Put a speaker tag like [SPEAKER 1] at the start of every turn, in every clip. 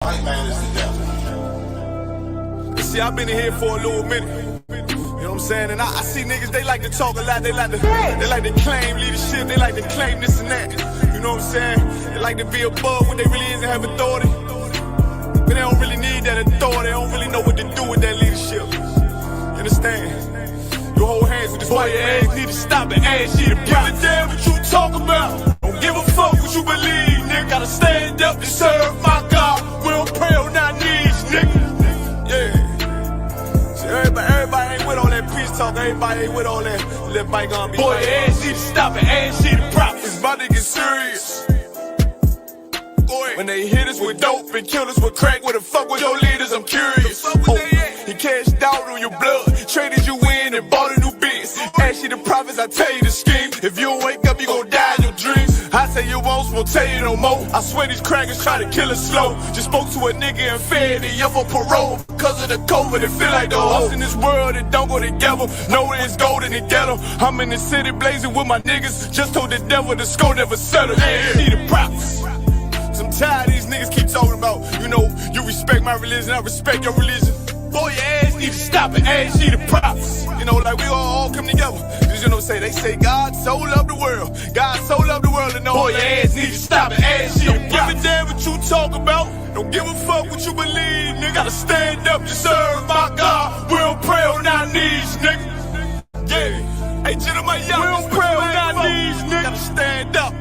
[SPEAKER 1] White man is the devil.
[SPEAKER 2] See, I've been in here for a little minute. You know what I'm saying? And I see niggas, they like to talk a lot. They like to claim leadership. They like to claim this and that. You know what I'm saying? They like to be above what they really is and have authority. But they don't really need that authority. They don't really know what to do with that leadership. You understand? You hold hands with this white man. Need to stop and ask you to give a damn what you talk about. Don't give a fuck what you believe, nigga. Gotta stand up to serve my God. We don't pray on our knees, nigga. Yeah. See, everybody ain't with all that peace talk. Everybody ain't with all that let bygone be. Boy, your ass need to stop and ask you to prop. It's about to get serious. Boy, when they hit us with dope and kill us with crack, where the fuck with your leaders? I'm curious. He cashed out on your blood, traded you in and bought a new biz. Ask you the prophets, I tell you the scheme. If you don't wake up, you gon' die in your dreams. I say you won't tell you no more. I swear these crackers try to kill us slow. Just spoke to a nigga and fed he up on parole. Cause of the COVID, it feel like the host in this world that don't go together. Nowhere is gold in the ghetto. I'm in the city blazing with my niggas. Just told the devil the score never settled. Yeah, see the props. I'm tired of these niggas keep talking about, you know, you respect my religion, I respect your religion. Boy, your ass need to stop and ask you the props. You know, like we all come together. Cause you know, they say God so loved the world. God so loved the world and know boy, your ass need to stop and ask you the props. Don't give a damn what you talk about. Don't give a fuck what you believe, nigga. Gotta stand up to serve my God. We don't pray on our knees, nigga. Yeah. Hey, Jeremiah, we don't pray on our knees, nigga. Gotta stand up.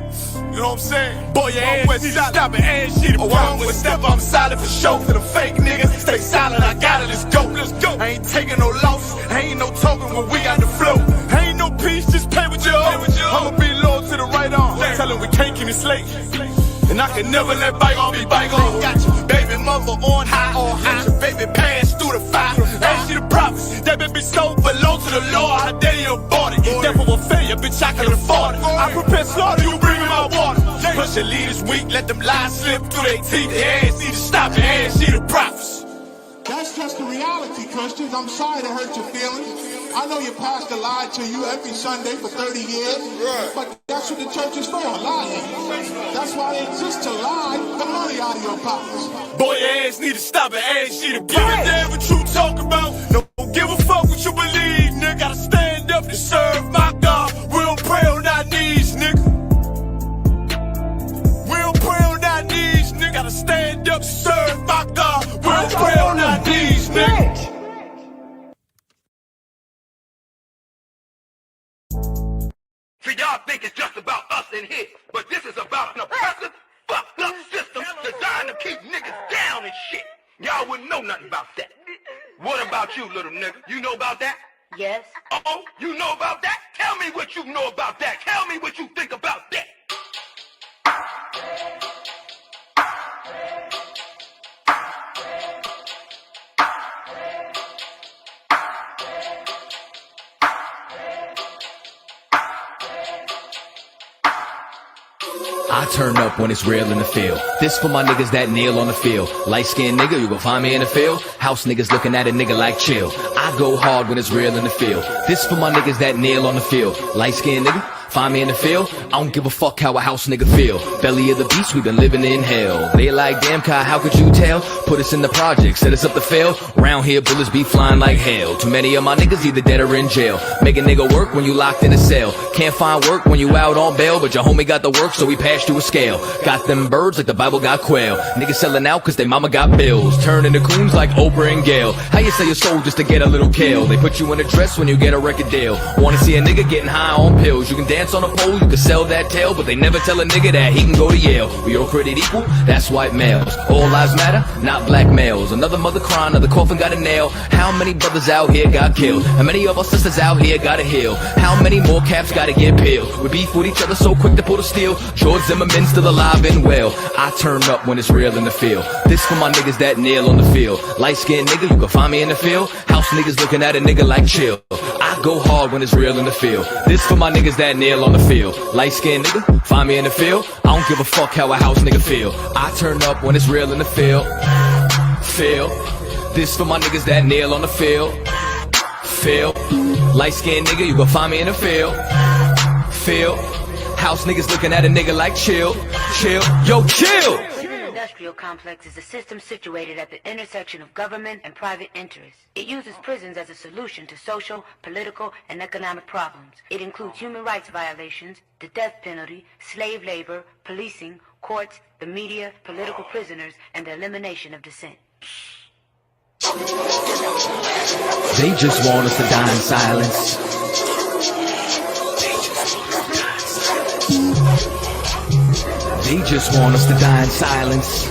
[SPEAKER 2] You know what I'm saying? Boy, your ass need to stop and ask you the props. One step, I'm silent for show. For the fake niggas, stay silent, I got it, let's go. Let's go. I ain't taking no loss, ain't no token when we got the flow. Ain't no peace, just play with your own. I'ma be loyal to the right arm. Tell him we can't keep it slate. And I can never let bygone be bygone. Got your baby mother on high. Got your baby pass through the fire. Ask you the prophets, that baby so belong to the Lord. How dare you abort it? Devil will fail, bitch, I can afford it. I prepare slaughter, you bring me my water. Push your leaders weak, let them lies slip through their teeth. Their ass need to stop and ask you the prophets.
[SPEAKER 1] That's just the reality, Christians. I'm sorry to hurt your feelings. I know your pastor lied to you every Sunday for 30 years, but that's what the church is for, lying. That's why they exist, to lie the money out of your pockets.
[SPEAKER 2] Boy, your ass need to stop and ask you to give a damn what you talk about. Don't give a fuck what you believe, nigga. Gotta stand up to serve my God. We don't pray on our knees, nigga. We don't pray on our knees, nigga. Gotta stand up to serve my God. We don't pray on our knees, nigga.
[SPEAKER 3] See, y'all think it's just about us in here, but this is about an oppressive, fucked up system designed to keep niggas down and shit. Y'all wouldn't know nothing about that. What about you, little nigga? You know about that?
[SPEAKER 4] Yes.
[SPEAKER 3] Oh, you know about that? Tell me what you know about that. Tell me what you think about that.
[SPEAKER 5] I turn up when it's real in the field. This for my niggas that kneel on the field. Light-skinned nigga, you gon' find me in the field. House niggas looking at a nigga like chill. I go hard when it's real in the field. This for my niggas that kneel on the field. Light-skinned nigga, find me in the field. I don't give a fuck how a house nigga feel. Belly of the beast, we been living in hell. They like, damn, Kai, how could you tell? Put us in the project, set us up to fail. Round here, bullets be flying like hell. Too many of my niggas either dead or in jail. Make a nigga work when you locked in a cell. Can't find work when you out on bail, but your homie got the work, so we passed you a scale. Got them birds like the Bible got quail. Niggas selling out cause they mama got bills. Turning to coons like Oprah and Gail. How you sell your soul just to get a little kale? They put you in a dress when you get a record deal. Wanna see a nigga getting high on pills? You can dance on a pole, you can sell that tail, but they never tell a nigga that he can go to Yale. We all created equal, that's white males. All lives matter, not black males. Another mother crying, another coffin got a nail. How many brothers out here got killed? How many of our sisters out here gotta heal? How many more caps gotta get peeled? We beef with each other so quick to pull the steel. George Zimmerman still alive and well. I turn up when it's real in the field. This for my niggas that kneel on the field. Light-skinned nigga, you can find me in the field. House niggas looking at a nigga like chill. I go hard when it's real in the field. This for my niggas that kneel on the field. Light-skinned nigga, find me in the field. I don't give a fuck how a house nigga feel. I turn up when it's real in the field. Feel. This for my niggas that kneel on the field. Feel. Light-skinned nigga, you gon' find me in the field. Feel. House niggas looking at a nigga like chill. Chill. Yo, chill.
[SPEAKER 4] industrial complex is a system situated at the intersection of government and private interests. It uses prisons as a solution to social, political, and economic problems. It includes human rights violations, the death penalty, slave labor, policing, courts, the media, political prisoners, and the elimination of dissent.
[SPEAKER 5] They just want us to die in silence. They just want us to die in silence.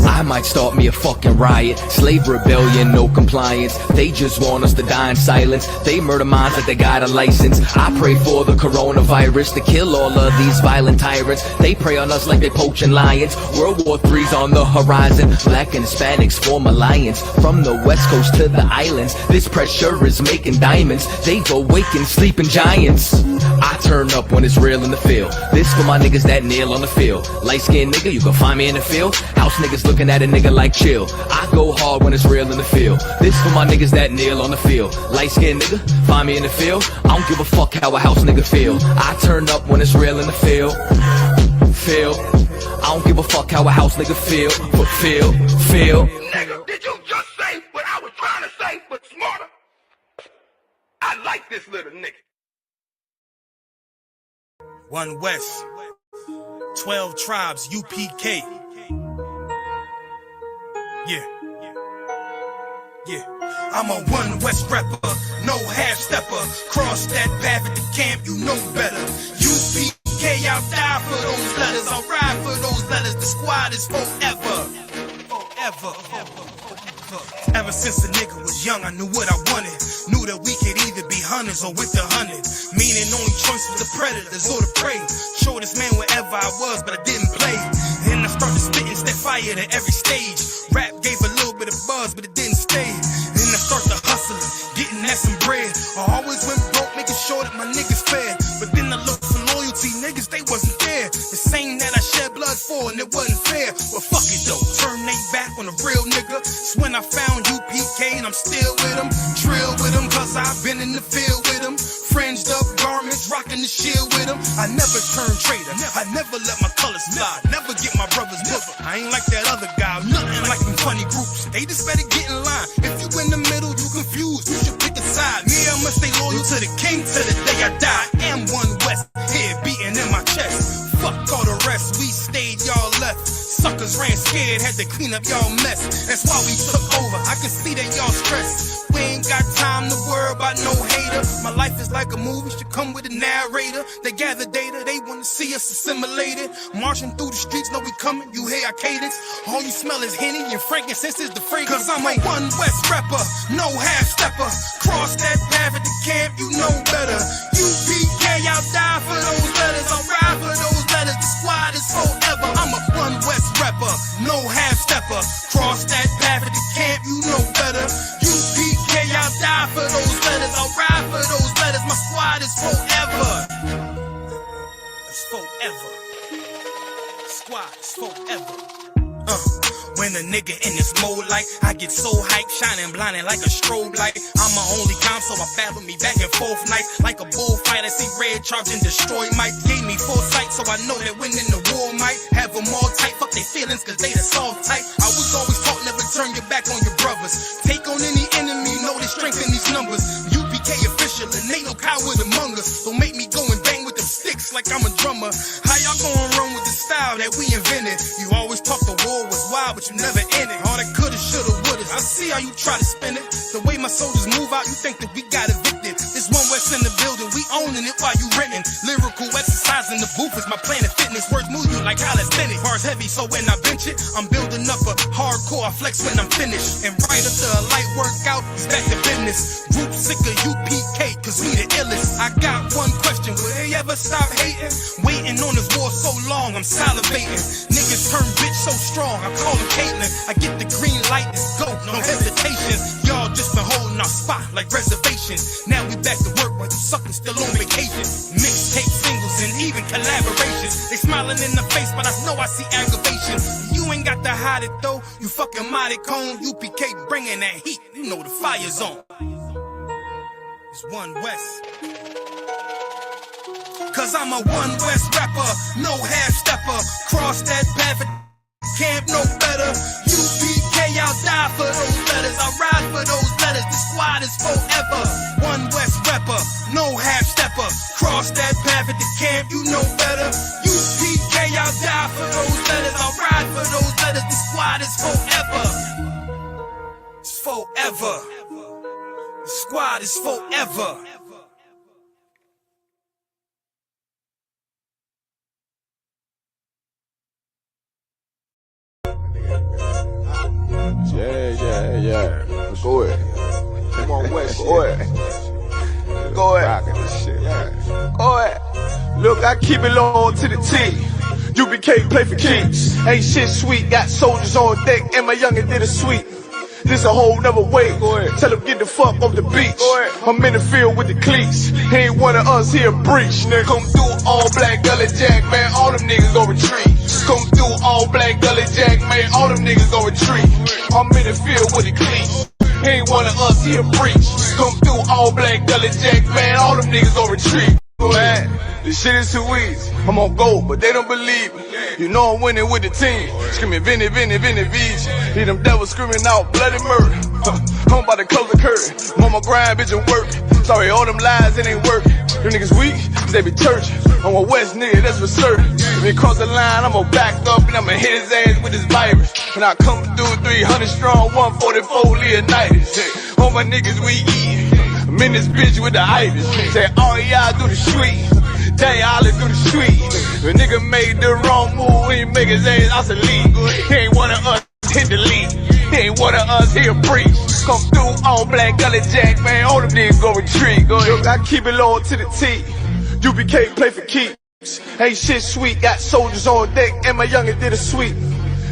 [SPEAKER 5] I might start me a fucking riot. Slave rebellion, no compliance. They just want us to die in silence. They murder minds like they got a license. I pray for the coronavirus to kill all of these violent tyrants. They prey on us like they poaching lions. World War III's on the horizon. Black and Hispanics form alliance. From the west coast to the islands, this pressure is making diamonds. They've awakened sleeping giants. I turn up when it's real in the field. This for my niggas that kneel on the field. Light-skinned nigga, you can find me in the field. House niggas looking at a nigga like chill. I go hard when it's real in the field. This for my niggas that kneel on the field. Light-skinned nigga, find me in the field. I don't give a fuck how a house nigga feel. I turn up when it's real in the field. I don't give a fuck how a house nigga feel. But feel.
[SPEAKER 3] Nigga, did you just say what I was trying to say, but smarter? I like this little nigga.
[SPEAKER 6] One West, 12 tribes, UPK. Yeah. I'm a One West rapper, no half stepper. Cross that path at the camp, you know better. UPK, I'll die for those letters. I'll ride for those letters. The squad is forever. Ever since a nigga was young, I knew what I wanted. Knew that we could either be hunters or with the hunted. Meaning only choice was the predators or the prey. Showed this man wherever I was, but I didn't play. And I started spitting that fire to every stage. Rap gave a little bit of buzz, but it didn't stay. And I started hustling, getting at some bread. I always went broke, making sure that my niggas fed. But then I looked for loyalty, niggas, they wasn't there. The same that I shed blood for, and it wasn't fair. Well, fuck it though, turn they back on a real nigga. It's when I found UPK and I'm still with them. Drill with them, cause I've been in the field with them. Fringed up garments, rocking the shield with them. I never turn traitor, I never let my colors fly. Never get my brother's book. I ain't like that other guy, nothing like them funny groups. They just better get in line. If you in the middle, you confused, you should pick a side. Me, I must stay loyal to the king till the day I die. I am One West, head beating in my chest. Fuck all the rest, we stayed, y'all left. Suckers ran scared, had to clean up y'all mess. That's why we took over, I can see that y'all stressed. We ain't got time to worry about no hater. My life is like a movie, should come with a narrator. They gather data, they wanna see us assimilated. Marching through the streets, know we coming, you hear our cadence. All you smell is Henny and frankincense is the fragrance. Cause I'm a One West rapper, no half stepper. Cross that path at the camp, you know better. UPK, I'll die for those letters, I'll ride for those letters. The squad is forever. I'm a One West rapper, no half stepper. Cross that path at the camp, you know better. UPK, I'll die for those letters, I'll ride for those letters. My squad is forever. It's forever. Squad is forever. When a nigga in this mode like I get so hyped, shining blinding like a strobe light. I'm my only calm, so I battle me back and forth nights like a bullfight. I see red charge and destroy might. Gave me foresight, so I know that winning the war might have them all tight. Fuck their feelings, cause they the soft type. I was always taught never turn your back on your brothers. Take on any enemy, know the strength in these numbers. UPK official, and ain't no coward among us. So make me go and bang with them sticks like I'm a drummer. How y'all gonna run with the style that we invented? You always talk the war was wild, but you never in it. All that coulda, shoulda, woulda. I see how you try to spin it. The way my soldiers move out, you think that we got evicted. It's One West in the building, we owning it while you renting. Lyrical exercise in the booth is my Planet Fitness. Words move you like calisthenics. Bars heavy, so when I bench it, I'm building up a hardcore. I flex when I'm finished. And right after a light workout, it's back to business. Group sick of UPK, cause we the illest. I got one question, will they ever stop hating? Waiting on this war so long, I'm salivating. Niggas turn bitch so strong, I call them Caitlyn. I get the green light, let's go, no hesitation. Y'all just been holding our spot like reservations. Now we back to work while you suckers still on vacation. Mixtape singles and even collaborations. They smiling in the face, but I know I see aggravation. You ain't got to hide it though, you fucking mighty cone. UPK bringing that heat, you know the fire's on. It's One West. Cause I'm a one West rapper, no half stepper. Cross that path, can't no better. UPK, I'll die for those letters. I ride for those letters. The squad is forever. One West rapper, no half stepper. Cross that path at the camp, you know better. UPK, I'll die for those letters. I'll ride for those letters. The squad is forever. It's forever. The squad is forever.
[SPEAKER 2] Yeah. Go ahead. Come on, West. Go ahead. Go ahead. Go ahead. Look, I keep it low to the T. UBK play for keeps. Ain't shit sweet. Got soldiers on deck, and my youngin' did a sweep. This a whole nother way. Tell him get the fuck off the beach. I'm in the field with the cleats. He ain't one of us here breach. Nigga, come through all black gully jack, man. All them niggas gon' retreat. Come through all black gully jack, man. All them niggas gon' retreat. I'm in the field with the cleats. He ain't one of us here breach. Come through all black gully jack, man. All them niggas gon' retreat. Man, this shit is too easy. I'm on go, but they don't believe me. You know I'm winning with the team. Screaming Vinny, Vinny, Vinny, Vij. Hear them devils screaming out bloody murder. I'm about to close the curtain. I'm on my grind, bitch, and work. Sorry, all them lies, it ain't working. Them niggas weak, they be churching. I'm a West nigga, that's for certain. If he cross the line, I'ma back up and I'ma hit his ass with this virus. And I come through 300 strong, 144 Leonidas. All my niggas, we eat. I'm in this bitch with the itis. Say, all y'all do the sweet. They all do the sweet. The nigga made the wrong move, he make his ass obsolete. He ain't one of us, hit the lead. He ain't one of us, here preach. Come through all black gully jack, man. All them niggas go retreat. Go ahead. I keep it low to the T. UBK play for keeps. Ain't shit sweet. Got soldiers on deck, and my youngin' did a sweep.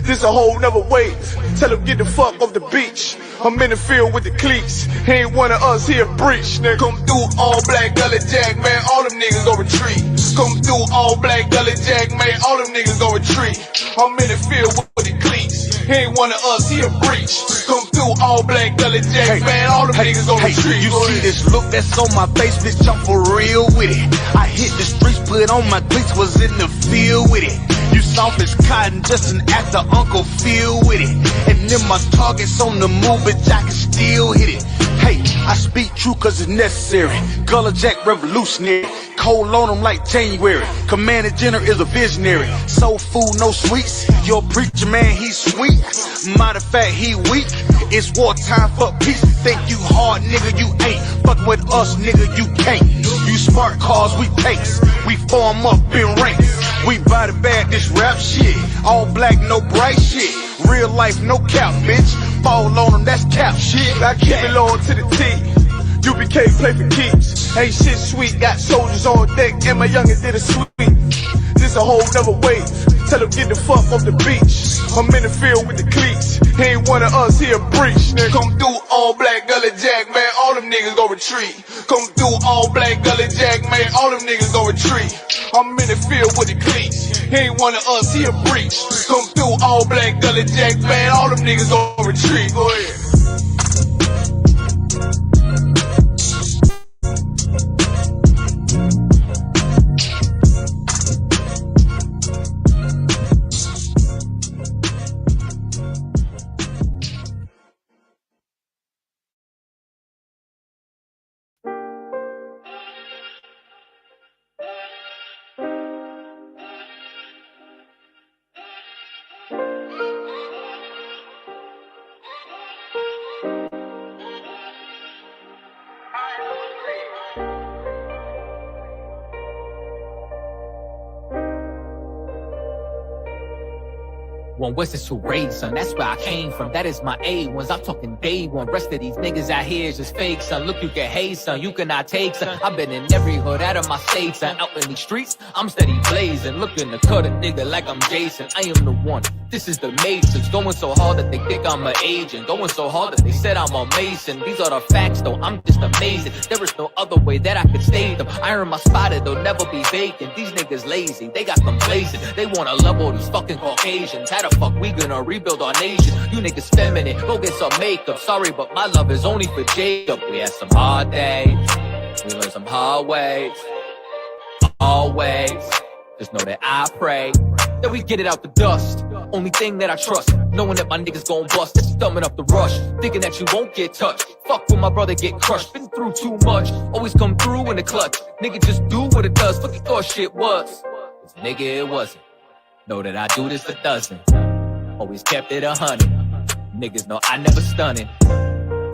[SPEAKER 2] This a whole nother wave. Tell him get the fuck off the beach. I'm in the field with the cleats. He ain't one of us here breach. Nigga, come through all black gully jack, man. All them niggas gon' retreat. Come through all black gully jack, man. All them niggas gon' retreat. I'm in the field with the cleats. He ain't one of us here breach. Come through all black gully jack, man. All them niggas gon' retreat.
[SPEAKER 7] You see this look that's on my face, bitch, I'm for real with it. I hit the streets, put on my cleats, was in the field with it. You soft as cotton, just an actor, Uncle Phil with it. And then my target's on the move, but I can still hit it. Hey, I speak true cause it's necessary. Gullah Jack revolutionary. Cold on them like January. Commander General is a visionary. Soul food, no sweets. Your preacher man, he's sweet. Matter of fact, he weak. It's wartime for peace. Think you hard, nigga, you ain't. Fuck with us, nigga, you can't. You smart cars, we pace. We form up in ranks. We buy the bag, this rap shit. All black, no bright shit. Real life, no cap, bitch. Fall on them, that's cap shit.
[SPEAKER 2] I keep it low to the T. UBK play for keeps. Ain't shit sweet. Got soldiers on deck, and my youngin' did a sweep. This a whole nother wave. Tell him get the fuck off the beach. I'm in the field with the cleats. He ain't one of us here breach. Nigga, come through all black gully jack, man. All them niggas gon' retreat. Come through all black gully jack, man. All them niggas gon' retreat. I'm in the field with the cleats. He ain't one of us here breach. Come through all black gully jack, man. All them niggas gon' retreat. Go ahead.
[SPEAKER 5] One West is too raid, son. That's where I came from. That is my A1s. I'm talking day one. Rest of these niggas out here is just fake, son. Look, you can hate, son. You cannot take, son. I've been in every hood out of my state, son. Out in these streets, I'm steady blazing. Looking to cut a nigga like I'm Jason. I am the one. This is the Matrix. Going so hard that they think I'm an agent. Going so hard that they said I'm a Mason. These are the facts, though. I'm just amazing. There is no other way that I could state them. I earn my spot, they'll never be vacant. These niggas lazy. They got complacent. They wanna level these fucking Caucasians. How the fuck we gonna rebuild our nation? You niggas feminine. Go get some makeup. Sorry, but my love is only for Jacob. We had some hard days. We learned some hard ways. always. Just know that I pray that we get it out the dust. Only thing that I trust, knowing that my niggas gon' bust. It's thumbing up the rush, thinking that you won't get touched. Fuck when my brother get crushed, been through too much. Always come through in the clutch. Nigga just do what it does, fuck you thought shit was. 'Cause nigga it wasn't. Know that I do this for dozens. Always kept it 100. Niggas know I never stunning.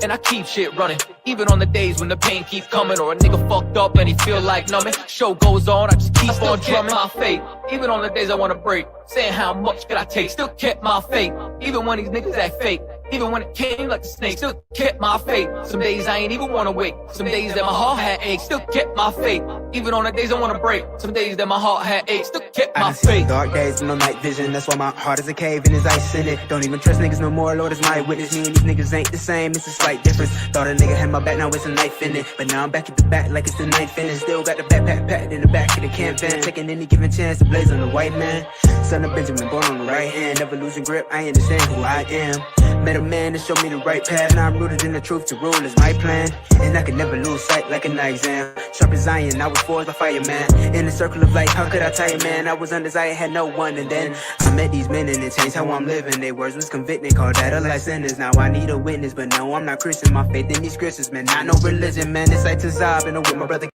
[SPEAKER 5] And I keep shit running, even on the days when the pain keep coming, or a nigga fucked up and he feel like numbing. Show goes on, I just keep on drumming my faith. Even on the days I wanna break, saying how much could I take, still kept my faith. Even when these niggas act fake, even when it came like a snake, still kept my faith. Some days I ain't even wanna wake, some days that my heart had aches, still kept my faith. Even on the days I wanna break, some days that my heart had aches, still kept my faith.
[SPEAKER 8] Dark days with no night vision, that's why my heart is a cave and there's ice in it. Don't even trust niggas no more, Lord is my witness. Me and these niggas ain't the same, it's a slight difference. Thought a nigga had my back, now it's a knife in it. But now I'm back at the back like it's the ninth inning. Still got the backpack packed in the back of the camp van, taking any given chance to blaze on the white man. Son of Benjamin, born on the right hand, never losing grip, I understand who I am. Met a man to show me the right path, now I'm rooted in the truth, to rule is my plan. And I can never lose sight like an eye exam. Sharp as iron, I was forged by fireman. In the circle of life, how could I tire, man? I was undesired, had no one, and then I met these men and it changed how I'm living. Their words was convicting, called that a life sentence. Now I need a witness, but no, I'm not Christian. My faith in these Christians, man, not no religion, man. It's like Tazab and with my brother.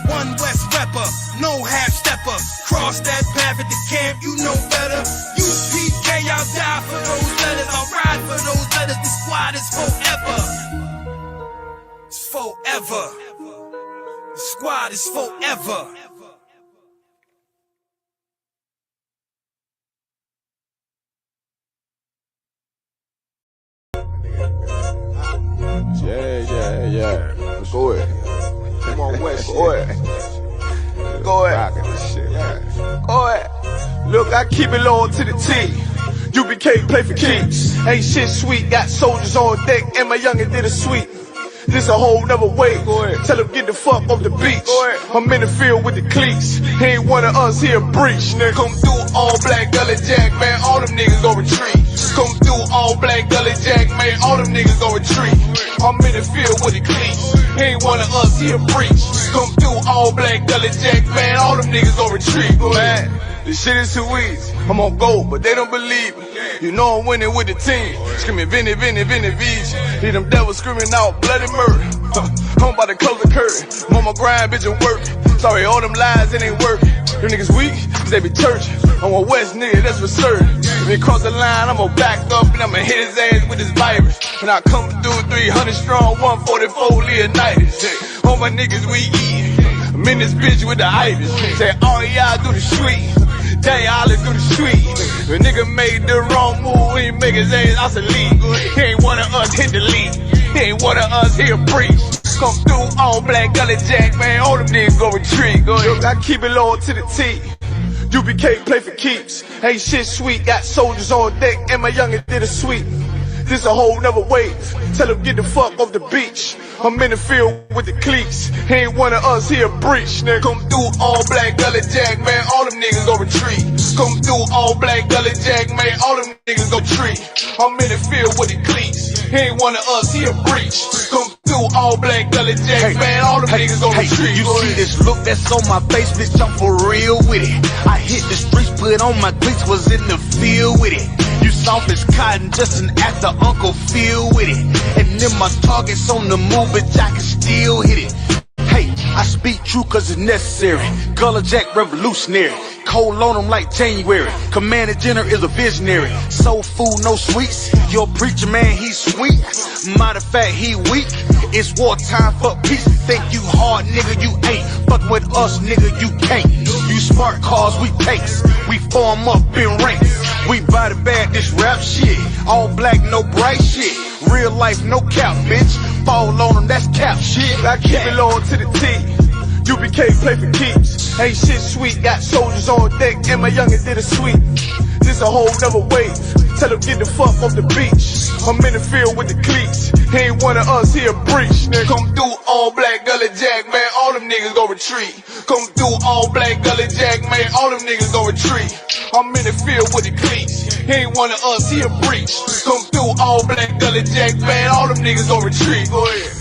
[SPEAKER 6] One West rapper, no half stepper. Cross that path at the camp, you know better. UPK, I'll die for those letters. I'll ride for those letters. The squad is forever. It's forever. The squad is forever.
[SPEAKER 2] Yeah. Go ahead. Come on, West. Go ahead. Go ahead. Go ahead. Look, I keep it low to the T. UBK play for keeps. Ain't shit sweet. Got soldiers on deck, and my youngin' did a sweep. This a whole nother way. Tell him get the fuck off the beach. I'm in the field with the cleats. He ain't one of us, he a breach. Nigga, come through all black gully jack, man. All them niggas gon' retreat. Come through all black gully jack, man. All them niggas gon' retreat. I'm in the field with the cleats. He ain't one of us, he a breach. Come through all black gully jack, man. All them niggas gon' retreat, man. This shit is too easy. I'm on gold, but they don't believe me. You know I'm winning with the team. Screaming Vinny, Vinny, Vinny, Vici. Hear them devils screaming out bloody murder. I'm about to close the curtain. Mama grind, bitch, and work. Sorry, all them lies, it ain't working. Them niggas weak, cause they be churching. I'm a West nigga, that's for certain. If he cross the line, I'ma back up and I'ma hit his ass with this virus. And I come through 300 strong, 144 Leonidas. All my niggas we eat. I'm in this bitch with the itis. Say all y'all do the sweet. Tell y'all do the street. If a nigga made the wrong move, he make his ass obsolete. He ain't one of us, hit the lead. He ain't one of us, he a breach. Come through all black gully jack, man. All them niggas go retreat. Look, I keep it low to the T. UBK play for keeps. Ain't shit sweet. Got soldiers on deck, and my youngin' did a sweep. This a whole nother wave. Tell him get the fuck off the beach. I'm in the field with the cleats. He ain't one of us, he a breach. Nigga, come through all black gully jack, man. All them niggas gon' retreat. Come through all black gully jack, man. All them niggas gon' retreat. I'm in the field with the cleats. He ain't one of us, he a breach. Come through all black gully jack, man. All them niggas gon' retreat.
[SPEAKER 7] You see this look that's on my face, bitch, I'm for real with it. I hit the streets, put on my cleats, was in the field with it. You soft as cotton, just an actor, Uncle Phil with it. And then my target's on the move, but I can still hit it. Hey, I speak true cause it's necessary. Gullah Jack revolutionary. Cold on them like January. Commander General is a visionary. Soul food, no sweets. Your preacher man, he's sweet. Matter of fact, he weak. It's wartime for peace. Think you hard, nigga, you ain't. Fuck with us, nigga, you can't. You smart cars, we takes. We form up in ranks. We buy the bag, this rap shit. All black, no bright shit. Real life, no cap, bitch. Fall on them, that's cap shit.
[SPEAKER 2] I keep it low to the T. UBK play for keeps. Ain't shit sweet. Got soldiers on deck, and my youngin' did a sweep. This a whole nother wave. Tell him get the fuck off the beach. I'm in the field with the cleats. He ain't one of us, he a breach. Nigga, come through all black gully jack, man. All them niggas gon' retreat. Come through all black gully jack, man. All them niggas gon' retreat. I'm in the field with the cleats. He ain't one of us, he a breach. Come through all black gully jack, man. All them niggas gon' retreat. Go ahead.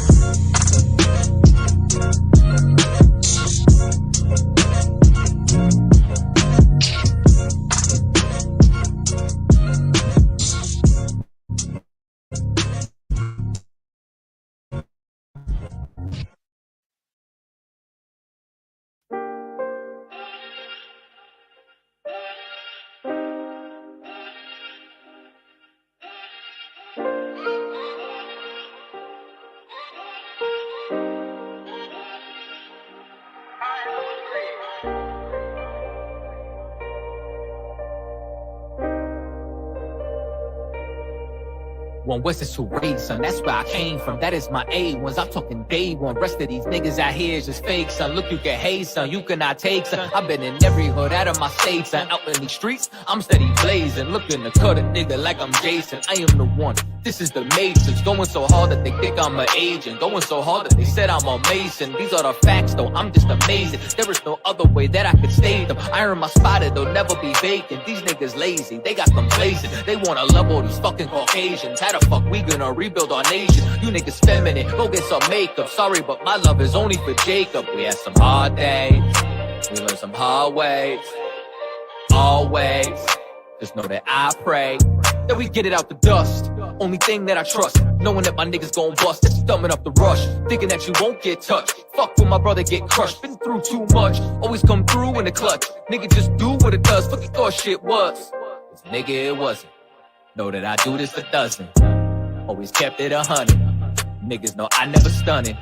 [SPEAKER 5] One West is who raised, son. That's where I came from. That is my A1s. I'm talking day one. Rest of these niggas out here is just fake, son. Look, you can hate, son. You cannot take, son. I've been in every hood out of my state, son. Out in these streets, I'm steady blazing. Looking to cut a nigga like I'm Jason. I am the one. This is the Matrix. Going so hard that they think I'm an agent. Going so hard that they said I'm a Mason. These are the facts, though. I'm just amazing. There is no other way that I could save them. I earn my spot, they'll never be vacant. These niggas lazy. They got them blazing. They wanna level these fucking Caucasians. How the fuck we gonna rebuild our nation? You niggas feminine, go get some makeup. Sorry, but my love is only for Jacob. We had some hard days, we learned some hard ways. Always, just know that I pray that we get it out the dust. Only thing that I trust, knowing that my niggas gon' bust. That's thumbing up the rush, thinking that you won't get touched. Fuck when my brother get crushed, been through too much. Always come through in the clutch. Nigga just do what it does, fuck you thought shit was. Cause nigga it wasn't. Know that I do this a dozen. Always kept it 100. Niggas know I never stunning.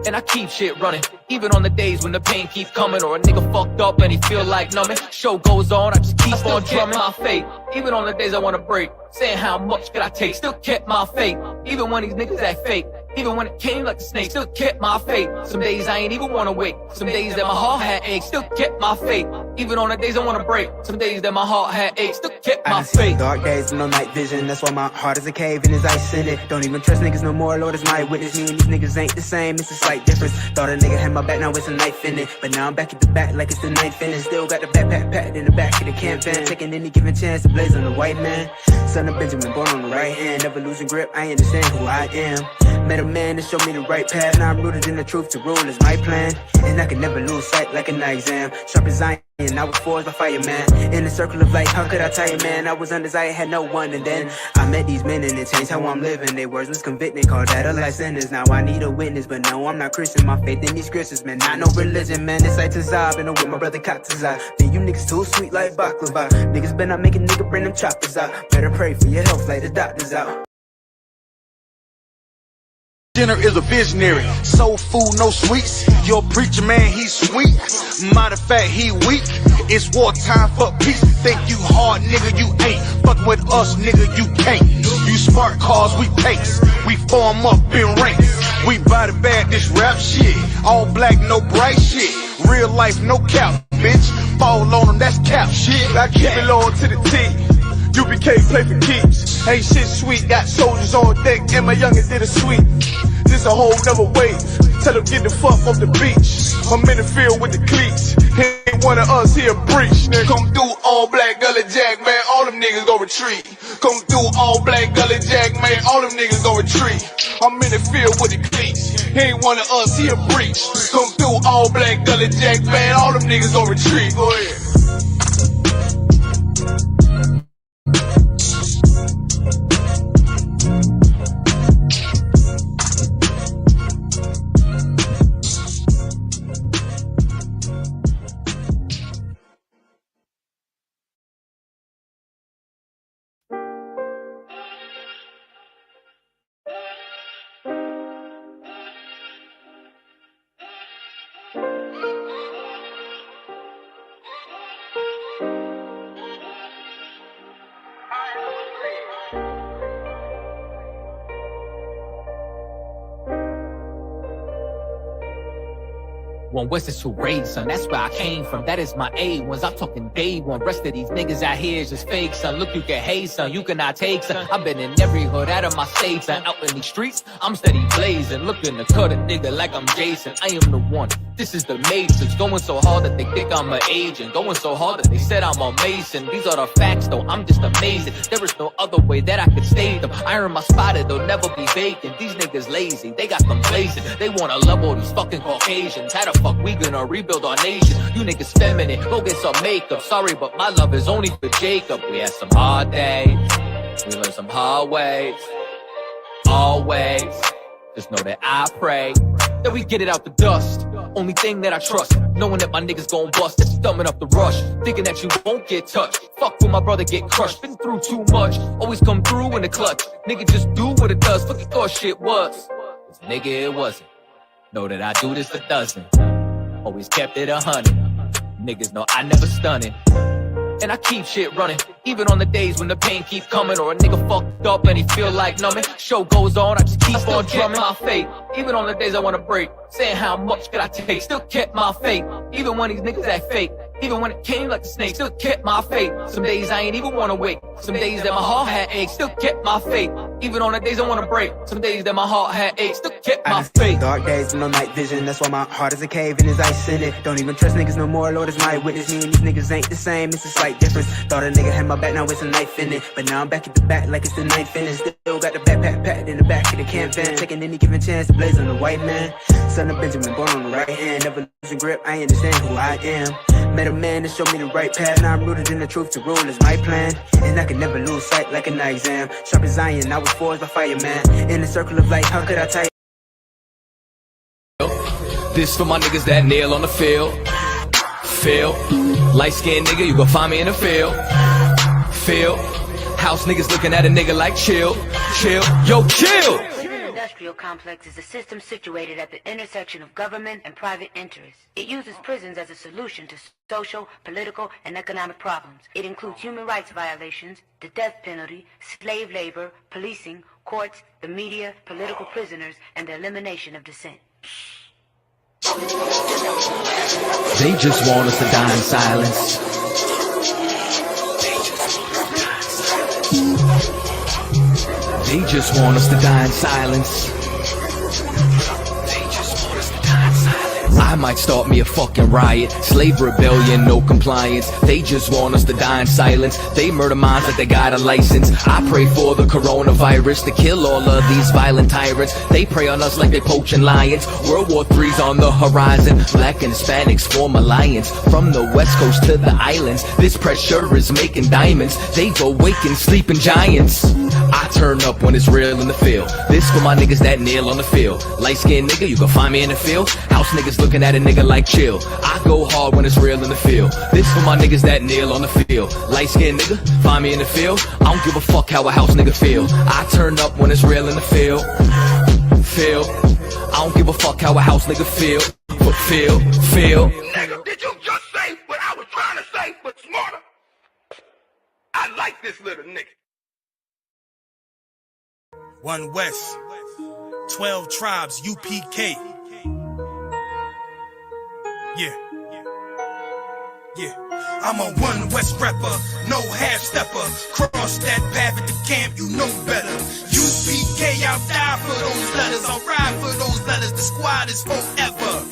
[SPEAKER 5] And I keep shit running, even on the days when the pain keep coming. Or a nigga fucked up and he feel like numbing. Show goes on, I just keep on drumming my fate. Even on the days I wanna break, saying how much could I take, still kept my faith. Even when these niggas act fake, even when it came like a snake, still kept my faith. Some days I ain't even wanna wake, some days that my heart had aches, still kept my faith. Even on the days I wanna break, some days that my heart had aches, still kept my faith.
[SPEAKER 8] Dark days with no night vision, that's why my heart is a cave and there's ice in it. Don't even trust niggas no more, Lord is my witness. Me and these niggas ain't the same, it's a slight difference. Thought a nigga had my back, now it's a knife in it. But now I'm back at the back like it's the ninth inning. Still got the backpack packed in the back of the campaign, taking any given chance to blaze on the white man. Son of Benjamin, born on the right hand, never losing grip, I understand who I am. Met a man to show me the right path, now I'm rooted in the truth, to rule is my plan. And I can never lose sight like an exam, sharp as iron, I was forged by fireman. In the circle of life, how could I tell you, man? I was undesired, had no one, and then I met these men and it changed how I'm living. They words was convicting, called that a life sentence. Now I need a witness, but no, I'm not Christian. My faith in these scriptures, man, not no religion, man. It's like Tazab, and I'm with my brother Katazab. Then you niggas too sweet like baklava. Niggas better not make a nigga bring them choppers out. Better pray for your health like the doctors out.
[SPEAKER 7] Jenner is a visionary, soul food, no sweets. Your preacher man, he's sweet. Matter of fact, he weak. It's wartime for peace. Think you hard, nigga, you ain't. Fuck with us, nigga, you can't. You smart cars, we pace. We form up in ranks. We body bag this rap shit. All black, no bright shit. Real life, no cap, bitch. Fall on them, that's cap shit. I keep it loyal to the T. UBK play for keeps. Ain't shit sweet, got soldiers on deck, and my youngest did a sweep. This a whole nother wave. Tell them get the fuck off the beach. I'm in the field with the cleats. Ain't one of us here breach. Nigga, come through all black Gully Jack, man. All them niggas gon' retreat. Come through all black Gully Jack, man. All them niggas gon' retreat. I'm in the field with the cleats. Ain't one of us here breach. Come through all black Gully Jack, man. All them niggas gon' retreat. Go ahead.
[SPEAKER 5] One West is who raised, son. That's where I came from. That is my A1s. I'm talking day one. Rest of these niggas out here is just fake, son. Look, you can hate, son. You cannot take, son. I've been in every hood out of my state, son. Out in these streets, I'm steady blazing. Looking to cut a nigga like I'm Jason. I am the one. This is the Matrix. Going so hard that they think I'm an agent. Going so hard that they said I'm a Mason. These are the facts, though. I'm just amazing. There is no other way that I could save them. I earn my spot, they'll never be vacant. These niggas lazy. They got them blazing. They wanna level these fucking Caucasians. How the fuck we gonna rebuild our nation? You niggas feminine, go get some makeup. Sorry, but my love is only for Jacob. We had some hard days, we learned some hard ways. Always, just know that I pray that we get it out the dust. Only thing that I trust, knowing that my niggas gon' bust. That's thumbing up the rush, thinking that you won't get touched. Fuck when my brother get crushed, been through too much. Always come through in the clutch. Nigga just do what it does, fuck you thought shit was. Cause nigga it wasn't. Know that I do this a dozen. Always kept it 100. Niggas know I never stunning. and I keep shit running. Even on the days when the pain keep coming, or a nigga fucked up and he feel like numbing. Show goes on, I just keep on drumming my faith. Even on the days I wanna break, saying how much could I take, still kept my faith. Even when these niggas act fake, even when it came like a snake, still kept my faith. Some days I ain't even wanna wake, some days that my heart had aches, still kept my faith. Even on the days I wanna break, some days that my heart had aches, still kept my faith.
[SPEAKER 8] Dark days with no night vision, that's why my heart is a cave and there's ice in it. Don't even trust niggas no more, Lord is my witness. Me and these niggas ain't the same, it's a slight difference. Thought a nigga had my back, now it's a knife in it. But now I'm back at the back like it's the ninth finish. Still got the backpack packed in the back of the camp van, taking any given chance to blaze on the white man. Son of Benjamin, born on the right hand, never losing grip, I understand who I am. Met a man to show me the right path, now I'm rooted in the truth, to rule is my plan. And I can never lose sight like an exam. Sharp as iron, I was forged by fireman. In the circle of life, how could I tie?
[SPEAKER 5] This for my niggas that nail on the field. Light-skinned nigga, you gon' find me in the field. House niggas looking at a nigga like chill. Yo, chill!
[SPEAKER 4] The prison industrial complex is a system situated at the intersection of government and private interests. It uses prisons as a solution to social, political, and economic problems. It includes human rights violations, the death penalty, slave labor, policing, courts, the media, political prisoners, and the elimination of dissent.
[SPEAKER 5] They just want us to die in silence. They just want us to die in silence. I might start me a fucking riot. Slave rebellion, no compliance. They just want us to die in silence. They murder minds like they got a license. I pray for the coronavirus to kill all of these violent tyrants. They prey on us like they poaching lions. World War III's on the horizon. Black and Hispanics form alliance. From the west coast to the islands, this pressure is making diamonds. They've awakened sleeping giants. I turn up when it's real in the field. This for my niggas that nail on the field. Light-skinned nigga, you can find me in the field. House niggas looking at a nigga like chill. I go hard when it's real in the field. This for my niggas that nail on the field. Light-skinned nigga, find me in the field. I don't give a fuck how a house nigga feel. I turn up when it's real in the field. I don't give a fuck how a house nigga feel.
[SPEAKER 3] Nigga, did you just say what I was trying to say, but smarter? I like this little nigga.
[SPEAKER 6] One West, 12 tribes, UPK. Yeah. I'm a One West rapper, no half stepper. Cross that path at the camp, you know better. UPK, I'll die for those letters. I'll ride for those letters. The squad is forever.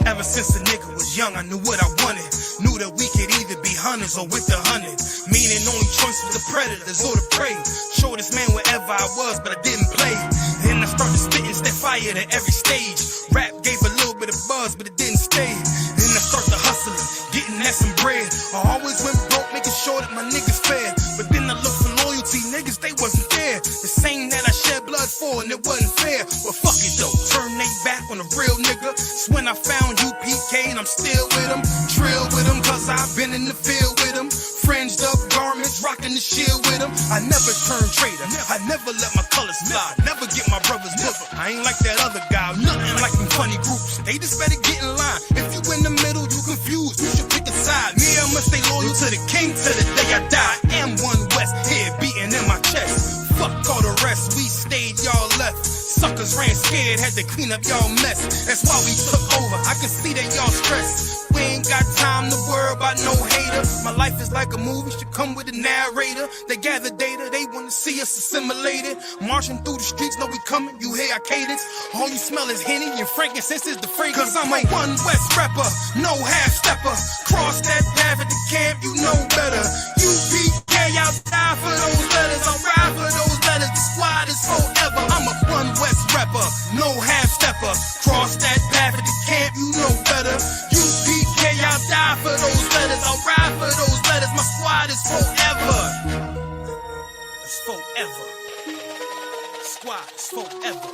[SPEAKER 6] Ever since a nigga was young, I knew what I wanted. Knew that we could either be hunters or with the hunted. Meaning only choice was the predators or the prey. Show this man wherever I was, but I didn't play. Then I started spitting that fire to every stage. Rap gave a little bit of buzz, but it didn't stay. Then I started hustling, getting at some bread. I always went broke, making sure that my niggas fed. But then I looked for loyalty, niggas, they wasn't there. The same that I shed blood for, and it wasn't fair. Well, fuck it though, turn they back on a real nigga. It's when I found UPK and I'm still with them. Drill with them, cause I've been in the field with them. Fringed up garments, rocking the shield with them. I never turn traitor, I never let my colors fly. Never get my brother's liver. I ain't like that other guy, nothing like them funny groups. They just better get in line. If you in the middle, you confused, you should pick a side. Me, I must stay loyal to the king till the day I die. I am One West, here beating in my chest. Fuck all the rest, we stayed, y'all left. Suckers ran scared, had to clean up y'all mess. That's why we took over, I can see that y'all stressed. We ain't got time to worry about no hater. My life is like a movie, should come with a narrator. They gather data, they wanna see us assimilated. Marching through the streets, know we coming, you hear our cadence. All you smell is Henny and frankincense is the fragrance. Cause I'm a One West rapper, no half stepper. Cross that path at the camp, you know better. UPK, I'll die for those letters, I'll ride for those letters. The squad is forever. I'm a One West rapper, no half stepper. Cross that path at the camp, you know better. UPK, I'll die for those letters, I'll ride for those letters. My squad is forever. It's forever. Squad is forever.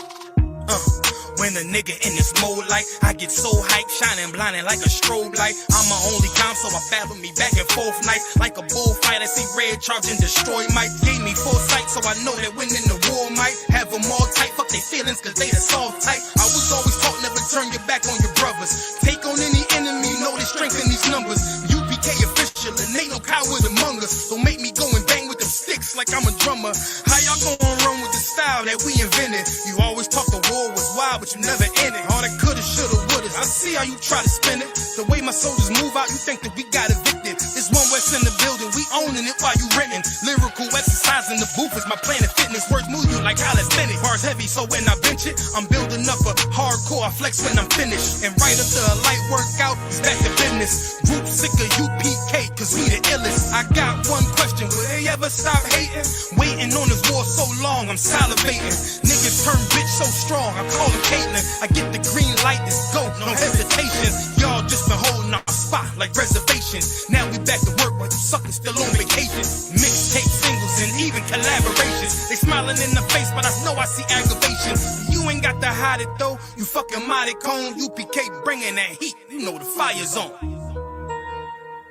[SPEAKER 6] When a nigga in this mode like I get so hyped, shining blinding like a strobe light. I'm my only calm, so I battle me back and forth nights. Like a bullfight, I see red charge and destroy might. Gave me foresight, so I know that winning the war might have them all tight. Fuck their feelings, cause they the soft type. I was always taught never turn your back on your brothers. Take on any enemy, know the strength in these numbers. UPK official and ain't no coward among us. Don't make me go and bang with them sticks like I'm a drummer. How y'all gonna run with the style that we invented? You always talk the war was wild, but you never end it. All that coulda, shoulda, woulda. I see how you try to spin it. The way my soldiers move out, you think that we got evicted. It's One West in the building, we owning it while you renting. Lyrical exercise in the booth is my Planet Fitness. Words move you like calisthenics. Bars heavy, so when I bench it, I'm building up a hardcore. I flex when I'm finished. And right after a light workout, it's back to business. Group sick of UPK, cause we the illest. I got one question, will they ever stop hating? Waiting on this war so long, I'm salivating. Niggas turn bitch so strong, I call them Caitlyn. I get the green light, let's go, no hesitation. Y'all just been holding our spot like reservations. Now we back to work while you suckers still on vacation. Mixtape singles and even collaborations. They smiling in the face, but I know I see aggravation. You ain't got to hide it though, you fucking mighty cone. UPK bringing that heat, you know the fire's on.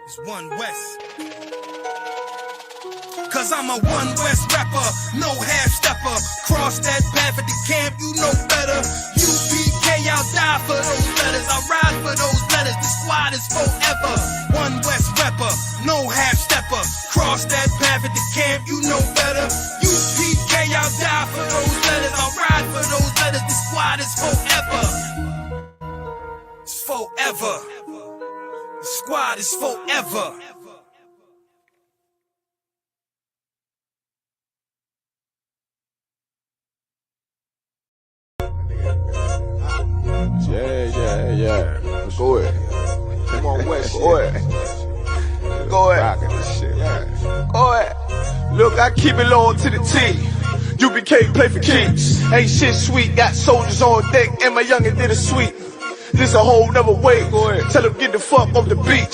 [SPEAKER 6] It's One West. Cause I'm a One West rapper, no half stepper. Cross that path at the camp, you know better. UPK, I'll die for those letters. I'll ride for those letters. The squad is forever. One West rapper, no half stepper. Cross that path at the camp, you know better. UPK, I'll die for those letters. I'll ride for those letters. The squad is forever. It's forever. The squad is forever.
[SPEAKER 2] Yeah. Go ahead. Come on, West. Go ahead. Go ahead. Go ahead. Look, I keep it low to the T. UPK play for keeps. Ain't shit sweet. Got soldiers on deck, and my youngin' did a sweep. This a whole nother way. Tell him get the fuck off the beach.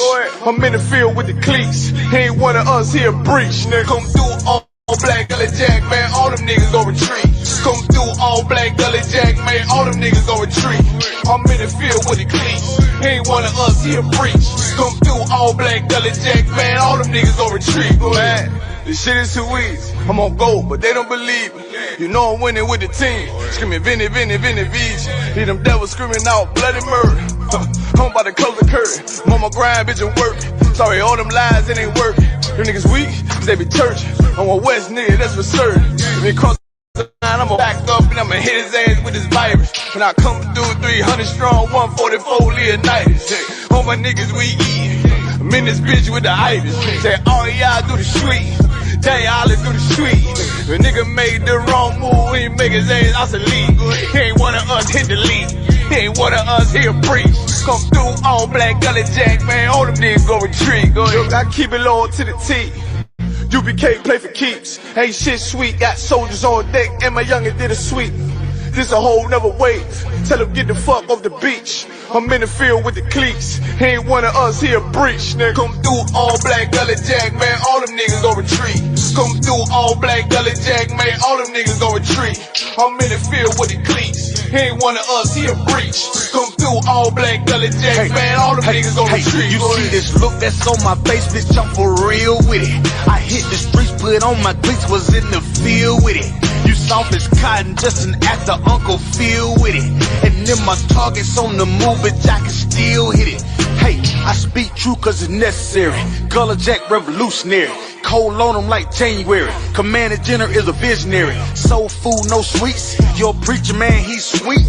[SPEAKER 2] I'm in the field with the cleats. He ain't one of us here breach. Nigga, come through all black gully jack, man. All them niggas gon' retreat. Come through all black gully jack, man. All them niggas gon' retreat. I'm in the field with the cleats. He ain't one of us here breach. Come through all black gully jack, man. All them niggas gon' retreat. Man, this shit is too easy. I'm on go, but they don't believe me. You know I'm winning with the team. Screaming Vinny, Vinny, Vinny, Vij. Hear them devils screaming out bloody murder. I'm about to close the curtain. I'm on my grind, bitch, and work. Sorry, all them lies, it ain't working. Them niggas weak, cause they be churching. I'm a West nigga, that's for certain. If he cross the line, I'ma back up and I'ma hit his ass with this virus. When I come through 300 strong, 144 Leonidas. All my niggas we eat. I'm in this bitch with the itis. Say all y'all do the sweet. They all do the street. The nigga made the wrong move, he make his ass obsolete. He ain't one of us hit the lead. He ain't one of us here preach. Come through all black gully jack, man. All them niggas go retreat. Look, I keep it low to the T. UPK play for keeps. Ain't shit sweet. Got soldiers on deck, and my youngin' did a sweep. This a whole nother wave. Tell him get the fuck off the beach. I'm in the field with the cleats. He ain't one of us here breach. Nigga, come through all black gully jack, man. All them niggas gon' retreat. Come through all black gully jack, man. All them niggas gon' retreat. I'm in the field with the cleats. He ain't one of us here breach. Come through all black gully jack, man. All them niggas gon' retreat.
[SPEAKER 7] You see this look that's on my face, bitch, I'm for real with it. I hit the streets, put on my cleats, was in the field with it. You soft as cotton, just an actor, Uncle Phil with it. And then my target's on the move, but I can still hit it. Hey, I speak true cause it's necessary. Gullah Jack revolutionary. Cold on them like January. Commander General is a visionary. Soul food, no sweets. Your preacher man, he's sweet.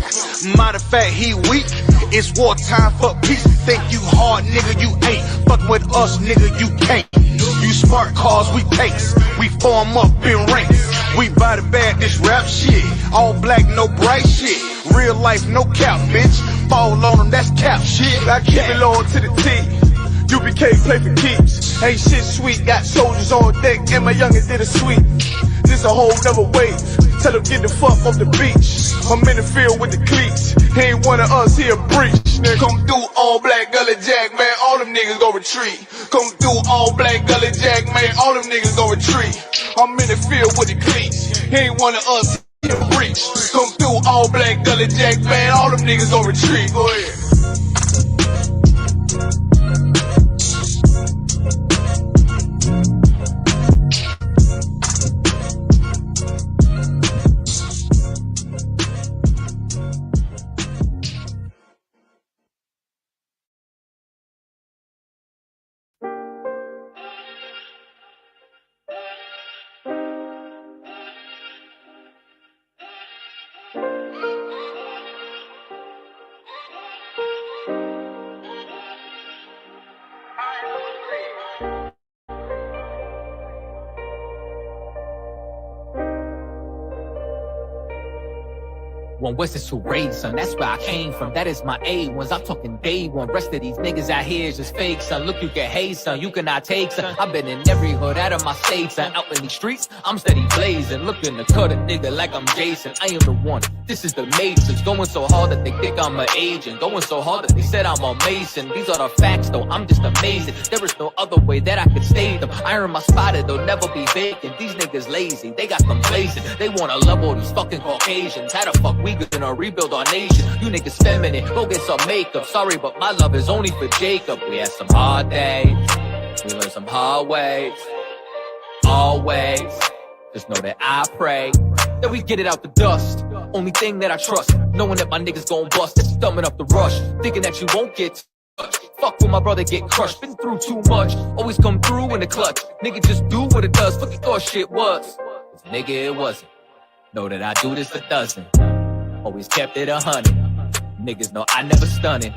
[SPEAKER 7] Matter of fact, he weak. It's wartime for peace. Think you hard, nigga, you ain't. Fuck with us, nigga, you can't. You smart cars, we takes. We form up in ranks. We buy the bad, this rap shit. All black, no bright shit. Real life, no cap, bitch. Fall on them, that's cap shit.
[SPEAKER 2] I keep it low to the T. UPK play for keeps. Ain't shit sweet. Got soldiers on deck, and my youngin' did a sweep. This a whole nother wave. Tell him get the fuck off the beach. I'm in the field with the cleats. He ain't one of us here breach. Nigga, come through all black gully jack, man. All them niggas gon' retreat. Come through all black gully jack, man. All them niggas gon' retreat. I'm in the field with the cleats. He ain't one of us here breach. Come through all black gully jack, man. All them niggas gon' retreat. Go ahead.
[SPEAKER 5] One West is who raised, son. That's where I came from. That is my A1s. I'm talking day one. Rest of these niggas out here is just fake, son. Look, you can hate, son. You cannot take, son. I've been in every hood out of my state, son. Out in these streets, I'm steady blazing. Looking to cut a nigga like I'm Jason. I am the one. This is the Matrix. Going so hard that they think I'm an agent. Going so hard that they said I'm a Mason. These are the facts, though. I'm just amazing. There is no other way that I could stay them. I earn my spot, they'll never be vacant. These niggas lazy. They got them blazing. They wanna level these fucking Caucasians. How the fuck we gonna rebuild our nation? You niggas feminine, go get some makeup. Sorry, but my love is only for Jacob. We had some hard days, we learned some hard ways. Always, just know that I pray that we get it out the dust. Only thing that I trust, knowing that my niggas gon' bust. That's thumbing up the rush, thinking that you won't get touched. Fuck when my brother get crushed, been through too much. Always come through in the clutch. Nigga just do what it does, fuck you thought shit was. Nigga, it wasn't. Know that I do this a dozen. Always kept it 100. Niggas know I never stunning.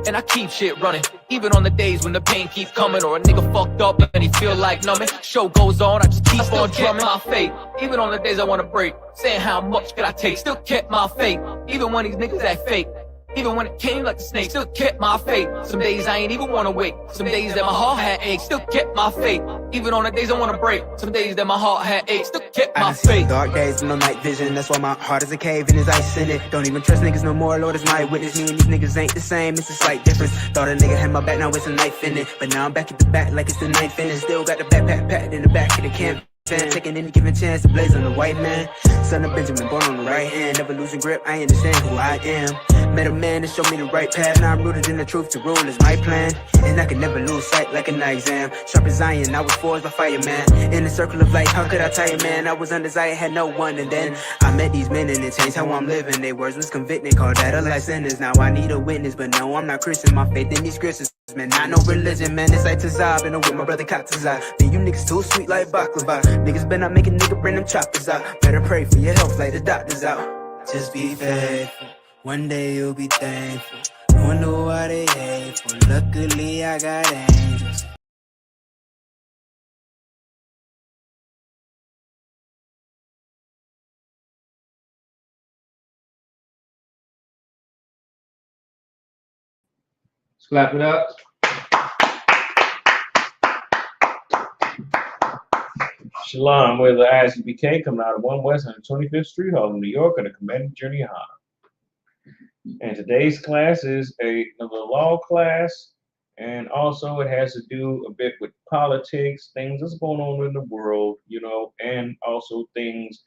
[SPEAKER 5] And I keep shit running, even on the days when the pain keep coming, or a nigga fucked up and he feel like numbing. Show goes on, I just keep on drumming my faith. Even on the days I wanna break, saying how much could I take, still kept my faith. Even when these niggas act fake, even when it came like the snake, still kept my faith. Some days I ain't even wanna wake, some days that my heart had aches, still kept my faith. Even on the days I wanna break, some days that my heart had aches, still kept my faith.
[SPEAKER 8] Dark days with no night vision, that's why my heart is a cave and there's ice in it. Don't even trust niggas no more, Lord is my witness. Me and these niggas ain't the same, it's a slight difference. Thought a nigga had my back, now it's a knife in it. But now I'm back at the back like it's the ninth inning. Still got the backpack packed in the back of the camp. Taking any given chance to blaze on the white man. Son of Benjamin, born on the right hand. Never losing grip, I understand who I am. Met a man that showed me the right path. Now I'm rooted in the truth, to rule is my plan. And I can never lose sight like a night exam. Sharp as iron, I was forged by fireman. In the circle of life, how could I tell you, man? I was undesired, had no one. And then I met these men and it changed how I'm living. Their words was convicting, called that a life sentence. Now I need a witness, but no, I'm not Christian. My faith in these scriptures, man, not no religion, man. It's like Tazab and I'm with my brother Katazai. Then you niggas too sweet like baklava. Niggas better not make a nigga bring them choppers out. Better pray for your health like the doctors out. Just be faithful, one day you'll be thankful. Wonder why they hateful. Luckily I got angels.
[SPEAKER 9] Let's clap it up. Shalom, we're the ISUPK coming out of 1 West 125th Street, Harlem, New York, on a commended journey of honor. And today's class is another law class, and also it has to do a bit with politics, things that's going on in the world, you know, and also things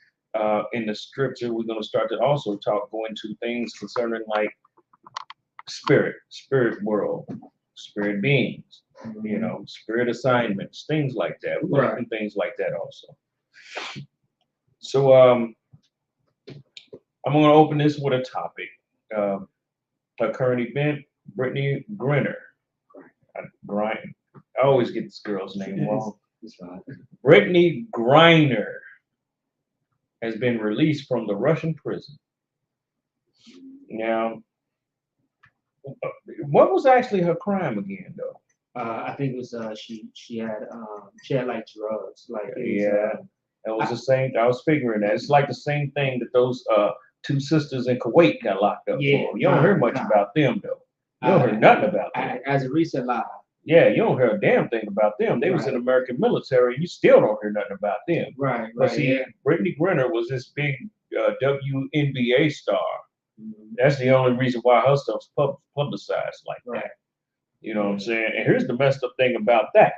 [SPEAKER 9] in the scripture. We're going to start to also go into things concerning like spirit world, spirit beings. You know, spirit assignments, things like that. We're going to do things like that also. So I'm going to open this with a topic. A current event, Brittany Griner. I always get this girl's name wrong. Brittany Griner has been released from the Russian prison. Now, what was actually her crime again, though?
[SPEAKER 10] I think it was she had like drugs, like
[SPEAKER 9] that was the same. I was figuring that it's like the same thing that those two sisters in Kuwait got locked up for. You don't hear much about them though. You don't hear nothing about them.
[SPEAKER 10] As a recent lie.
[SPEAKER 9] Yeah, you don't hear a damn thing about them. They was in the American military. You still don't hear nothing about them.
[SPEAKER 10] Right.
[SPEAKER 9] But see, Brittany Griner was this big WNBA star. That's the only reason why her stuff's publicized like that. You know what I'm saying? And here's the messed up thing about that.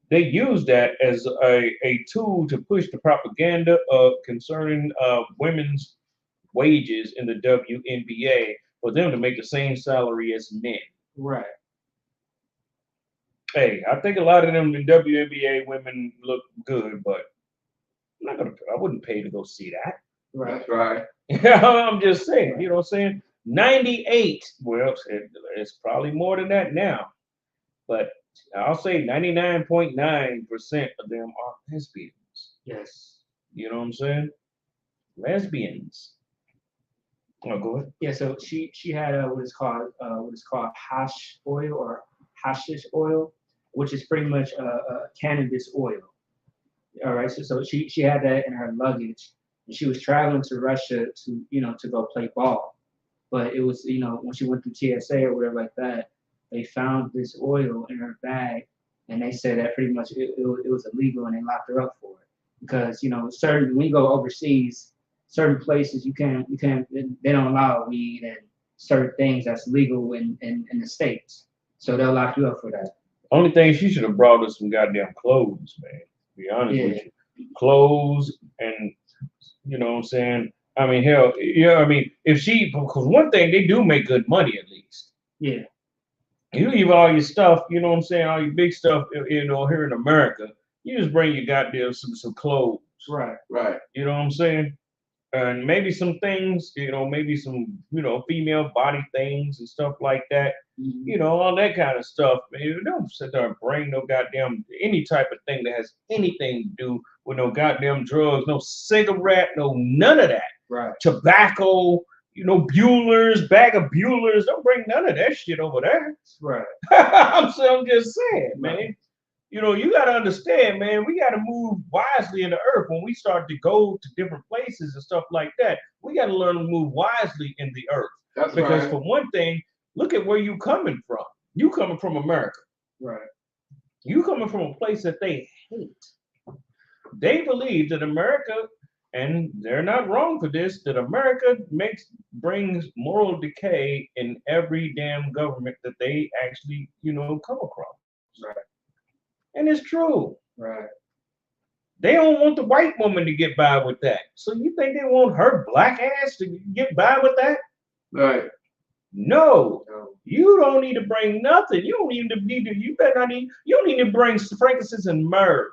[SPEAKER 9] They use that as a tool to push the propaganda concerning women's wages in the WNBA for them to make the same salary as men.
[SPEAKER 10] Right.
[SPEAKER 9] Hey, I think a lot of them in WNBA women look good, but I wouldn't pay to go see that.
[SPEAKER 10] Right.
[SPEAKER 9] Right. I'm just saying, you know what I'm saying? 98, well, it's probably more than that now, but I'll say 99.9% of them are lesbians.
[SPEAKER 10] Yes.
[SPEAKER 9] You know what I'm saying? Lesbians. Oh, go ahead.
[SPEAKER 10] Yeah, so she had what is called hash oil or hashish oil, which is pretty much cannabis oil. All right, so she had that in her luggage, and she was traveling to Russia to go play ball. But it was, when she went through TSA or whatever like that, they found this oil in her bag, and they said that pretty much it was illegal, and they locked her up for it. Because when you go overseas, certain places they don't allow weed and certain things that's legal in the States. So they'll lock you up for that.
[SPEAKER 9] Only thing, she should have brought us some goddamn clothes, man. To be honest with you. Clothes and, you know what I'm saying? I mean, hell, yeah, I mean, because one thing, they do make good money at least.
[SPEAKER 10] Yeah.
[SPEAKER 9] You leave all your stuff, you know what I'm saying, all your big stuff, here in America, you just bring your goddamn some clothes.
[SPEAKER 10] Right.
[SPEAKER 9] You know what I'm saying? And maybe some things, maybe some, female body things and stuff like that.
[SPEAKER 10] Mm-hmm.
[SPEAKER 9] All that kind of stuff. Man, don't sit there and bring no goddamn any type of thing that has anything to do with no goddamn drugs, no cigarette, no none of that.
[SPEAKER 10] Right.
[SPEAKER 9] Tobacco, Bueller's, bag of Bueller's. Don't bring none of that shit over there.
[SPEAKER 10] Right.
[SPEAKER 9] I'm just saying, man. You got to understand, man, we got to move wisely in the earth when we start to go to different places and stuff like that. We got to learn to move wisely in the earth.
[SPEAKER 1] That's
[SPEAKER 9] because
[SPEAKER 1] right.
[SPEAKER 9] for one thing, look at where you coming from. You coming from America.
[SPEAKER 10] Right.
[SPEAKER 9] You coming from a place that they hate. They believe that America, and they're not wrong for this, that America brings moral decay in every damn government that they actually, come across.
[SPEAKER 10] Right.
[SPEAKER 9] And it's true.
[SPEAKER 10] Right.
[SPEAKER 9] They don't want the white woman to get by with that. So you think they want her black ass to get by with that?
[SPEAKER 1] Right.
[SPEAKER 9] No. You don't need to bring nothing. You don't even need to. You don't need to bring frankincense and myrrh.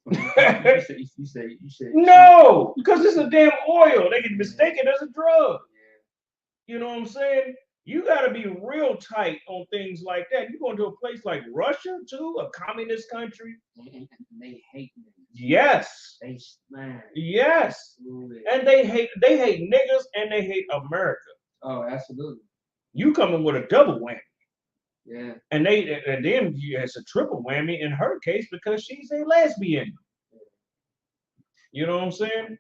[SPEAKER 10] you said.
[SPEAKER 9] No, because it's a damn oil. They can mistake it as a drug. You know what I'm saying? You got to be real tight on things like that. You going to a place like Russia too, a communist country.
[SPEAKER 10] They hate me.
[SPEAKER 9] Yes.
[SPEAKER 10] Man.
[SPEAKER 9] Yes.
[SPEAKER 10] Absolutely.
[SPEAKER 9] And they hate niggas and they hate America.
[SPEAKER 10] Oh, absolutely.
[SPEAKER 9] You coming with a double whammy.
[SPEAKER 10] Yeah.
[SPEAKER 9] And then it's a triple whammy in her case because she's a lesbian. You know what I'm saying?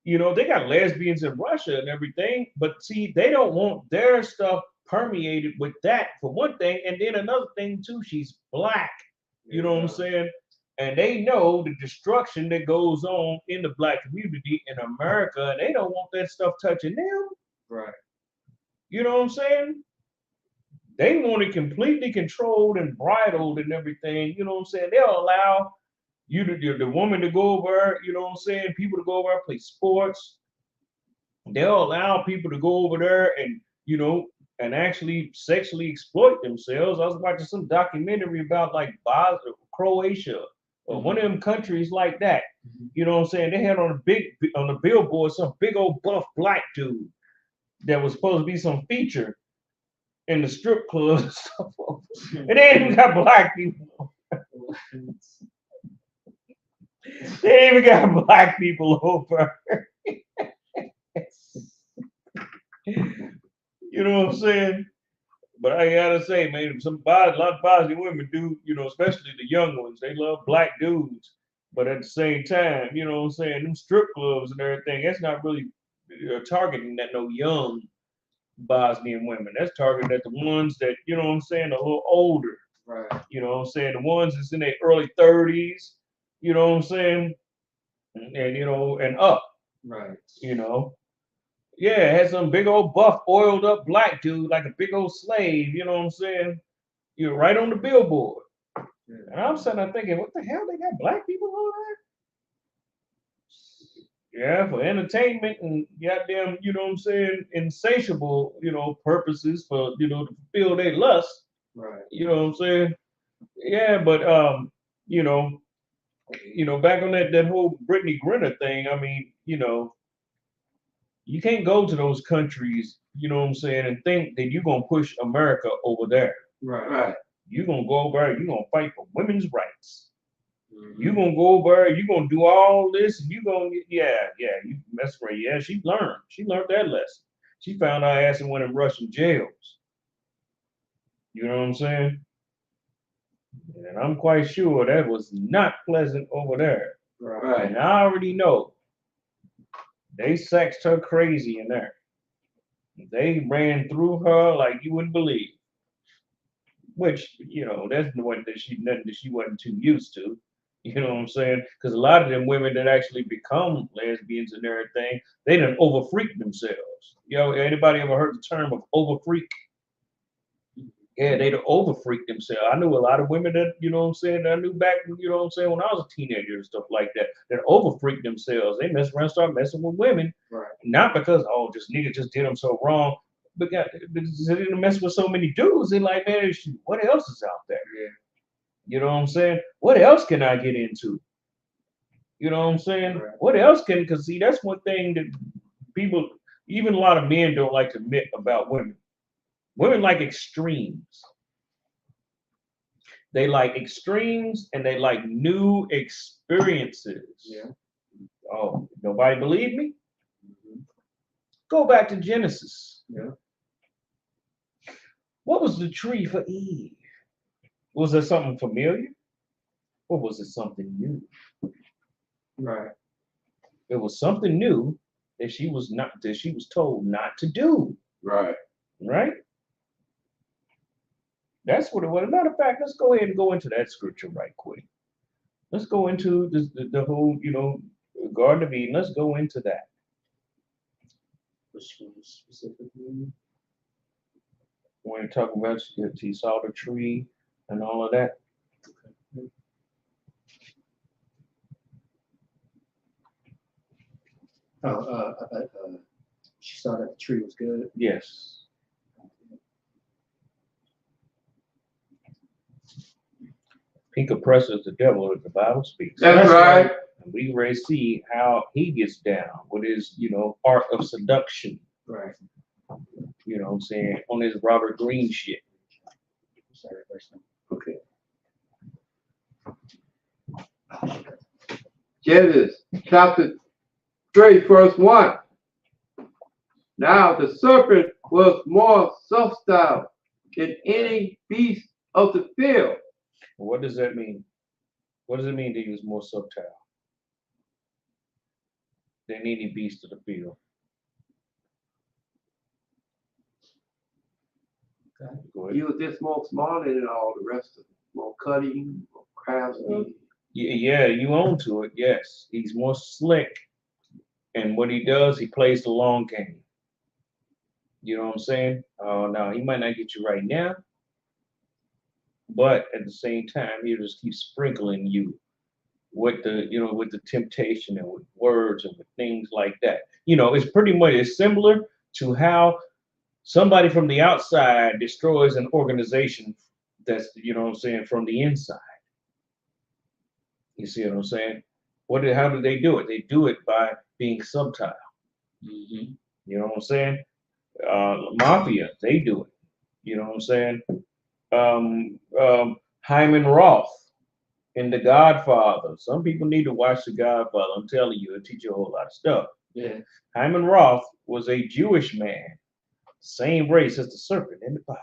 [SPEAKER 9] They got lesbians in Russia and everything, but see, they don't want their stuff permeated with that for one thing. And then another thing too, she's black. You know what I'm saying? And they know the destruction that goes on in the black community in America, and they don't want that stuff touching them.
[SPEAKER 10] Right.
[SPEAKER 9] You know what I'm saying? They want it completely controlled and bridled and everything. You know what I'm saying? They'll allow the woman to go over, you know what I'm saying? People to go over there, play sports. They'll allow people to go over there and, and actually sexually exploit themselves. I was watching some documentary about like Croatia or one of them countries like that. You know what I'm saying? They had on the billboard some big old buff black dude that was supposed to be some feature in the strip club and stuff. And they ain't even got black people. They ain't even got black people over. You know what I'm saying? But I gotta say, man, a lot of Bosnian women do, especially the young ones, they love black dudes. But at the same time, you know what I'm saying, them strip clubs and everything, that's not really targeting at no young Bosnian women. That's targeted at the ones that, you know what I'm saying, a little older.
[SPEAKER 10] Right.
[SPEAKER 9] You know what I'm saying? The ones that's in their early 30s, you know what I'm saying? And and up.
[SPEAKER 10] Right.
[SPEAKER 9] Yeah, it had some big old buff, oiled up black dude, like a big old slave, you know what I'm saying? You're right on the billboard. Yeah. And I'm sitting there thinking, what the hell, they got black people over there? Yeah, for entertainment and goddamn, you know what I'm saying, insatiable, purposes for, to fulfill their lust.
[SPEAKER 10] Right.
[SPEAKER 9] You know what I'm saying? Yeah, but back on that whole Brittany Griner thing, I mean, you can't go to those countries, you know what I'm saying, and think that you're gonna push America over there.
[SPEAKER 10] Right.
[SPEAKER 9] You're gonna go over there, you're gonna fight for women's rights. Mm-hmm. You're gonna go over there, you're gonna do all this, and you're gonna that's right. Yeah, she learned that lesson. She found her ass in one of Russian jails. You know what I'm saying? And I'm quite sure that was not pleasant over there.
[SPEAKER 10] Right.
[SPEAKER 9] And I already know they sexed her crazy in there. They ran through her like you wouldn't believe. Which, you know, that's nothing that she wasn't too used to. You know what I'm saying? Because a lot of them women that actually become lesbians and everything, they done overfreak themselves. You know, anybody ever heard the term of overfreak? Yeah, they'd overfreak themselves. I knew a lot of women that, you know what I'm saying, that I knew back, you know what I'm saying, when I was a teenager and stuff like that, that overfreak themselves. They mess around, start messing with women.
[SPEAKER 10] Right.
[SPEAKER 9] Not because, oh, this nigga just did them so wrong, but because they didn't mess with so many dudes. They're like, man, what else is out there?
[SPEAKER 10] Yeah.
[SPEAKER 9] You know what I'm saying? What else can I get into? You know what I'm saying?
[SPEAKER 10] Right.
[SPEAKER 9] What else can, because see, that's one thing that people, even a lot of men don't like to admit about women. Women like extremes. They like extremes and they like new experiences.
[SPEAKER 10] Yeah.
[SPEAKER 9] Oh, nobody believe me? Go back to Genesis.
[SPEAKER 10] Yeah.
[SPEAKER 9] What was the tree for Eve? Was there something familiar? Or was it something new?
[SPEAKER 10] Right.
[SPEAKER 9] It was something new that she was told not to do.
[SPEAKER 11] Right.
[SPEAKER 9] Right? That's what it was. As a matter of fact, let's go ahead and go into that scripture right quick. Let's go into the whole, you know, Garden of Eden. Let's go into that.
[SPEAKER 10] Which one specifically?
[SPEAKER 9] When you talk about she saw the tree and all of that.
[SPEAKER 10] She saw that the tree was good.
[SPEAKER 9] Yes. Pink oppressor is the devil, as the Bible speaks.
[SPEAKER 11] That's right.
[SPEAKER 9] And we ready to see how he gets down with his, you know, art of seduction.
[SPEAKER 10] Right.
[SPEAKER 9] You know what I'm saying? On his Robert Greene shit.
[SPEAKER 10] Sorry, person.
[SPEAKER 11] Okay. Genesis chapter 3, verse 1. Now the serpent was more subtle than any beast of the field.
[SPEAKER 9] What does that mean? What does it mean that he was more subtle than any beast of the field? Go ahead.
[SPEAKER 11] He was just more smarter than all the rest of them. More cutting, more crafty.
[SPEAKER 9] Yeah, you own to it. Yes, he's more slick, and what he does, he plays the long game. You know what I'm saying? Now he might not get you right now, but at the same time, he'll just keep sprinkling you with the, you know, with the temptation and with words and with things like that. You know, it's pretty much it's similar to how somebody from the outside destroys an organization that's, you know what I'm saying, from the inside. You see what I'm saying? How do they do it? They do it by being subtle.
[SPEAKER 10] Mm-hmm.
[SPEAKER 9] You know what I'm saying? Mafia, they do it. You know what I'm saying? Hyman Roth in The Godfather. Some people need to watch The Godfather. I'm telling you, it'll teach you a whole lot of stuff.
[SPEAKER 10] Yeah.
[SPEAKER 9] Hyman Roth was a Jewish man, same race as the serpent in the Bible.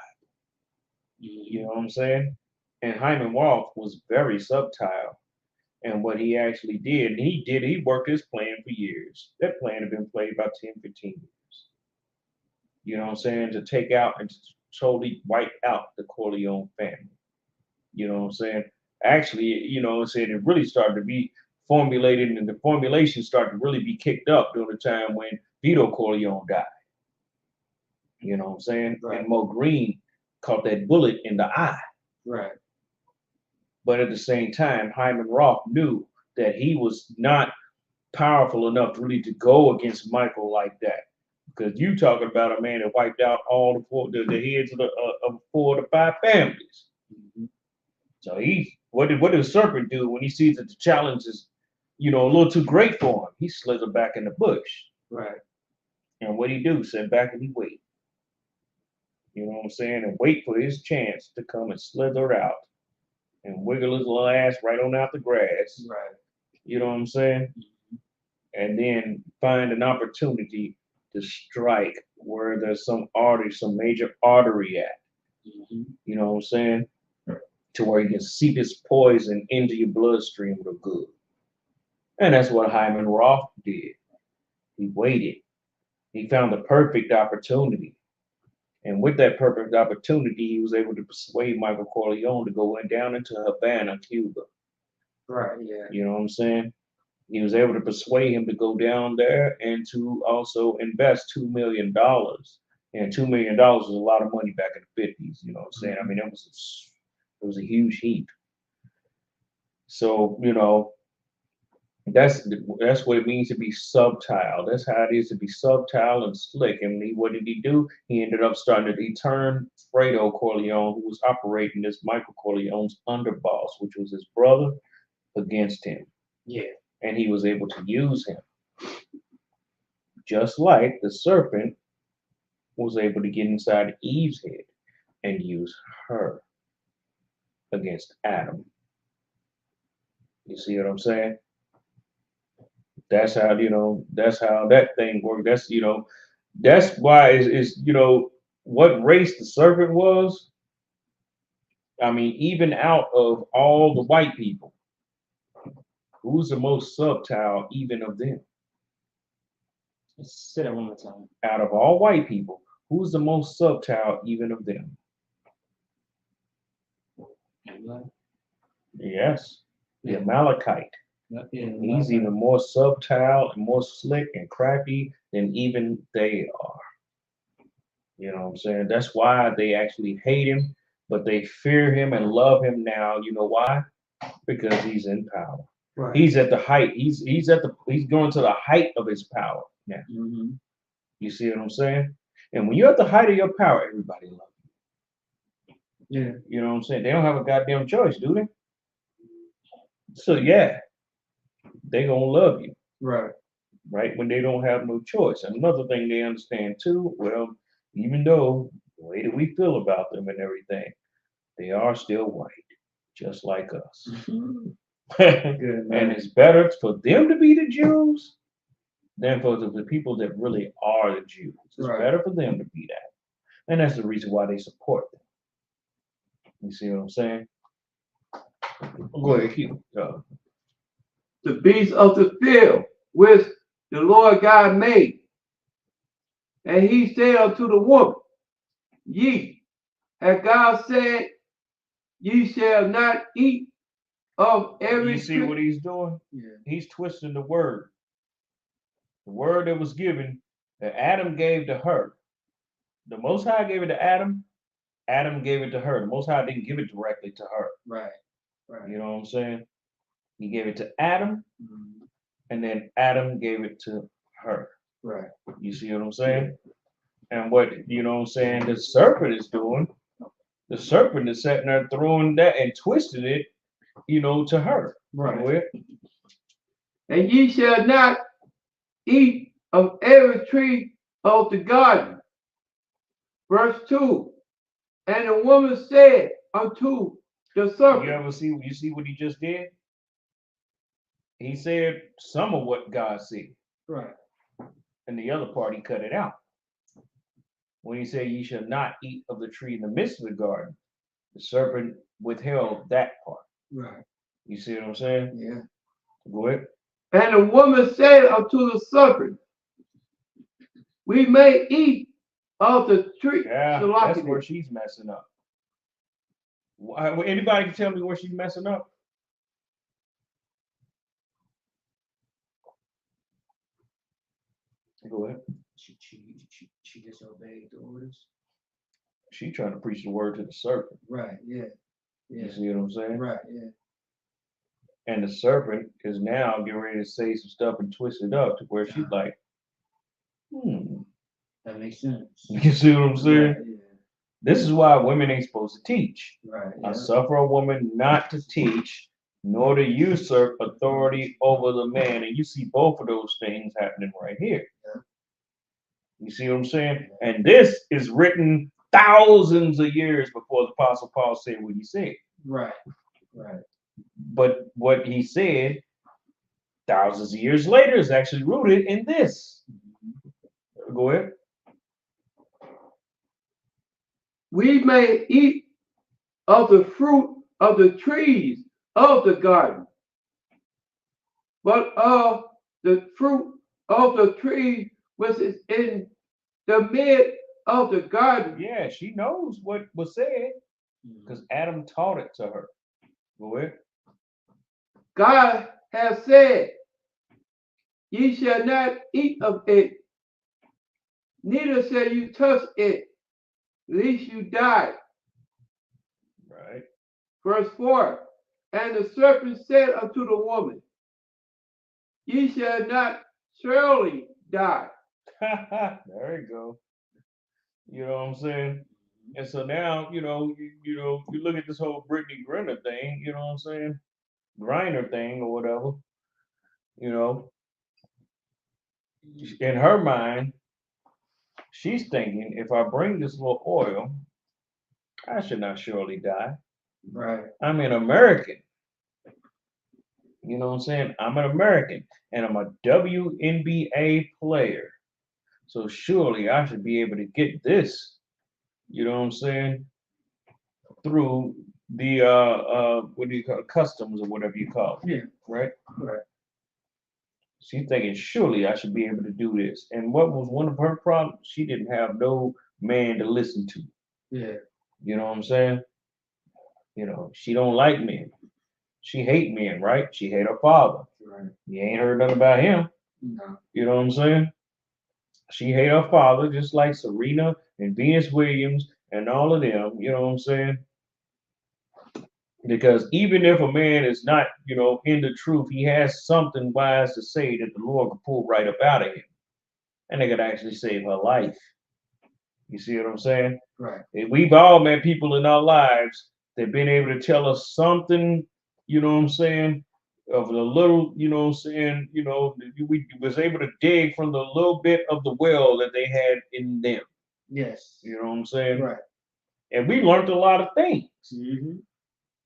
[SPEAKER 9] You know what I'm saying? And Hyman Roth was very subtle. And what he actually did, he worked his plan for years. That plan had been played about 10, 15 years. You know what I'm saying? To take out and to totally wipe out the Corleone family. You know what I'm saying? Actually, you know what I'm saying, it really started to be formulated, and the formulation started to really be kicked up during the time when Vito Corleone died. You know what I'm saying?
[SPEAKER 10] Right.
[SPEAKER 9] And Mo Green caught that bullet in the eye.
[SPEAKER 10] Right.
[SPEAKER 9] But at the same time, Hyman Roth knew that he was not powerful enough really to go against Michael like that. Because you talking about a man that wiped out all the heads of 4 to 5 families.
[SPEAKER 10] Mm-hmm.
[SPEAKER 9] So what did the serpent do when he sees that the challenge is, you know, a little too great for him? He slithered back in the bush.
[SPEAKER 10] Right.
[SPEAKER 9] And what he do? Sit back and he wait. You know what I'm saying? And wait for his chance to come and slither out and wiggle his little ass right on out the grass.
[SPEAKER 10] Right.
[SPEAKER 9] You know what I'm saying? And then find an opportunity to strike where there's some major artery at.
[SPEAKER 10] Mm-hmm.
[SPEAKER 9] You know what I'm saying? To where he can seep his poison into your bloodstream real good. And that's what Hyman Roth did. He waited. He found the perfect opportunity. And with that perfect opportunity, he was able to persuade Michael Corleone to go down into Havana, Cuba.
[SPEAKER 10] Right, yeah.
[SPEAKER 9] You know what I'm saying? He was able to persuade him to go down there and to also invest $2 million. And $2 million was a lot of money back in the 50s. You know what I'm saying? I mean, it was a huge heap. So, you know, that's what it means to be subtle. That's how it is to be subtle and slick. And what did he do? He ended up he turned Fredo Corleone, who was operating as Michael Corleone's underboss, which was his brother, against him.
[SPEAKER 10] Yeah.
[SPEAKER 9] And he was able to use him. Just like the serpent was able to get inside Eve's head and use her against Adam. You see what I'm saying? That's how, you know, that's how that thing worked. That's, you know, that's why is you know, what race the serpent was. I mean, even out of all the white people, who's the most subtle even of them?
[SPEAKER 10] Say that one more time.
[SPEAKER 9] Out of all white people, who's the most subtle even of them? Yes, the Amalekite. He's even more subtle and more slick and crafty than even they are. You know what I'm saying? That's why they actually hate him, but they fear him and love him now. You know why? Because he's in power.
[SPEAKER 10] Right.
[SPEAKER 9] He's at the height. He's going to the height of his power now.
[SPEAKER 10] Mm-hmm.
[SPEAKER 9] You see what I'm saying? And when you're at the height of your power, everybody loves you.
[SPEAKER 10] Yeah.
[SPEAKER 9] You know what I'm saying? They don't have a goddamn choice, do they? So yeah, they gonna love you.
[SPEAKER 10] Right.
[SPEAKER 9] Right? When they don't have no choice. And another thing they understand too, well, even though the way that we feel about them and everything, they are still white, just like us.
[SPEAKER 10] Good,
[SPEAKER 9] and it's better for them to be the Jews than for the people that really are the Jews. It's better for them to be that. And that's the reason why they support them. You see what I'm saying? Go ahead, keep
[SPEAKER 11] the beasts of the field, which the Lord God made. And he said unto the woman, Ye, as God said, ye shall not eat of every
[SPEAKER 9] You see what he's doing?
[SPEAKER 10] Yeah.
[SPEAKER 9] He's twisting the word. The word that was given, that Adam gave to her. The Most High gave it to Adam. Adam gave it to her. The Most High didn't give it directly to her.
[SPEAKER 10] Right. Right.
[SPEAKER 9] You know what I'm saying? He gave it to Adam, and then Adam gave it to her.
[SPEAKER 10] Right.
[SPEAKER 9] You see what I'm saying? And what, you know what I'm saying, the serpent is doing, the serpent is sitting there throwing that and twisting it, you know, to her.
[SPEAKER 10] Right.
[SPEAKER 11] And ye shall not eat of every tree of the garden. Verse 2. And the woman said unto the serpent.
[SPEAKER 9] You see what he just did? He said some of what God said.
[SPEAKER 10] Right.
[SPEAKER 9] And the other part, he cut it out. When he said, ye shall not eat of the tree in the midst of the garden, the serpent withheld that part.
[SPEAKER 10] Right.
[SPEAKER 9] You see what I'm saying?
[SPEAKER 10] Yeah.
[SPEAKER 9] Go ahead.
[SPEAKER 11] And the woman said unto the serpent, we may eat of the tree.
[SPEAKER 9] Yeah, that's where she's messing up. Anybody can tell me where she's messing up? Go ahead.
[SPEAKER 10] She disobeyed the orders.
[SPEAKER 9] She trying to preach the word to the serpent.
[SPEAKER 10] Right. Yeah. Yeah.
[SPEAKER 9] You see what I'm saying?
[SPEAKER 10] Right. Yeah.
[SPEAKER 9] And the serpent is now getting ready to say some stuff and twist it up to where she's like,
[SPEAKER 10] That makes sense.
[SPEAKER 9] You see what I'm saying?
[SPEAKER 10] Right, yeah.
[SPEAKER 9] This is why women ain't supposed to teach.
[SPEAKER 10] Right.
[SPEAKER 9] I suffer a woman not to teach, nor to usurp authority over the man. And you see both of those things happening right here.
[SPEAKER 10] Yeah.
[SPEAKER 9] You see what I'm saying? And this is written thousands of years before the Apostle Paul said what he said.
[SPEAKER 10] Right. Right.
[SPEAKER 9] But what he said thousands of years later is actually rooted in this. Go ahead.
[SPEAKER 11] We may eat of the fruit of the trees of the garden. but of the fruit of the tree which is in the mid of the garden.
[SPEAKER 9] Yeah, she knows what was said because Adam taught it to her. Go ahead.
[SPEAKER 11] God has said, ye shall not eat of it, neither shall you touch it, lest you die.
[SPEAKER 9] Right.
[SPEAKER 11] Verse 4, and the serpent said unto the woman, ye shall not surely die.
[SPEAKER 9] There you go. You know what I'm saying? And so now, you look at this whole Brittany Griner thing, you know what I'm saying? Griner thing or whatever, you know. In her mind, she's thinking, if I bring this little oil, I should not surely die.
[SPEAKER 10] Right.
[SPEAKER 9] I'm an American. You know what I'm saying? I'm an American and I'm a WNBA player. So surely I should be able to get this, you know what I'm saying, through the what do you call it, customs or whatever you call it.
[SPEAKER 10] Yeah.
[SPEAKER 9] Right?
[SPEAKER 10] Right.
[SPEAKER 9] She's thinking, surely I should be able to do this. And what was one of her problems? She didn't have no man to listen to.
[SPEAKER 10] Yeah.
[SPEAKER 9] You know what I'm saying? You know, she don't like men. She hate men, right? She hate her father.
[SPEAKER 10] Right.
[SPEAKER 9] You ain't heard nothing about him.
[SPEAKER 10] No.
[SPEAKER 9] You know what I'm saying? She hate her father just like Serena and Venus Williams and all of them. You know what I'm saying? Because even if a man is not, in the truth, he has something wise to say that the Lord can pull right up out of him. And they could actually save her life. You see what I'm saying?
[SPEAKER 10] Right.
[SPEAKER 9] And we've all met people in our lives that have been able to tell us something, you know what I'm saying, of the little, you know what I'm saying, we was able to dig from the little bit of the well that they had in them.
[SPEAKER 10] Yes.
[SPEAKER 9] You know what I'm saying?
[SPEAKER 10] Right.
[SPEAKER 9] And we learned a lot of things.
[SPEAKER 10] Mm-hmm.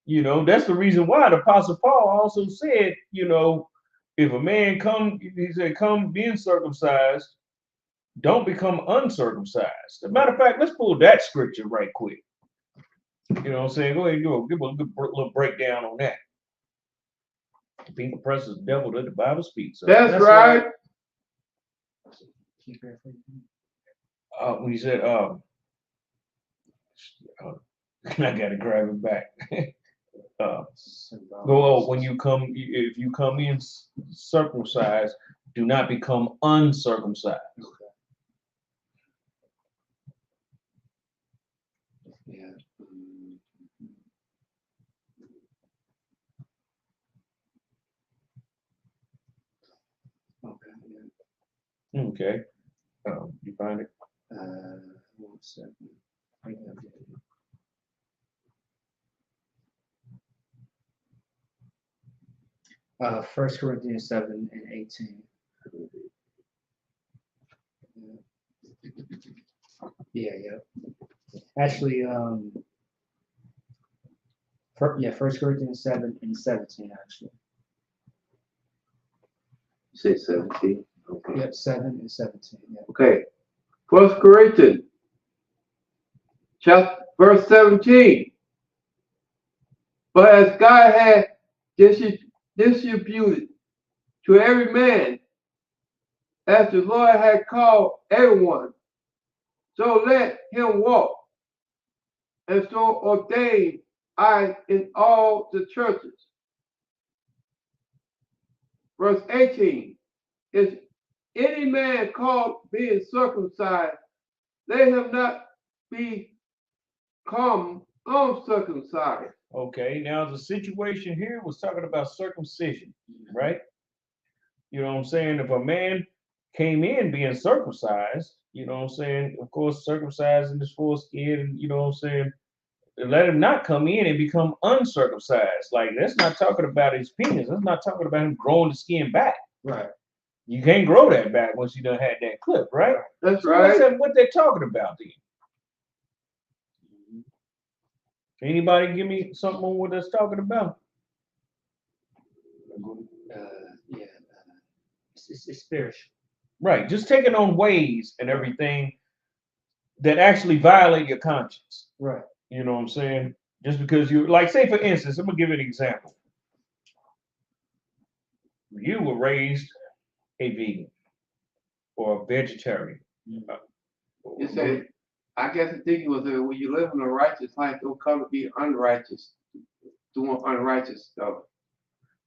[SPEAKER 9] You know, that's the reason why the Apostle Paul also said, if a man he said, come being circumcised, don't become uncircumcised. As a matter of fact, let's pull that scripture right quick. You know what I'm saying? Go ahead and give a little breakdown on that. The people presses the devil that the Bible speaks. So
[SPEAKER 11] that's right.
[SPEAKER 9] When he said, I gotta grab it back. When you come, if you come in circumcised, do not become uncircumcised.
[SPEAKER 10] Yeah. Okay. Yeah.
[SPEAKER 9] Okay. You find it?
[SPEAKER 10] 1 second. I 1 Corinthians 7 and 18. Yeah. Actually, 1 Corinthians 7 and 17, actually.
[SPEAKER 11] You say 17? Okay.
[SPEAKER 10] Yep, 7 and 17. Yeah.
[SPEAKER 11] Okay. 1 Corinthians, chapter verse 17. But as God had distributed to every man, as the Lord had called everyone, so let him walk. And so ordained I in all the churches. Verse 18. Is any man called being circumcised, let him not become uncircumcised.
[SPEAKER 9] Okay, now the situation here was talking about circumcision, right? You know what I'm saying? If a man came in being circumcised, you know what I'm saying? Of course, circumcising his foreskin, you know what I'm saying? Let him not come in and become uncircumcised. Like, that's not talking about his penis. That's not talking about him growing the skin back.
[SPEAKER 10] Right.
[SPEAKER 9] You can't grow that back once you done had that clip, right?
[SPEAKER 11] That's
[SPEAKER 9] so
[SPEAKER 11] right.
[SPEAKER 9] What they're talking about then? Anybody give me something on what that's talking about?
[SPEAKER 10] Yeah. It's spiritual.
[SPEAKER 9] Right. Just taking on ways and everything that actually violate your conscience.
[SPEAKER 10] Right.
[SPEAKER 9] You know what I'm saying? Just because you, like, say for instance, I'm gonna give you an example. you were raised a vegan or a vegetarian.
[SPEAKER 11] You say, I guess the thing was that when you live in a righteous life, don't come to be unrighteous, doing unrighteous stuff.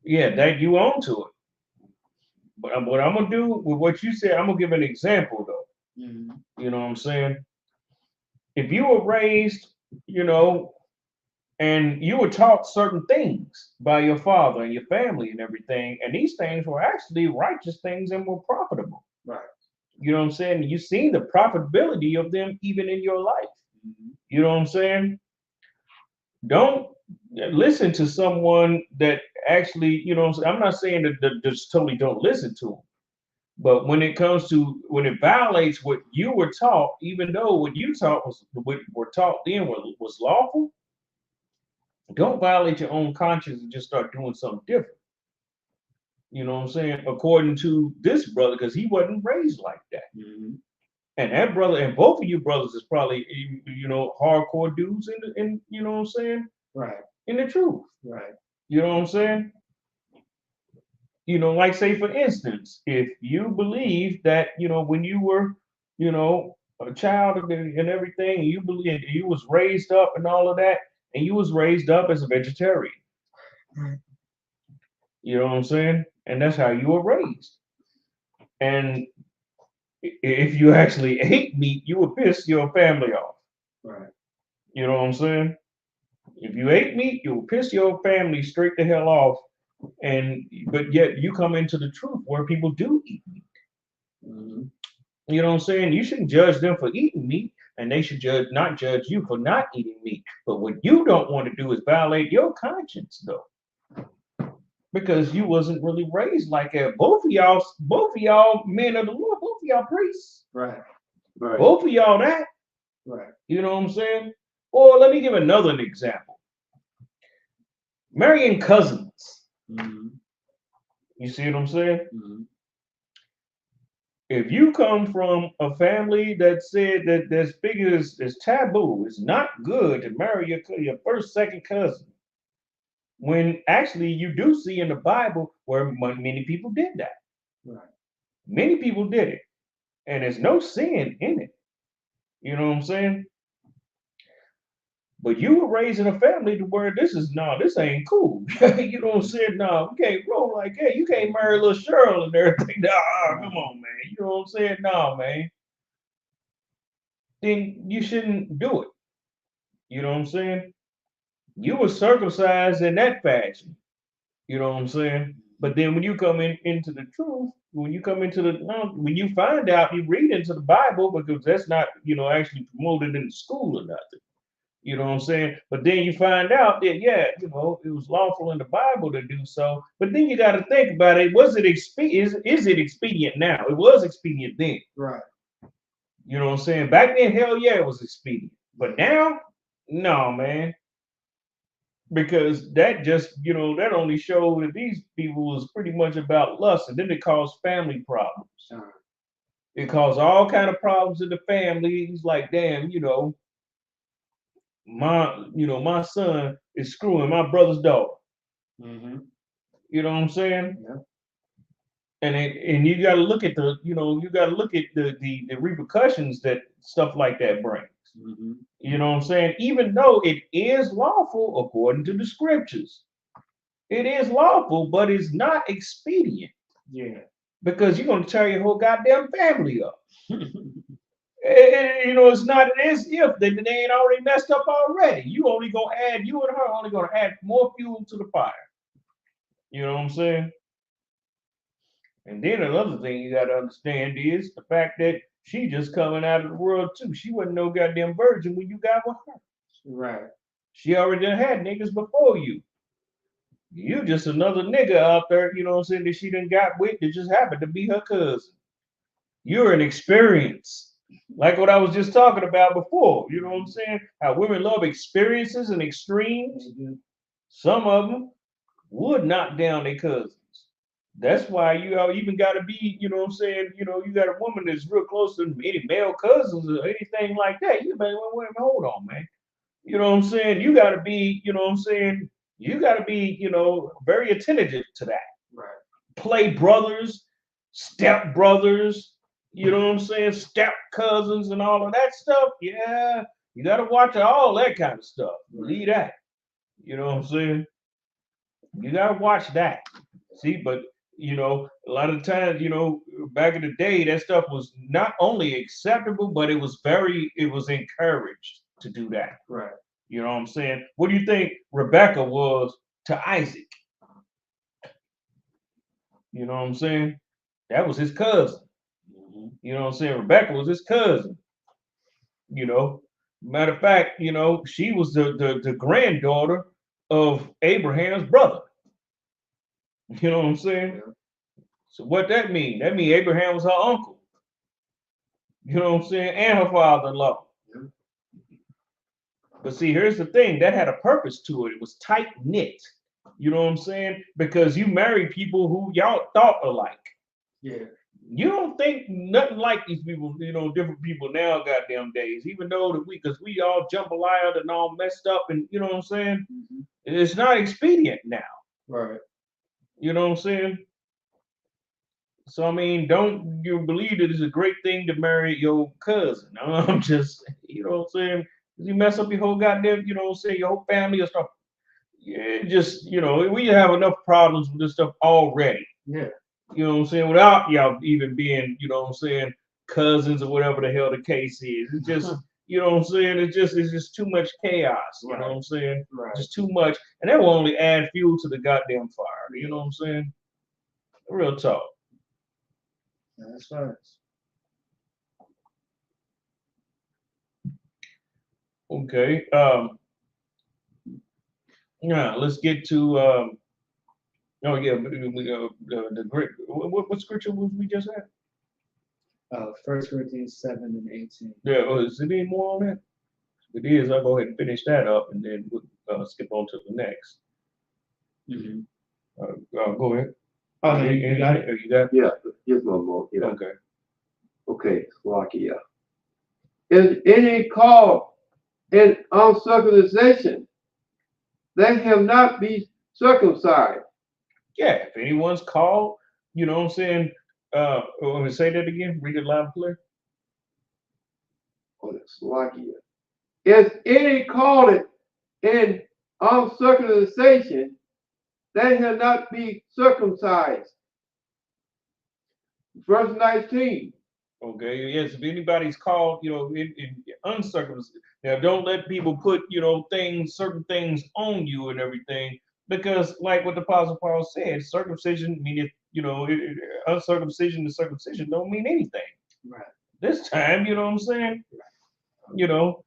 [SPEAKER 9] Yeah, that you own to it. But what I'm gonna do with what you said, I'm gonna give an example though. You know what I'm saying? If you were raised, you know, and you were taught certain things by your father and your family and everything, and these things were actually righteous things and were profitable.
[SPEAKER 11] Right.
[SPEAKER 9] You know what I'm saying? You've seen the profitability of them even in your life. You know what I'm saying? Don't listen to someone that actually, you know, I'm not saying that just totally don't listen to them, but when it comes to when it violates what you were taught, even though what you taught was what were taught then was lawful, don't violate your own conscience and just start doing something different. You know what I'm saying? According to this brother, because he wasn't raised like that. And that brother, and both of you brothers is probably, you know, hardcore dudes in you know what I'm saying?
[SPEAKER 10] Right.
[SPEAKER 9] In the truth.
[SPEAKER 10] Right.
[SPEAKER 9] You know what I'm saying? You know, like say for instance, if you believe that, you know, when you were, you know, a child and everything, you believe you was raised up and all of that, and you was raised up as a vegetarian. You know what I'm saying? And that's how you were raised. And if you actually ate meat, you would piss your family off.
[SPEAKER 10] Right.
[SPEAKER 9] You know what I'm saying? If you ate meat, you would piss your family straight the hell off. But yet you come into the truth where people do eat meat. You know what I'm saying? You shouldn't judge them for eating meat, and they should not judge you for not eating meat. But what you don't want to do is violate your conscience, though. Because you wasn't really raised like that. Both of y'all men of the Lord, both of y'all priests.
[SPEAKER 10] Right.
[SPEAKER 11] Right.
[SPEAKER 9] Both of y'all that.
[SPEAKER 10] Right.
[SPEAKER 9] You know what I'm saying? Or let me give another example. Marrying cousins. You see what I'm saying? If you come from a family that said that that's big as taboo, it's not good to marry your first, second cousin. When actually you do see in the Bible where many people did that.
[SPEAKER 10] Right.
[SPEAKER 9] Many people did it. And there's no sin in it. You know what I'm saying? But you were raised in a family to where this ain't cool. You know what I'm saying? No, we can't roll like that. You can't marry little Cheryl and everything. Nah, come on, man. You know what I'm saying? No, man. Then you shouldn't do it. You know what I'm saying? You were circumcised in that fashion. You know what I'm saying? But then when you come into the truth, when you find out, you read into the Bible, because that's not, you know, actually promoted in the school or nothing. You know what I'm saying? But then you find out that, yeah, you know, it was lawful in the Bible to do so. But then you got to think about it. Was it expedient? Is it expedient now? It was expedient then.
[SPEAKER 10] Right.
[SPEAKER 9] You know what I'm saying? Back then, hell yeah, it was expedient. But now, no, man. Because that just, you know, that only showed that these people was pretty much about lust. And then it caused family problems. It caused all kind of problems in the family. It's like, damn, you know, my son is screwing my brother's daughter. You know what I'm saying?
[SPEAKER 10] Yeah.
[SPEAKER 9] And you got to look at the repercussions that stuff like that brings. You know what I'm saying? Even though it is lawful according to the scriptures, it is lawful, but it's not expedient.
[SPEAKER 10] Yeah.
[SPEAKER 9] Because you're gonna tear your whole goddamn family up. You know, it's not as if they ain't already messed up already. You and her only gonna add more fuel to the fire. You know what I'm saying? And then another thing you gotta understand is the fact that she just coming out of the world too. She wasn't no goddamn virgin when you got with her.
[SPEAKER 10] Right.
[SPEAKER 9] She already done had niggas before you. You just another nigga out there, you know what I'm saying, that she done got with that just happened to be her cousin. You're an experience. Like what I was just talking about before. You know what I'm saying? How women love experiences and extremes. Some of them would knock down their cousins. That's why you even got to be, you know what I'm saying, you know, you got a woman that's real close to any male cousins or anything like that. You better, wait, hold on, man. You know what I'm saying? You got to be, you know what I'm saying? You got to be, you know, very attentive to that.
[SPEAKER 10] Right.
[SPEAKER 9] play brothers, step brothers, you know what I'm saying, step cousins and all of that stuff. Yeah, you gotta watch all that kind of stuff. Believe that. You know what I'm saying? You gotta watch that. See, but you know, a lot of times, you know, back in the day, that stuff was not only acceptable, but it was encouraged to do that.
[SPEAKER 10] Right.
[SPEAKER 9] You know what I'm saying? What do you think Rebecca was to Isaac? You know what I'm saying? That was his cousin. You know what I'm saying? Rebecca was his cousin. You know, matter of fact, you know, she was the granddaughter of Abraham's brother. You know what I'm saying? So what that mean? That mean Abraham was her uncle. You know what I'm saying? And her father-in-law. But see, here's the thing. That had a purpose to it. It was tight-knit. You know what I'm saying? Because you marry people who y'all thought alike.
[SPEAKER 10] Yeah.
[SPEAKER 9] You don't think nothing like these people, you know, different people now, goddamn days, even though because we all jambalaya and all messed up and, you know what I'm saying? It's not expedient now.
[SPEAKER 10] Right.
[SPEAKER 9] You know what I'm saying? So, I mean, don't you believe that it's a great thing to marry your cousin? I'm just, you know what I'm saying? You mess up your whole goddamn, you know what I'm saying, your whole family or stuff. Yeah, just, you know, we have enough problems with this stuff already.
[SPEAKER 10] Yeah.
[SPEAKER 9] You know what I'm saying? Without y'all even being, you know what I'm saying, cousins or whatever the hell the case is. It's just, you know what I'm saying? It's just too much chaos. You know what I'm saying?
[SPEAKER 10] Right.
[SPEAKER 9] Just too much. And that will only add fuel to the goddamn fire. You know what I'm saying? Real talk.
[SPEAKER 10] That's right.
[SPEAKER 9] Okay. Yeah, let's get to oh yeah, the great what scripture was we just at?
[SPEAKER 10] 1 Corinthians 7 and 18.
[SPEAKER 9] Yeah, is there any more on that? If it is, I'll go ahead and finish that up and then we'll skip on to the next. Go ahead.
[SPEAKER 10] Oh, no, you got it?
[SPEAKER 9] You got it?
[SPEAKER 11] Yeah, here's one more. Yeah.
[SPEAKER 9] Okay.
[SPEAKER 11] Okay, Slovakia. Is any called in uncircumcision, let him not be circumcised.
[SPEAKER 9] Yeah, if anyone's called, you know what I'm saying? Want me to say that again? Read it loud and clear.
[SPEAKER 11] Oh, Slovakia. Is any called in uncircumcision, let him not be circumcised. Verse 19.
[SPEAKER 9] Okay, yes, if anybody's called, you know, in uncircumcised, now don't let people put, you know, certain things on you and everything, because like what the Apostle Paul said, circumcision mean, you know, uncircumcision to circumcision don't mean anything.
[SPEAKER 10] Right.
[SPEAKER 9] This time, you know what I'm saying? You know,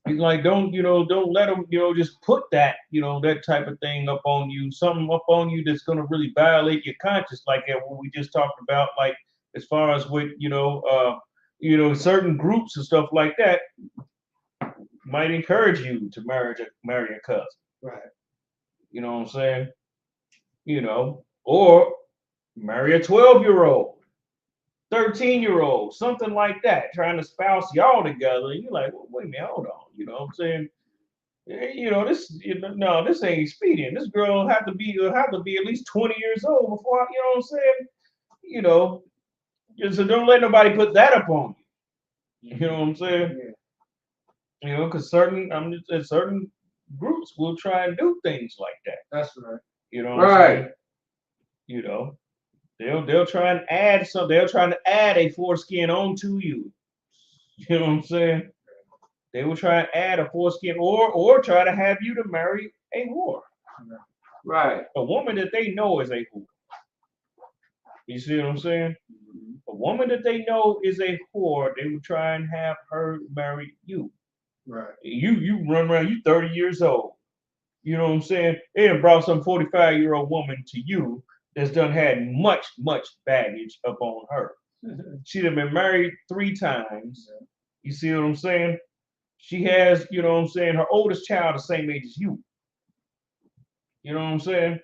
[SPEAKER 9] he's like, don't let them, you know, just put that, you know, that type of thing up on you, something up on you that's going to really violate your conscience, like what we just talked about, like as far as with, you know, certain groups and stuff like that might encourage you to marry a cousin.
[SPEAKER 10] Right.
[SPEAKER 9] You know what I'm saying? You know, or marry a 12-year-old. 13-year-old, something like that, trying to spouse y'all together. And you're like, well, wait a minute, hold on. You know what I'm saying? You know, this ain't expedient. This girl will have to be at least 20 years old before, you know what I'm saying? You know, so don't let nobody put that up on you. You know what I'm saying? Yeah. You know, because certain groups will try and do things like that.
[SPEAKER 10] That's right.
[SPEAKER 9] You know what I'm saying? You know. They'll try and add something. They'll try to add a foreskin onto you. You know what I'm saying? They will try and add a foreskin or try to have you to marry a whore.
[SPEAKER 11] Right.
[SPEAKER 9] A woman that they know is a whore. You see what I'm saying? A woman that they know is a whore, they will try and have her marry you.
[SPEAKER 10] Right.
[SPEAKER 9] You run around, you 30 years old. You know what I'm saying? They have brought some 45-year-old woman to you that's done had much baggage up on her. She'd have been married 3 times. You see what I'm saying? She has, you know what I'm saying, her oldest child the same age as you. You know what I'm saying?